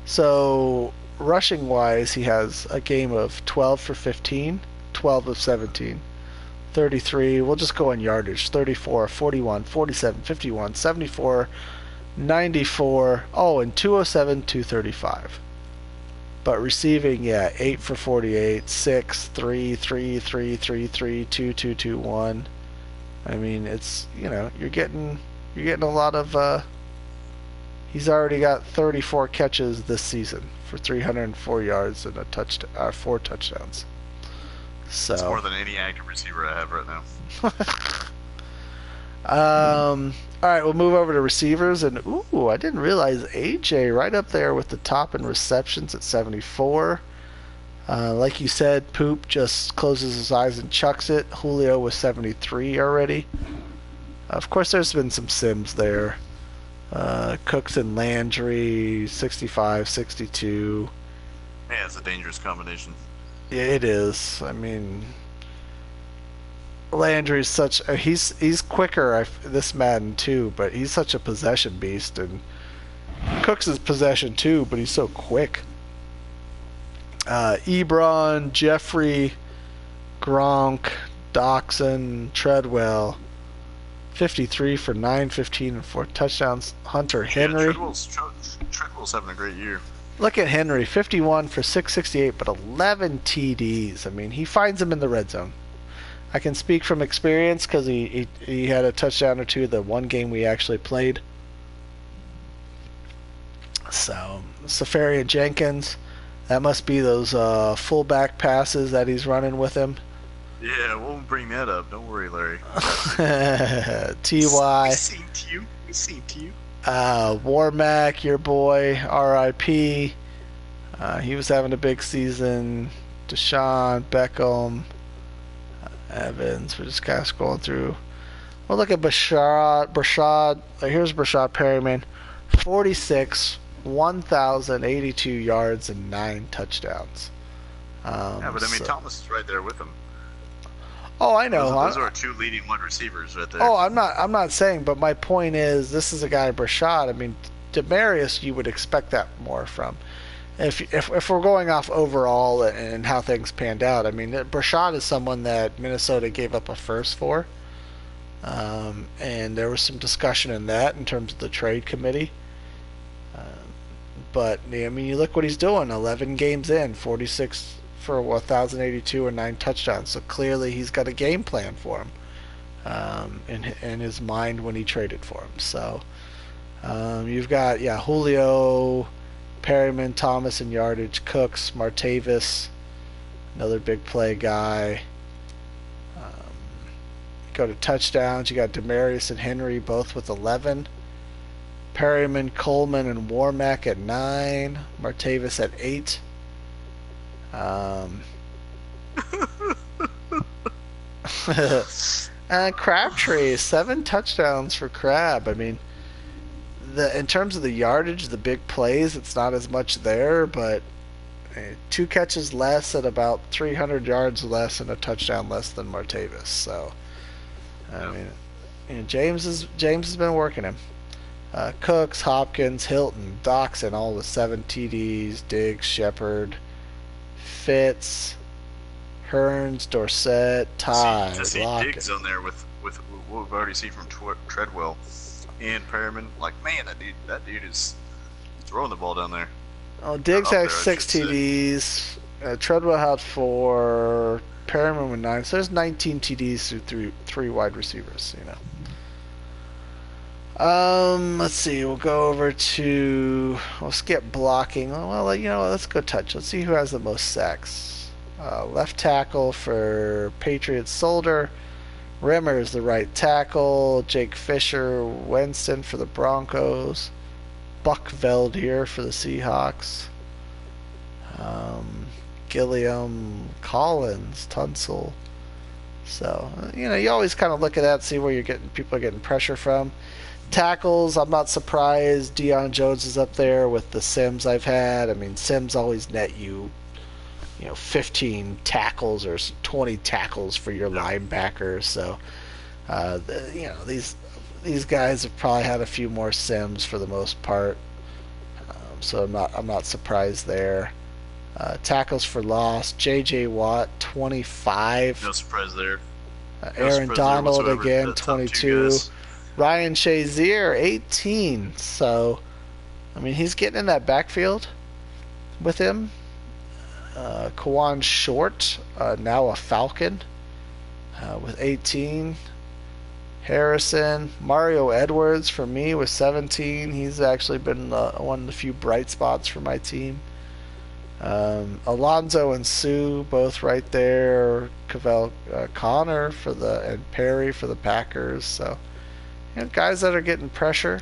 So rushing wise, he has a game of 12 for 15, 12 of 17, 33. We'll just go in yardage: 34, 41, 47, 51, 74, 94. Oh, and 207, 235. But receiving, yeah, 8 for 48, 6, 3, 3, 3, 3, 3, 2, 2, 2, 1. I mean, it's, you're getting a lot of he's already got 34 catches this season for 304 yards and 4 touchdowns. It's So, more than any active receiver I have right now. all right, we'll move over to receivers. And, ooh, I didn't realize AJ right up there with the top in receptions at 74. Like you said, Poop just closes his eyes and chucks it. Julio was 73 already. Of course, there's been some Sims there. Cooks and Landry, 65, 62. Yeah, it's a dangerous combination. Yeah, it is. I mean, Landry's such he's quicker this Madden too, but he's such a possession beast, and Cooks is possession too, but he's so quick. Ebron, Jeffrey, Gronk, Doxson, Treadwell, 53 for 915 and 4 touchdowns. Hunter Henry. Yeah, Treadwell's having a great year. Look at Henry, 51 for 668, but 11 TDs. I mean, he finds them in the red zone. I can speak from experience because he had a touchdown or two the one game we actually played. So, Safari and Jenkins, that must be those fullback passes that he's running with him. Yeah, we'll bring that up. Don't worry, Larry. Ty. We seen to you. We seen to you. Warmack, your boy, R.I.P. He was having a big season. Deshaun, Beckham, Evans. We're just kind of scrolling through. We'll look at Brashad. Here's Brashad Perryman. 46, 1,082 yards and 9 touchdowns. Yeah, but I mean, Thomas is right there with him. Oh, I know. Those are our two leading wide receivers right there. Oh, I'm not saying, but my point is, this is a guy, Brashad. I mean, Demarius, you would expect that more from. If we're going off overall and how things panned out, I mean, Brashad is someone that Minnesota gave up a first for, and there was some discussion in that in terms of the trade committee. But I mean, you look what he's doing. 11 games in, 46 for 1,082 and 9 touchdowns. So clearly he's got a game plan for him in his mind when he traded for him. So you've got, Julio, Perryman, Thomas in yardage, Cooks, Martavis, another big play guy. Go to touchdowns. You got Demarius and Henry both with 11. Perryman, Coleman, and Warmack at 9. Martavis at 8. Crabtree, 7 touchdowns for Crab. I mean, in terms of the yardage, the big plays, it's not as much there, but 2 catches less at about 300 yards less and a touchdown less than Martavis. So, I mean, James has been working him. Cooks, Hopkins, Hilton, Doxson, all with 7 TDs. Diggs, Shepard, Fitz, Hearns, Dorsett, Ty, to see Lockett. Diggs on there with what we've already seen from Treadwell and Perryman, like, man, that dude is throwing the ball down there. Oh, Diggs had 6 TDs. Treadwell had 4. Perryman with 9. So there's 19 TDs through 3 wide receivers. Let's see. We'll go over to. We'll skip blocking. Well, let's go touch. Let's see who has the most sacks. Left tackle for Patriots, Solder. Rimmer's the right tackle. Jake Fisher, Winston for the Broncos. Buck Veldier for the Seahawks. Gilliam, Collins, Tunsil. So, you always kind of look at that, see where people are getting pressure from. Tackles, I'm not surprised Deion Jones is up there with the Sims I've had. I mean, Sims always net you 15 tackles or 20 tackles for your linebackers. So, these these guys have probably had a few more sims for the most part, so I'm not surprised there. Tackles for loss, J.J. Watt 25, No surprise there. No Aaron surprise there Donald whatsoever. again The top two 22, guys. Ryan Shazier 18. So I mean he's getting in that backfield with him. Kawan Short, now a Falcon, with 18. Harrison, Mario Edwards for me with 17. He's actually been one of the few bright spots for my team. Alonzo and Sue both right there. Cavell Connor and Perry for the Packers. So guys that are getting pressure.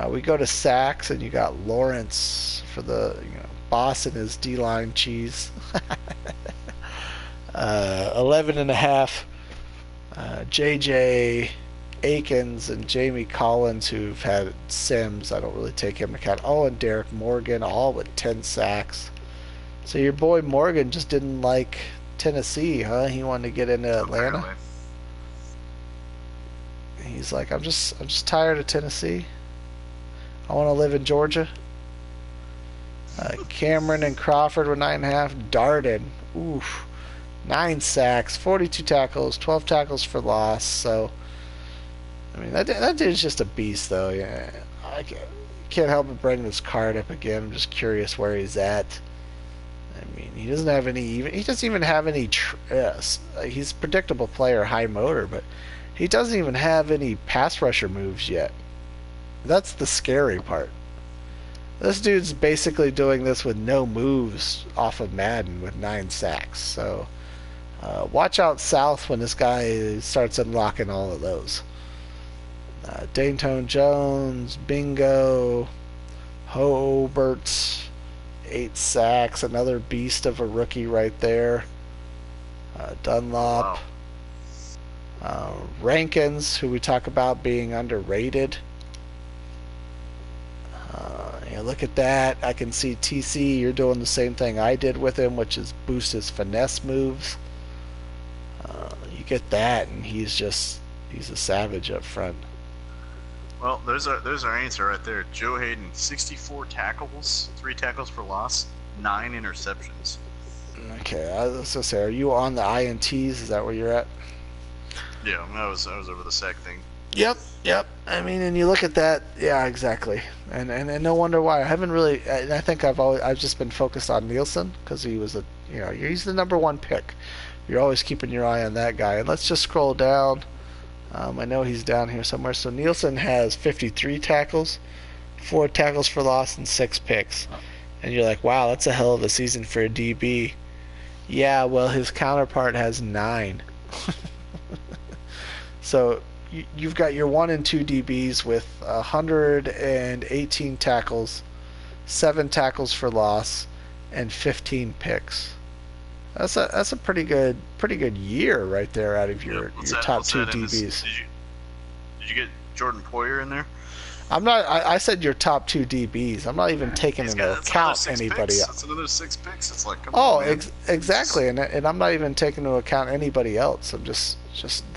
We go to sacks and you got Lawrence for the boss and his D-line cheese. 11 and a half. JJ Akins and Jamie Collins, who've had Sims. I don't really take him into account. Oh, and Derek Morgan, all with 10 sacks. So your boy Morgan just didn't like Tennessee, huh? He wanted to get into Atlanta. Apparently. He's like, I'm just tired of Tennessee. I want to live in Georgia. Cameron and Crawford with 9.5. Darden, oof, 9 sacks, 42 tackles, 12 tackles for loss. So, I mean, that dude's just a beast, though. Yeah, I can't help but bring this card up again. I'm just curious where he's at. I mean, he doesn't have any. He doesn't even have any. He's a predictable player, high motor, but he doesn't even have any pass rusher moves yet. That's the scary part. This dude's basically doing this with no moves off of Madden with 9 sacks. So watch out south when this guy starts unlocking all of those. Dayton Jones, Bingo, Hobart, 8 sacks, another beast of a rookie right there. Dunlop. Wow. Rankins, who we talk about being underrated. Look at that. I can see TC, you're doing the same thing I did with him, which is boost his finesse moves. You get that, and he's a savage up front. Well, there's our answer right there. Joe Hayden, 64 tackles, 3 tackles for loss, 9 interceptions. Okay, I was gonna say, are you on the INTs? Is that where you're at? Yeah, I was over the sack thing. Yep. I mean, and you look at that, yeah, exactly. And no wonder why. I haven't really. I think I've just been focused on Nielsen because he was he's the number 1 pick. You're always keeping your eye on that guy. And let's just scroll down. I know he's down here somewhere. So Nielsen has 53 tackles, 4 tackles for loss, and 6 picks. And you're like, wow, that's a hell of a season for a DB. Yeah, well, his counterpart has 9. So you've got your 1 and 2 DBs with 118 tackles, 7 tackles for loss, and 15 picks. That's a pretty good year right there out of your top 2 DBs. Did you get Jordan Poyer in there? I'm not. I said your top 2 DBs. I'm not even taking into account anybody else. That's another 6 picks. It's like, come on, man. Exactly, and I'm not even taking into account anybody else. I'm just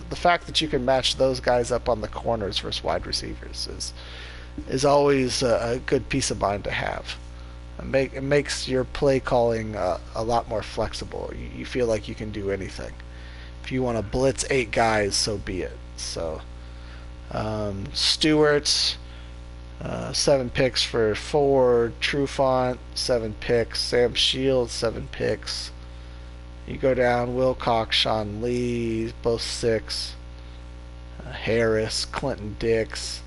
the fact that you can match those guys up on the corners versus wide receivers is always a good peace of mind to have. It makes your play calling a lot more flexible. You feel like you can do anything. If you want to blitz 8 guys, so be it. So Stewart. 7 picks for Ford. Trufant, 7 picks. Sam Shields, 7 picks. You go down, Wilcox, Sean Lee, both 6. Harris, Clinton Dix,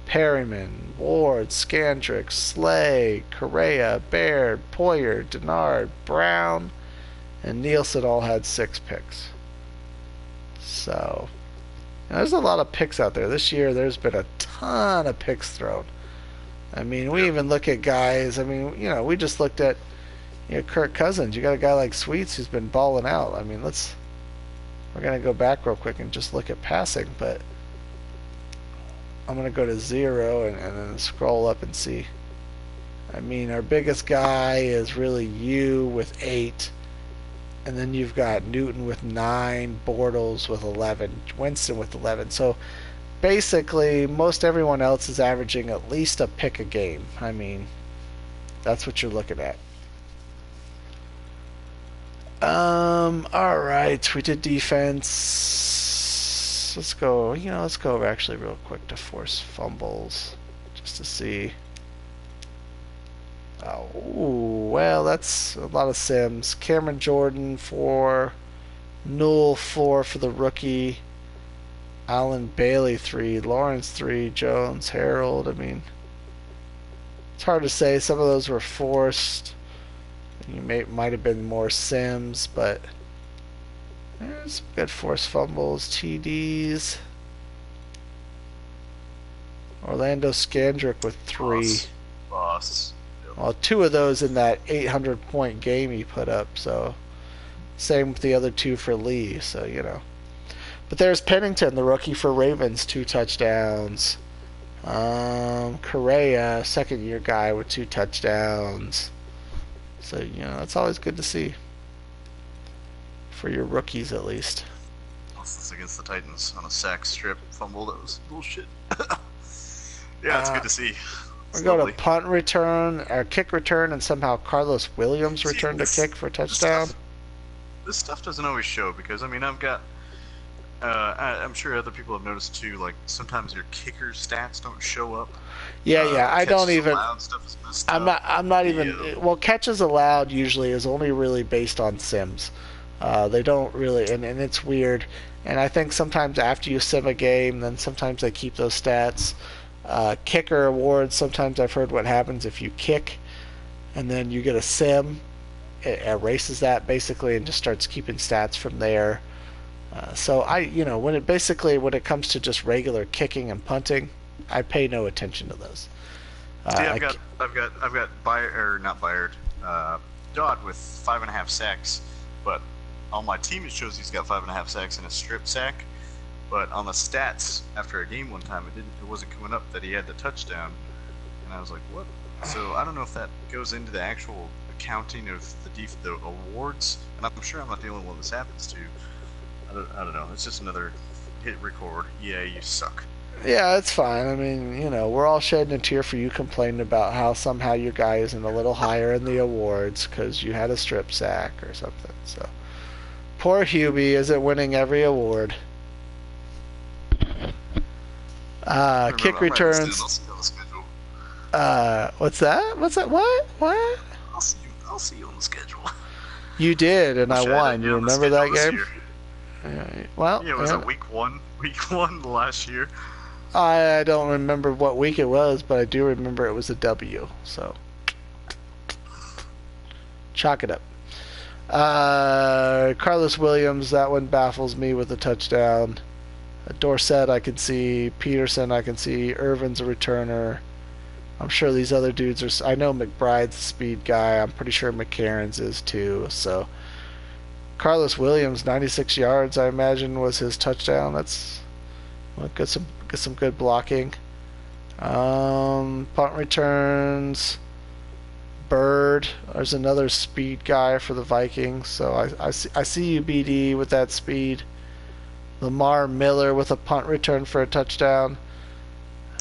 Perryman, Ward, Scandrick, Slay, Correa, Baird, Poyer, Denard, Brown, and Nielsen all had 6 picks. So there's a lot of picks out there. This year there's been a ton of picks thrown. I mean, we even look at guys. I mean, we just looked at Kirk Cousins. You got a guy like Sweets who's been balling out. I mean, we're gonna go back real quick and just look at passing, but I'm gonna go to 0 and then scroll up and see. I mean, our biggest guy is really you with 8. And then you've got Newton with 9, Bortles with 11, Winston with 11. So basically most everyone else is averaging at least a pick a game. I mean, that's what you're looking at. All right, we did defense. Let's go. Let's go actually real quick to force fumbles, just to see. Oh, well, that's a lot of Sims. Cameron Jordan 4, Newell 4 for the rookie. Alan Bailey 3, Lawrence 3, Jones, Harold. I mean, it's hard to say. Some of those were forced. Might have been more Sims, but there's some good forced fumbles, TDs. Orlando Scandrick with 3. Boss. Yep. Well, 2 of those in that 800-point game he put up. So same with the other 2 for Lee. So. But there's Pennington, the rookie for Ravens, 2 touchdowns. Correa, second-year guy with 2 touchdowns. So, that's always good to see. For your rookies, at least. This against the Titans on a sack strip fumble. That was bullshit. Yeah, it's good to see. We go to punt return, or kick return, and somehow Carlos Williams returned a kick for a touchdown. This stuff doesn't always show because, I've got... I'm sure other people have noticed too. Like sometimes your kicker stats don't show up. Yeah. I don't even. Stuff is messed I'm not even. Well, catches allowed usually is only really based on sims. They don't really, and it's weird. And I think sometimes after you sim a game, then sometimes they keep those stats. Kicker awards. Sometimes I've heard what happens if you kick, and then you get a sim. It erases that basically and just starts keeping stats from there. So when it comes to just regular kicking and punting, I pay no attention to those. I've got not Byard, Dodd with 5.5 sacks, but on my team it shows he's got 5.5 sacks and a strip sack. But on the stats after a game one time, it wasn't coming up that he had the touchdown, and I was like, what? So I don't know if that goes into the actual accounting of the awards, and I'm sure I'm not the only one this happens to. I don't know. It's just another hit record. Yeah, you suck. Yeah, it's fine. I mean, we're all shedding a tear for you complaining about how somehow your guy isn't a little higher in the awards because you had a strip sack or something. So, poor Hubie isn't winning every award. Kick returns. What's that? What's that? What? I'll see you on the schedule. You did, and I won. You remember that game? Well, yeah, was it week one last year? I don't remember what week it was, but I do remember it was a W. So chalk it up. Carlos Williams, that one baffles me with a touchdown. Dorsett, I can see. Peterson, I can see. Irvin's a returner. I'm sure these other dudes are. I know McBride's a speed guy. I'm pretty sure McCarron's is too. So. Carlos Williams, 96 yards, I imagine, was his touchdown. That's get some good blocking. Punt returns. Bird, there's another speed guy for the Vikings. So I see you, BD, with that speed. Lamar Miller with a punt return for a touchdown.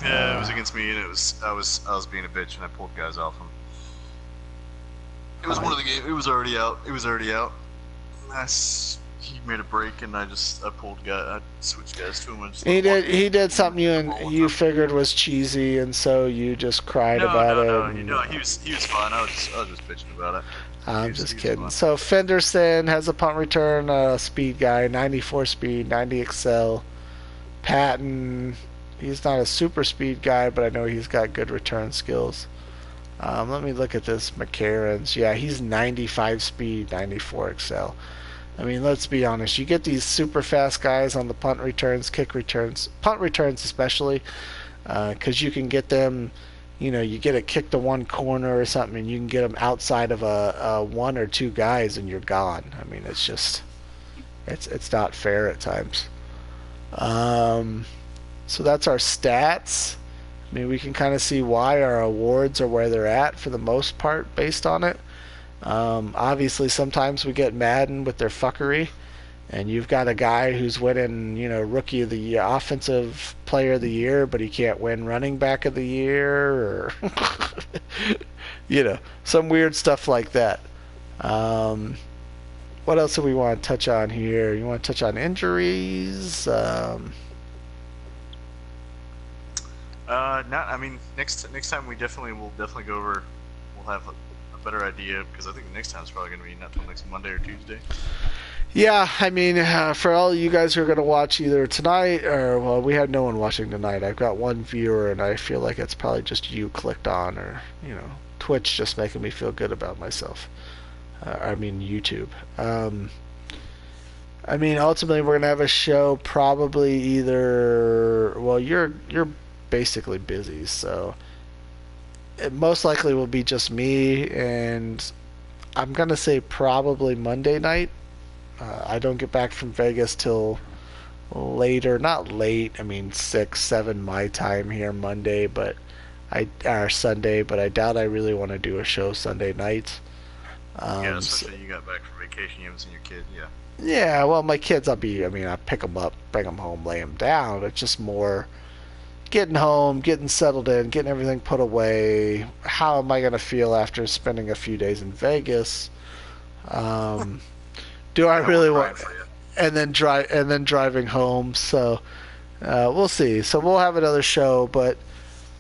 Yeah, it was against me, and I was being a bitch, and I pulled guys off him. It was one of the games. It was already out. He made a break, and I switched guys to him. He did something you figured was cheesy, and so you just cried about it. No, he was fine. I was just bitching about it. I'm just kidding. So Fenderson has a punt return, speed guy, 94 speed, 90 excel. Patton, he's not a super speed guy, but I know he's got good return skills. Let me look at this. McCarron's, yeah, he's 95 speed, 94 excel. I mean, let's be honest. You get these super fast guys on the punt returns, kick returns, punt returns especially, because you can get them. You get a kick to one corner or something, and you can get them outside of a one or two guys, and you're gone. I mean, it's just, it's not fair at times. So that's our stats. I mean, we can kind of see why our awards are where they're at for the most part based on it. Obviously, sometimes we get Madden with their fuckery, and you've got a guy who's winning, rookie of the year, offensive player of the year, but he can't win running back of the year, or some weird stuff like that. Um, what else do we want to touch on here? You want to touch on injuries? Not. I mean, next time we will definitely go over. We'll have a better idea because I think the next time is probably going to be not till next Monday or Tuesday. Yeah, I mean, for all you guys who are going to watch either tonight or, well, we have no one watching tonight. I've got one viewer, and I feel like it's probably just you clicked on, or, Twitch just making me feel good about myself. I mean, YouTube. I mean, ultimately, we're going to have a show probably either, well, you're basically busy, so it most likely will be just me, and I'm going to say probably Monday night. I don't get back from Vegas till later, not late. I mean 6, 7 my time here Monday, but or Sunday. But I doubt I really want to do a show Sunday night. Yeah, especially you got back from vacation, you haven't seen your kid. Yeah. Yeah, well, my kids, I pick them up, bring them home, lay them down. It's just more getting home, getting settled in, getting everything put away. How am I going to feel after spending a few days in Vegas? Do I really want, and then driving home? So we'll see. So we'll have another show, but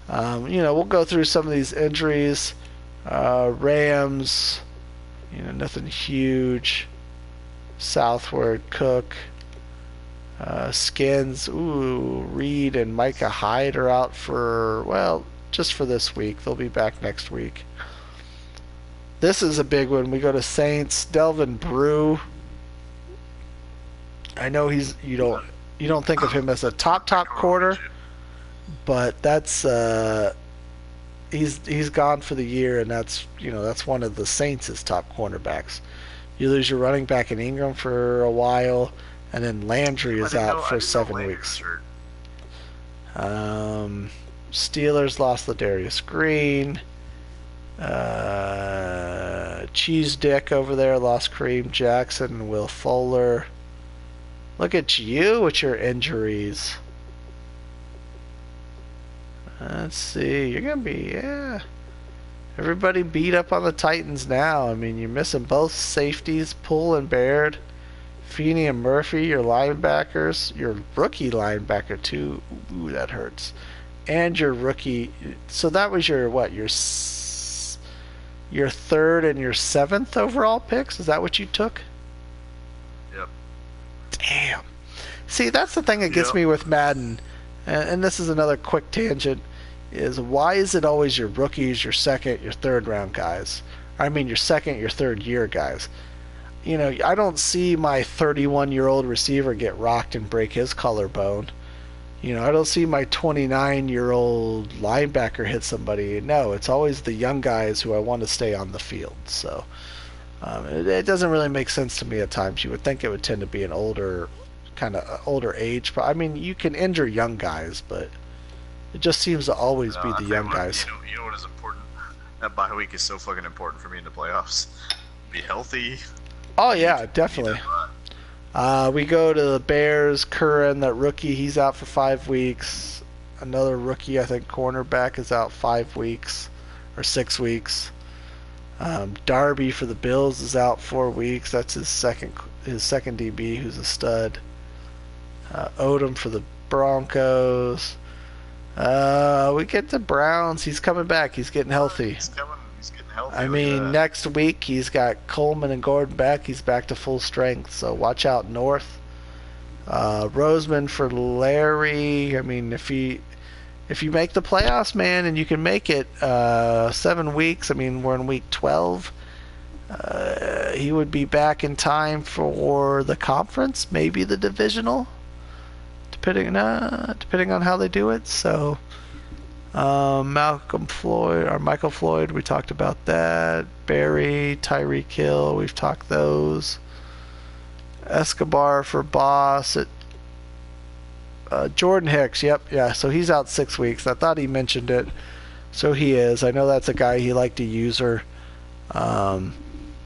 we'll go through some of these injuries. Rams, nothing huge. Southward, Cook, Skins. Ooh, Reed and Micah Hyde are out for, well, just for this week. They'll be back next week. This is a big one. We go to Saints. Delvin Brew. I know you don't think of him as a top corner, but that's he's gone for the year, and that's one of the Saints' top cornerbacks. You lose your running back in Ingram for a while, and then Landry is out for 7 weeks. Steelers lost Ladarius Green. Cheese Dick over there lost Kareem Jackson and Will Fuller. Look at you with your injuries. Let's see. You're going to be, yeah. Everybody beat up on the Titans now. I mean, you're missing both safeties, Poole and Baird. Feeney and Murphy, your linebackers. Your rookie linebacker, too. Ooh, that hurts. And your rookie. So that was your, what, your third and your 7th overall picks? Is that what you took? Yep. Damn. See, that's the thing that gets me with Madden. And this is another quick tangent. Is why is it always your rookies, your second, your third round guys? I mean, your second, your third year guys. I don't see my 31-year-old receiver get rocked and break his collarbone. I don't see my 29-year-old linebacker hit somebody. No, it's always the young guys who I want to stay on the field. So it doesn't really make sense to me at times. You would think it would tend to be an older age. I mean, you can injure young guys, but it just seems to always be the young guys. You know what is important? That bye week is so fucking important for me in the playoffs. Be healthy. Oh yeah, definitely. We go to the Bears. Curran, that rookie, he's out for 5 weeks. Another rookie, I think, cornerback is out 5 weeks or 6 weeks. Darby for the Bills is out 4 weeks. That's his second DB, who's a stud. Odom for the Broncos. We get the Browns. He's coming back. He's getting healthy. He's getting healthy. I mean, next week he's got Coleman and Gordon back. He's back to full strength. So watch out north. Roseman for Larry. I mean, if you make the playoffs, man, and you can make it 7 weeks. I mean, we're in week 12. He would be back in time for the conference, maybe the divisional, depending on how they do it. So Michael Floyd, we talked about that. Barry, Tyreek Hill, we've talked those. Escobar for Boss. Jordan Hicks, yeah. So he's out 6 weeks. I thought he mentioned it. So he is. I know that's a guy he liked to use her.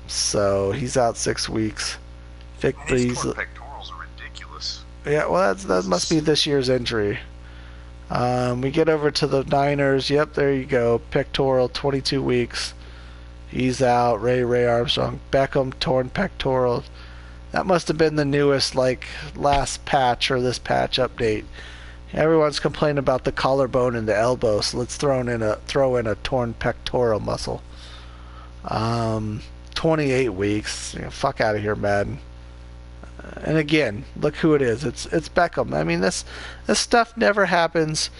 So he's out 6 weeks. Vic Beasley. Yeah, well, that must be this year's injury. We get over to the Niners. Yep, there you go. Pectoral, 22 weeks. He's out. Ray Armstrong. Beckham, torn pectoral. That must have been the newest, like, last patch or this patch update. Everyone's complaining about the collarbone and the elbow, so let's throw in a torn pectoral muscle. Um, 28 weeks. Fuck out of here, Madden. And again, look who it is. It's Beckham. I mean, this stuff never happens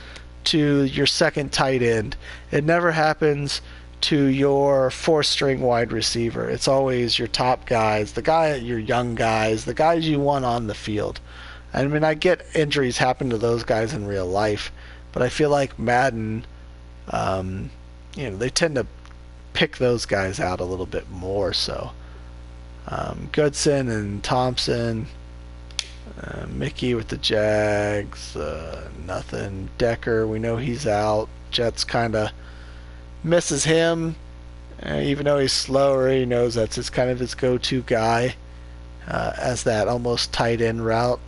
to your second tight end. It never happens to your fourth string wide receiver. It's always your top guys, your young guys, the guys you want on the field. I mean, I get injuries happen to those guys in real life, but I feel like Madden, they tend to pick those guys out a little bit more so. Goodson and Thompson, Mickey with the Jags, nothing. Decker, we know he's out. Jets kind of misses him, even though he's slower. He knows that's his go-to guy as that almost tight end route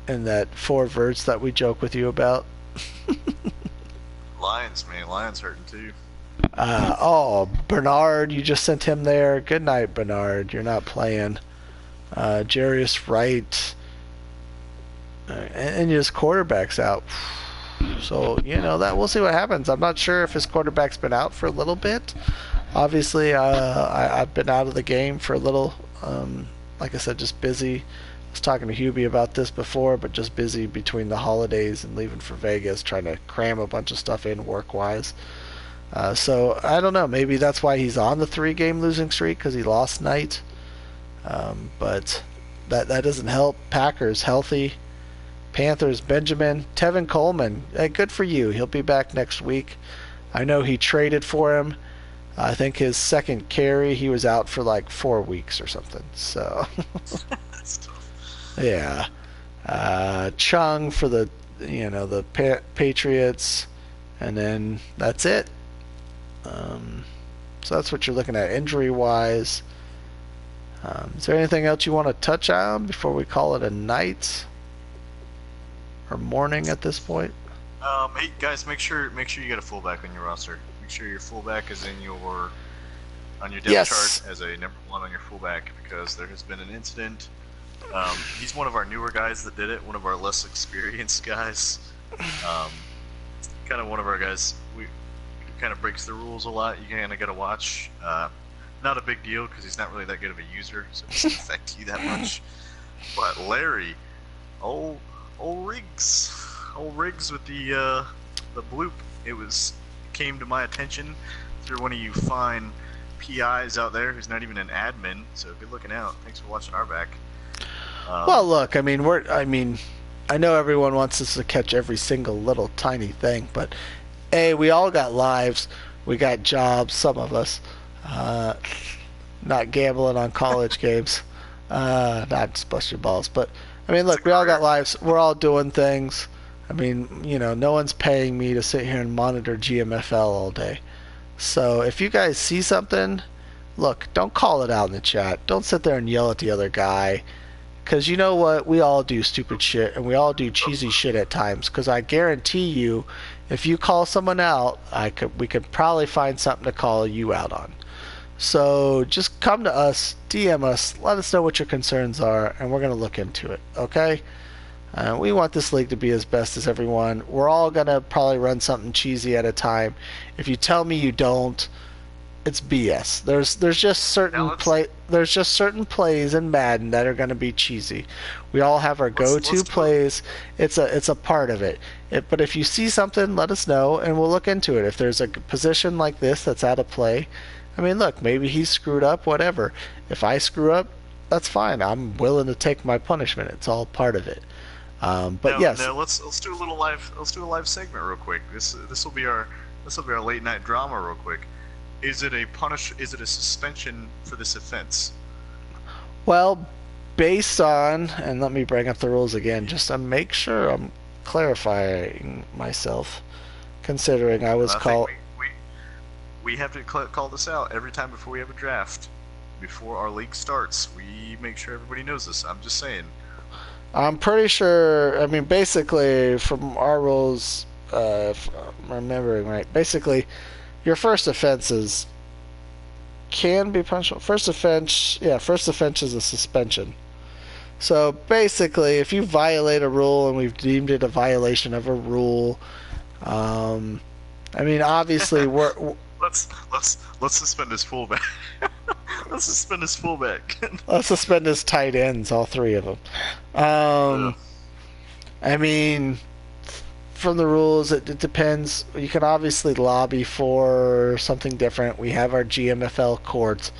and that four verts that we joke with you about. Lions, man, Lions hurting too. Bernard, you just sent him there. Good night, Bernard. You're not playing. Jarius Wright, and his quarterback's out. So that we'll see what happens. I'm not sure if his quarterback's been out for a little bit. Obviously, I've been out of the game for a little. Like I said, just busy. I was talking to Hubie about this before, but just busy between the holidays and leaving for Vegas, trying to cram a bunch of stuff in work-wise. So I don't know. Maybe that's why he's on the 3-game losing streak, because he lost tonight. But that doesn't help. Packers healthy. Panthers, Benjamin, Tevin Coleman. Hey, good for you. He'll be back next week. I know he traded for him. I think his second carry, he was out for like 4 weeks or something. So, That's tough. yeah. Chung for the Patriots, and then that's it. So that's what you're looking at injury-wise. Is there anything else you want to touch on before we call it a night? Or morning at this point? Hey guys, make sure you get a fullback on your roster. Make sure your fullback is on your depth chart as a number 1 on your fullback, because there has been an incident. He's one of our newer guys that did it, one of our less experienced guys. Kind of one of our guys. We kind of breaks the rules a lot. You kind of got to watch. Not a big deal because he's not really that good of a user, so it doesn't affect you that much. But Larry, old Riggs with the bloop. It came to my attention through one of you fine PIs out there who's not even an admin. So good looking out. Thanks for watching our back. Well, look, I mean, I know everyone wants us to catch every single little tiny thing, but hey, we all got lives. We got jobs. Some of us. Not gambling on college games. Not just bust your balls, but I mean, look, we all got lives. We're all doing things. I mean, no one's paying me to sit here and monitor GMFL all day. So if you guys see something, look, don't call it out in the chat. Don't sit there and yell at the other guy. Because you know what? We all do stupid shit, and we all do cheesy shit at times. Because I guarantee you, if you call someone out, we could probably find something to call you out on. So just come to us, DM us, let us know what your concerns are, and we're going to look into it, okay? We want this league to be as best as everyone. We're all going to probably run something cheesy at a time. If you tell me you don't, it's BS. There's just certain plays in Madden that are going to be cheesy. We all have our go-to plays. It's a part of it. But if you see something, let us know, and we'll look into it. If there's a position like this that's out of play, I mean, look, maybe he screwed up, whatever. If I screw up, that's fine. I'm willing to take my punishment. It's all part of it. Yes. Now let's do a live segment real quick. This will be our late night drama real quick. Is it a suspension for this offense? Well, based on, and let me bring up the rules again just to make sure I'm clarifying myself, considering I was called. We have to call this out every time before we have a draft. Before our league starts, we make sure everybody knows this. I'm just saying. I'm pretty sure. I mean, basically, from our rules, if I'm remembering right, basically, your first offenses can be punishable. First offense, yeah, first offense is a suspension. So basically, if you violate a rule and we've deemed it a violation of a rule, um, I mean, obviously, Let's suspend his fullback. Let's suspend his fullback. let's suspend his tight ends, all three of them. Ugh. I mean, from the rules, it depends. You can obviously lobby for something different. We have our GMFL courts.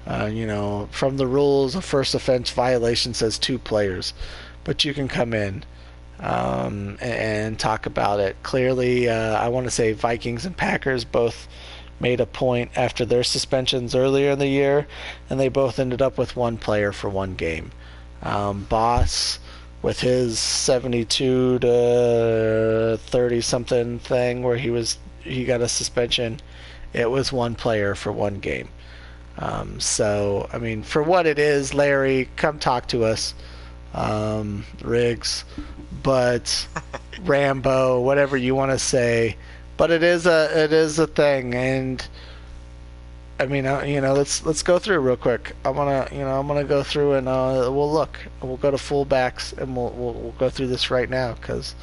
From the rules, a first offense violation says 2 players, but you can come in and talk about it. Clearly, I want to say Vikings and Packers both made a point after their suspensions earlier in the year, and they both ended up with 1 player for 1 game. Boss, with his 72 to 30 something thing where he got a suspension, it was 1 player for 1 game. So, I mean, for what it is, Larry, come talk to us. Riggs, but Rambo, whatever you want to say. But it is a thing, and I mean, let's go through real quick. I'm gonna go through and we'll look. We'll go to fullbacks and we'll go through this right now because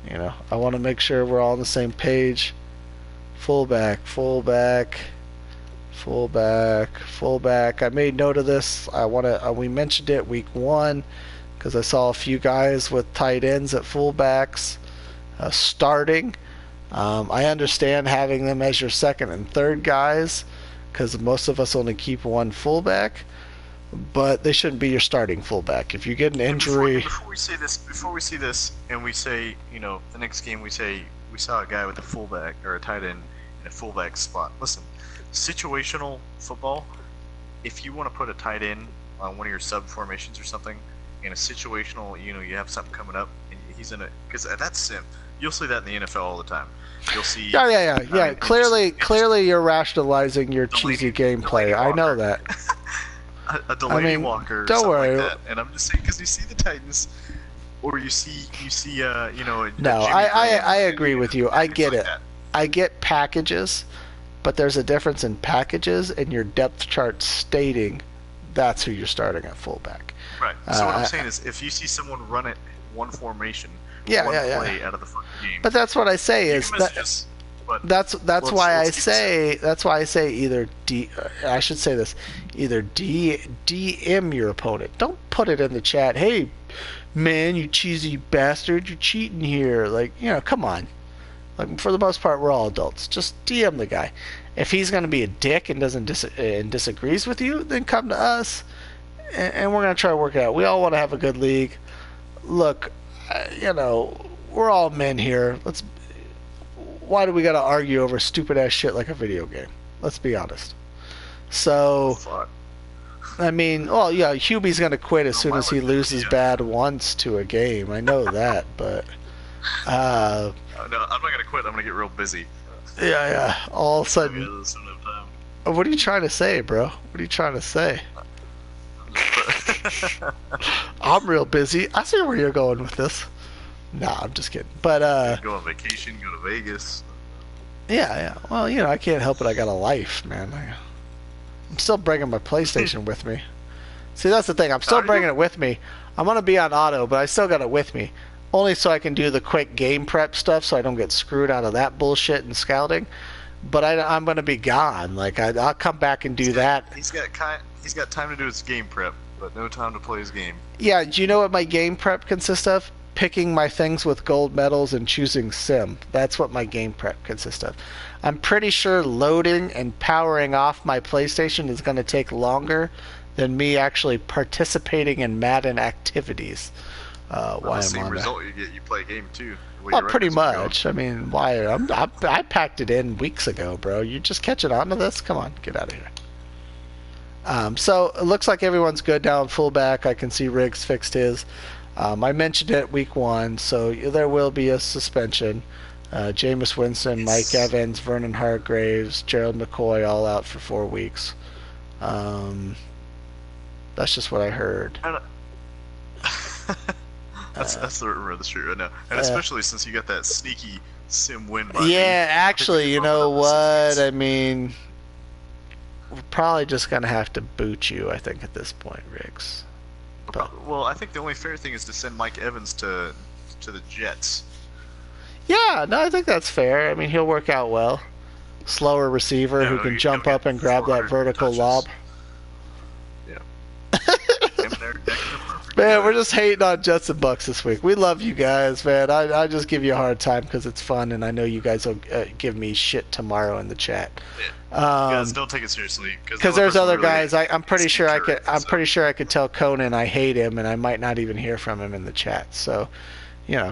I want to make sure we're all on the same page. Fullback. I made note of this. We mentioned it week 1 because I saw a few guys with tight ends at fullbacks starting. I understand having them as your second and third guys because most of us only keep 1 fullback, but they shouldn't be your starting fullback. If you get an injury, Before we see this, and we say, the next game we say we saw a guy with a fullback or a tight end in a fullback spot. Listen, situational football. If you want to put a tight end on one of your sub formations or something, in a situational, you have something coming up, and he's in it because that's sim. You'll see that in the NFL all the time. You'll see. Yeah. I mean, Clearly, you're rationalizing your cheesy gameplay. I know Walker. that. A Delaney Walker. Or Don't something worry. Like that. And I'm just saying because you see the Titans, or you see. No, I agree with you. I get it. That. I get packages, but there's a difference in packages and your depth chart stating that's who you're starting at fullback. Right. So what I'm saying is, if you see someone run it one formation, play out of the fucking game. But that's what I say is that's why I say either I should say this, either DM your opponent. Don't put it in the chat. Hey, man, you cheesy bastard, you're cheating here. Come on. Like, for the most part, we're all adults. Just DM the guy. If he's going to be a dick and disagrees with you, then come to us, and we're going to try to work it out. We all want to have a good league. Look, we're all men here. Why do we got to argue over stupid ass shit like a video game? Let's be honest. So, I mean, well, yeah, Hubie's going to quit as soon as he loses bad once to a game. I know that, but. No, I'm not gonna quit. I'm gonna get real busy. Yeah. All of a sudden. What are you trying to say, bro? What are you trying to say? I'm real busy. I see where you're going with this. Nah, I'm just kidding. But go on vacation, go to Vegas. Yeah. Well, I can't help it. I got a life, man. I'm still bringing my PlayStation with me. See, that's the thing. I'm still bringing it with me. I'm gonna be on auto, but I still got it with me. Only so I can do the quick game prep stuff so I don't get screwed out of that bullshit and scouting. But I'm going to be gone. I'll come back and do that. He's got time to do his game prep, but no time to play his game. Yeah, do you know what my game prep consists of? Picking my things with gold medals and choosing sim. That's what my game prep consists of. I'm pretty sure loading and powering off my PlayStation is going to take longer than me actually participating in Madden activities. The same result you get, you play a game too. Well, pretty much. I mean, why? I packed it in weeks ago, bro. You just catching on to this? Come on, get out of here. So it looks like everyone's good now in fullback. I can see Riggs fixed his. I mentioned it week 1, so there will be a suspension. Jameis Winston, Mike Evans, Vernon Hargraves, Gerald McCoy all out for 4 weeks. That's just what I heard. That's the rumor of the street right now, and Uh, especially since you got that sneaky sim win by me, yeah, I think we actually, could you bump it know up to six what? wins. I mean, we're probably just gonna have to boot you, I think, at this point, Riggs. But Well, I think the only fair thing is to send Mike Evans to the Jets. yeah, no, I think that's fair. I mean, he'll work out well. Slower receiver Yeah, who can he'll jump get up and grab that 400 vertical lob. touches. Yeah, him and Eric Decker are perfect Man, we're together. just hating on Jets and Bucks this week. We love you guys, man. I just give you a hard time because it's fun, and I know you guys will give me shit tomorrow in the chat. Yeah. Guys, Um, don't take it seriously because the there's person we other really guys. hate I'm is pretty sure I could. injured. I'm So pretty sure I could tell Conan I hate him, and I might not even hear from him in the chat. So,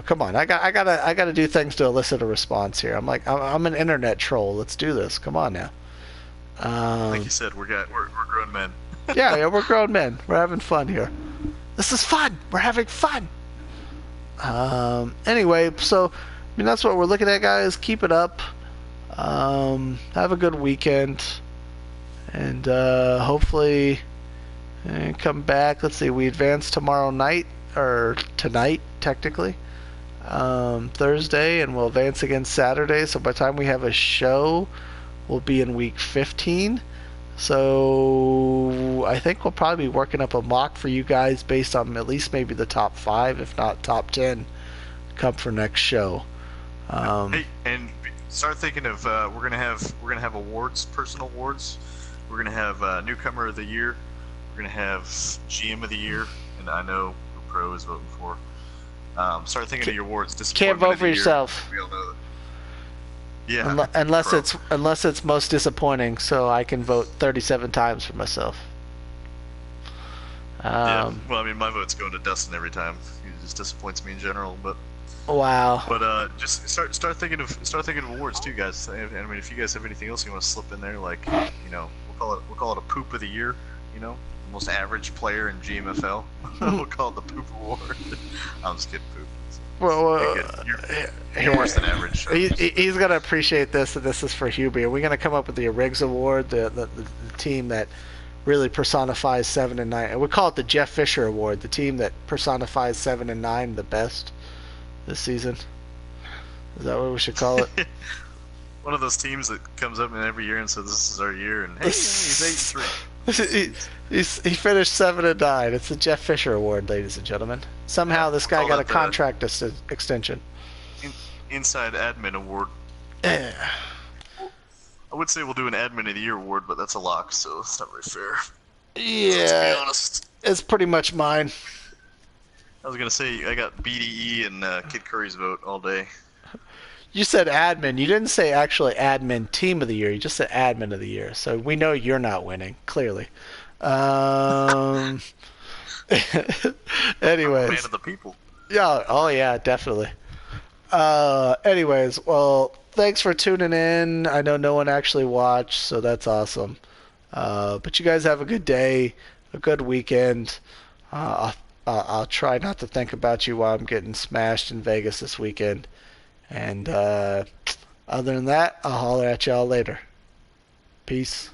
come on. I gotta do things to elicit a response here. I'm an internet troll. Let's do this. Come on now. like Um, you said, we're grown men. yeah, we're grown men. We're having fun here. This is fun. We're having fun. Anyway, so that's what we're looking at, guys. Keep it up. Have a good weekend, and hopefully come back. Let's see, we advance tomorrow night or tonight, technically, Thursday, and we'll advance again Saturday. So by the time we have a show, we'll be in week 15. So I think we'll probably be working up a mock for you guys based on at least maybe the top 5, if not top 10, come for next show. Hey, and start thinking of we're gonna have awards, personal awards. We're gonna have newcomer of the year. We're gonna have GM of the year, and I know who Pro is voting for. Start thinking of your awards. Can't Disappointment vote of for the year. yourself. We all know that. Yeah, Pro. Unless it's most disappointing, so I can vote 37 times for myself. Yeah. Well, I mean, my vote's going to Dustin every time. He just disappoints me in general, but. Wow. Just start thinking of awards too, guys. I mean, if you guys have anything else you want to slip in there, like we'll call it a poop of the year. Most average player in GMFL. We'll call it the poop award. I'm just kidding, poop. Well, You're worse than average. he's gonna appreciate this, and this is for Hubie. Are we gonna come up with the Riggs Award, the team that really personifies 7 and 9? And we call it the Jeff Fisher Award, the team that personifies 7 and 9 the best this season. Is that what we should call it? One of those teams that comes up in every year and says this is our year, and hey, he's 8-3. he finished 7 and 9. It's the Jeff Fisher Award, ladies and gentlemen. Somehow this guy got a contract extension. Inside Admin Award. Yeah. I would say we'll do an Admin of the Year award, but that's a lock, so it's not very fair. Yeah. Let's be honest. It's pretty much mine. I was gonna say I got BDE and Kid Curry's vote all day. You said admin. You didn't say actually admin team of the year. You just said admin of the year. So we know you're not winning, clearly. Anyways. Man of the people. Yeah. Oh, yeah, definitely. Anyways, well, thanks for tuning in. I know no one actually watched, so that's awesome. But you guys have a good day, a good weekend. I'll try not to think about you while I'm getting smashed in Vegas this weekend. And other than that, I'll holler at y'all later. Peace.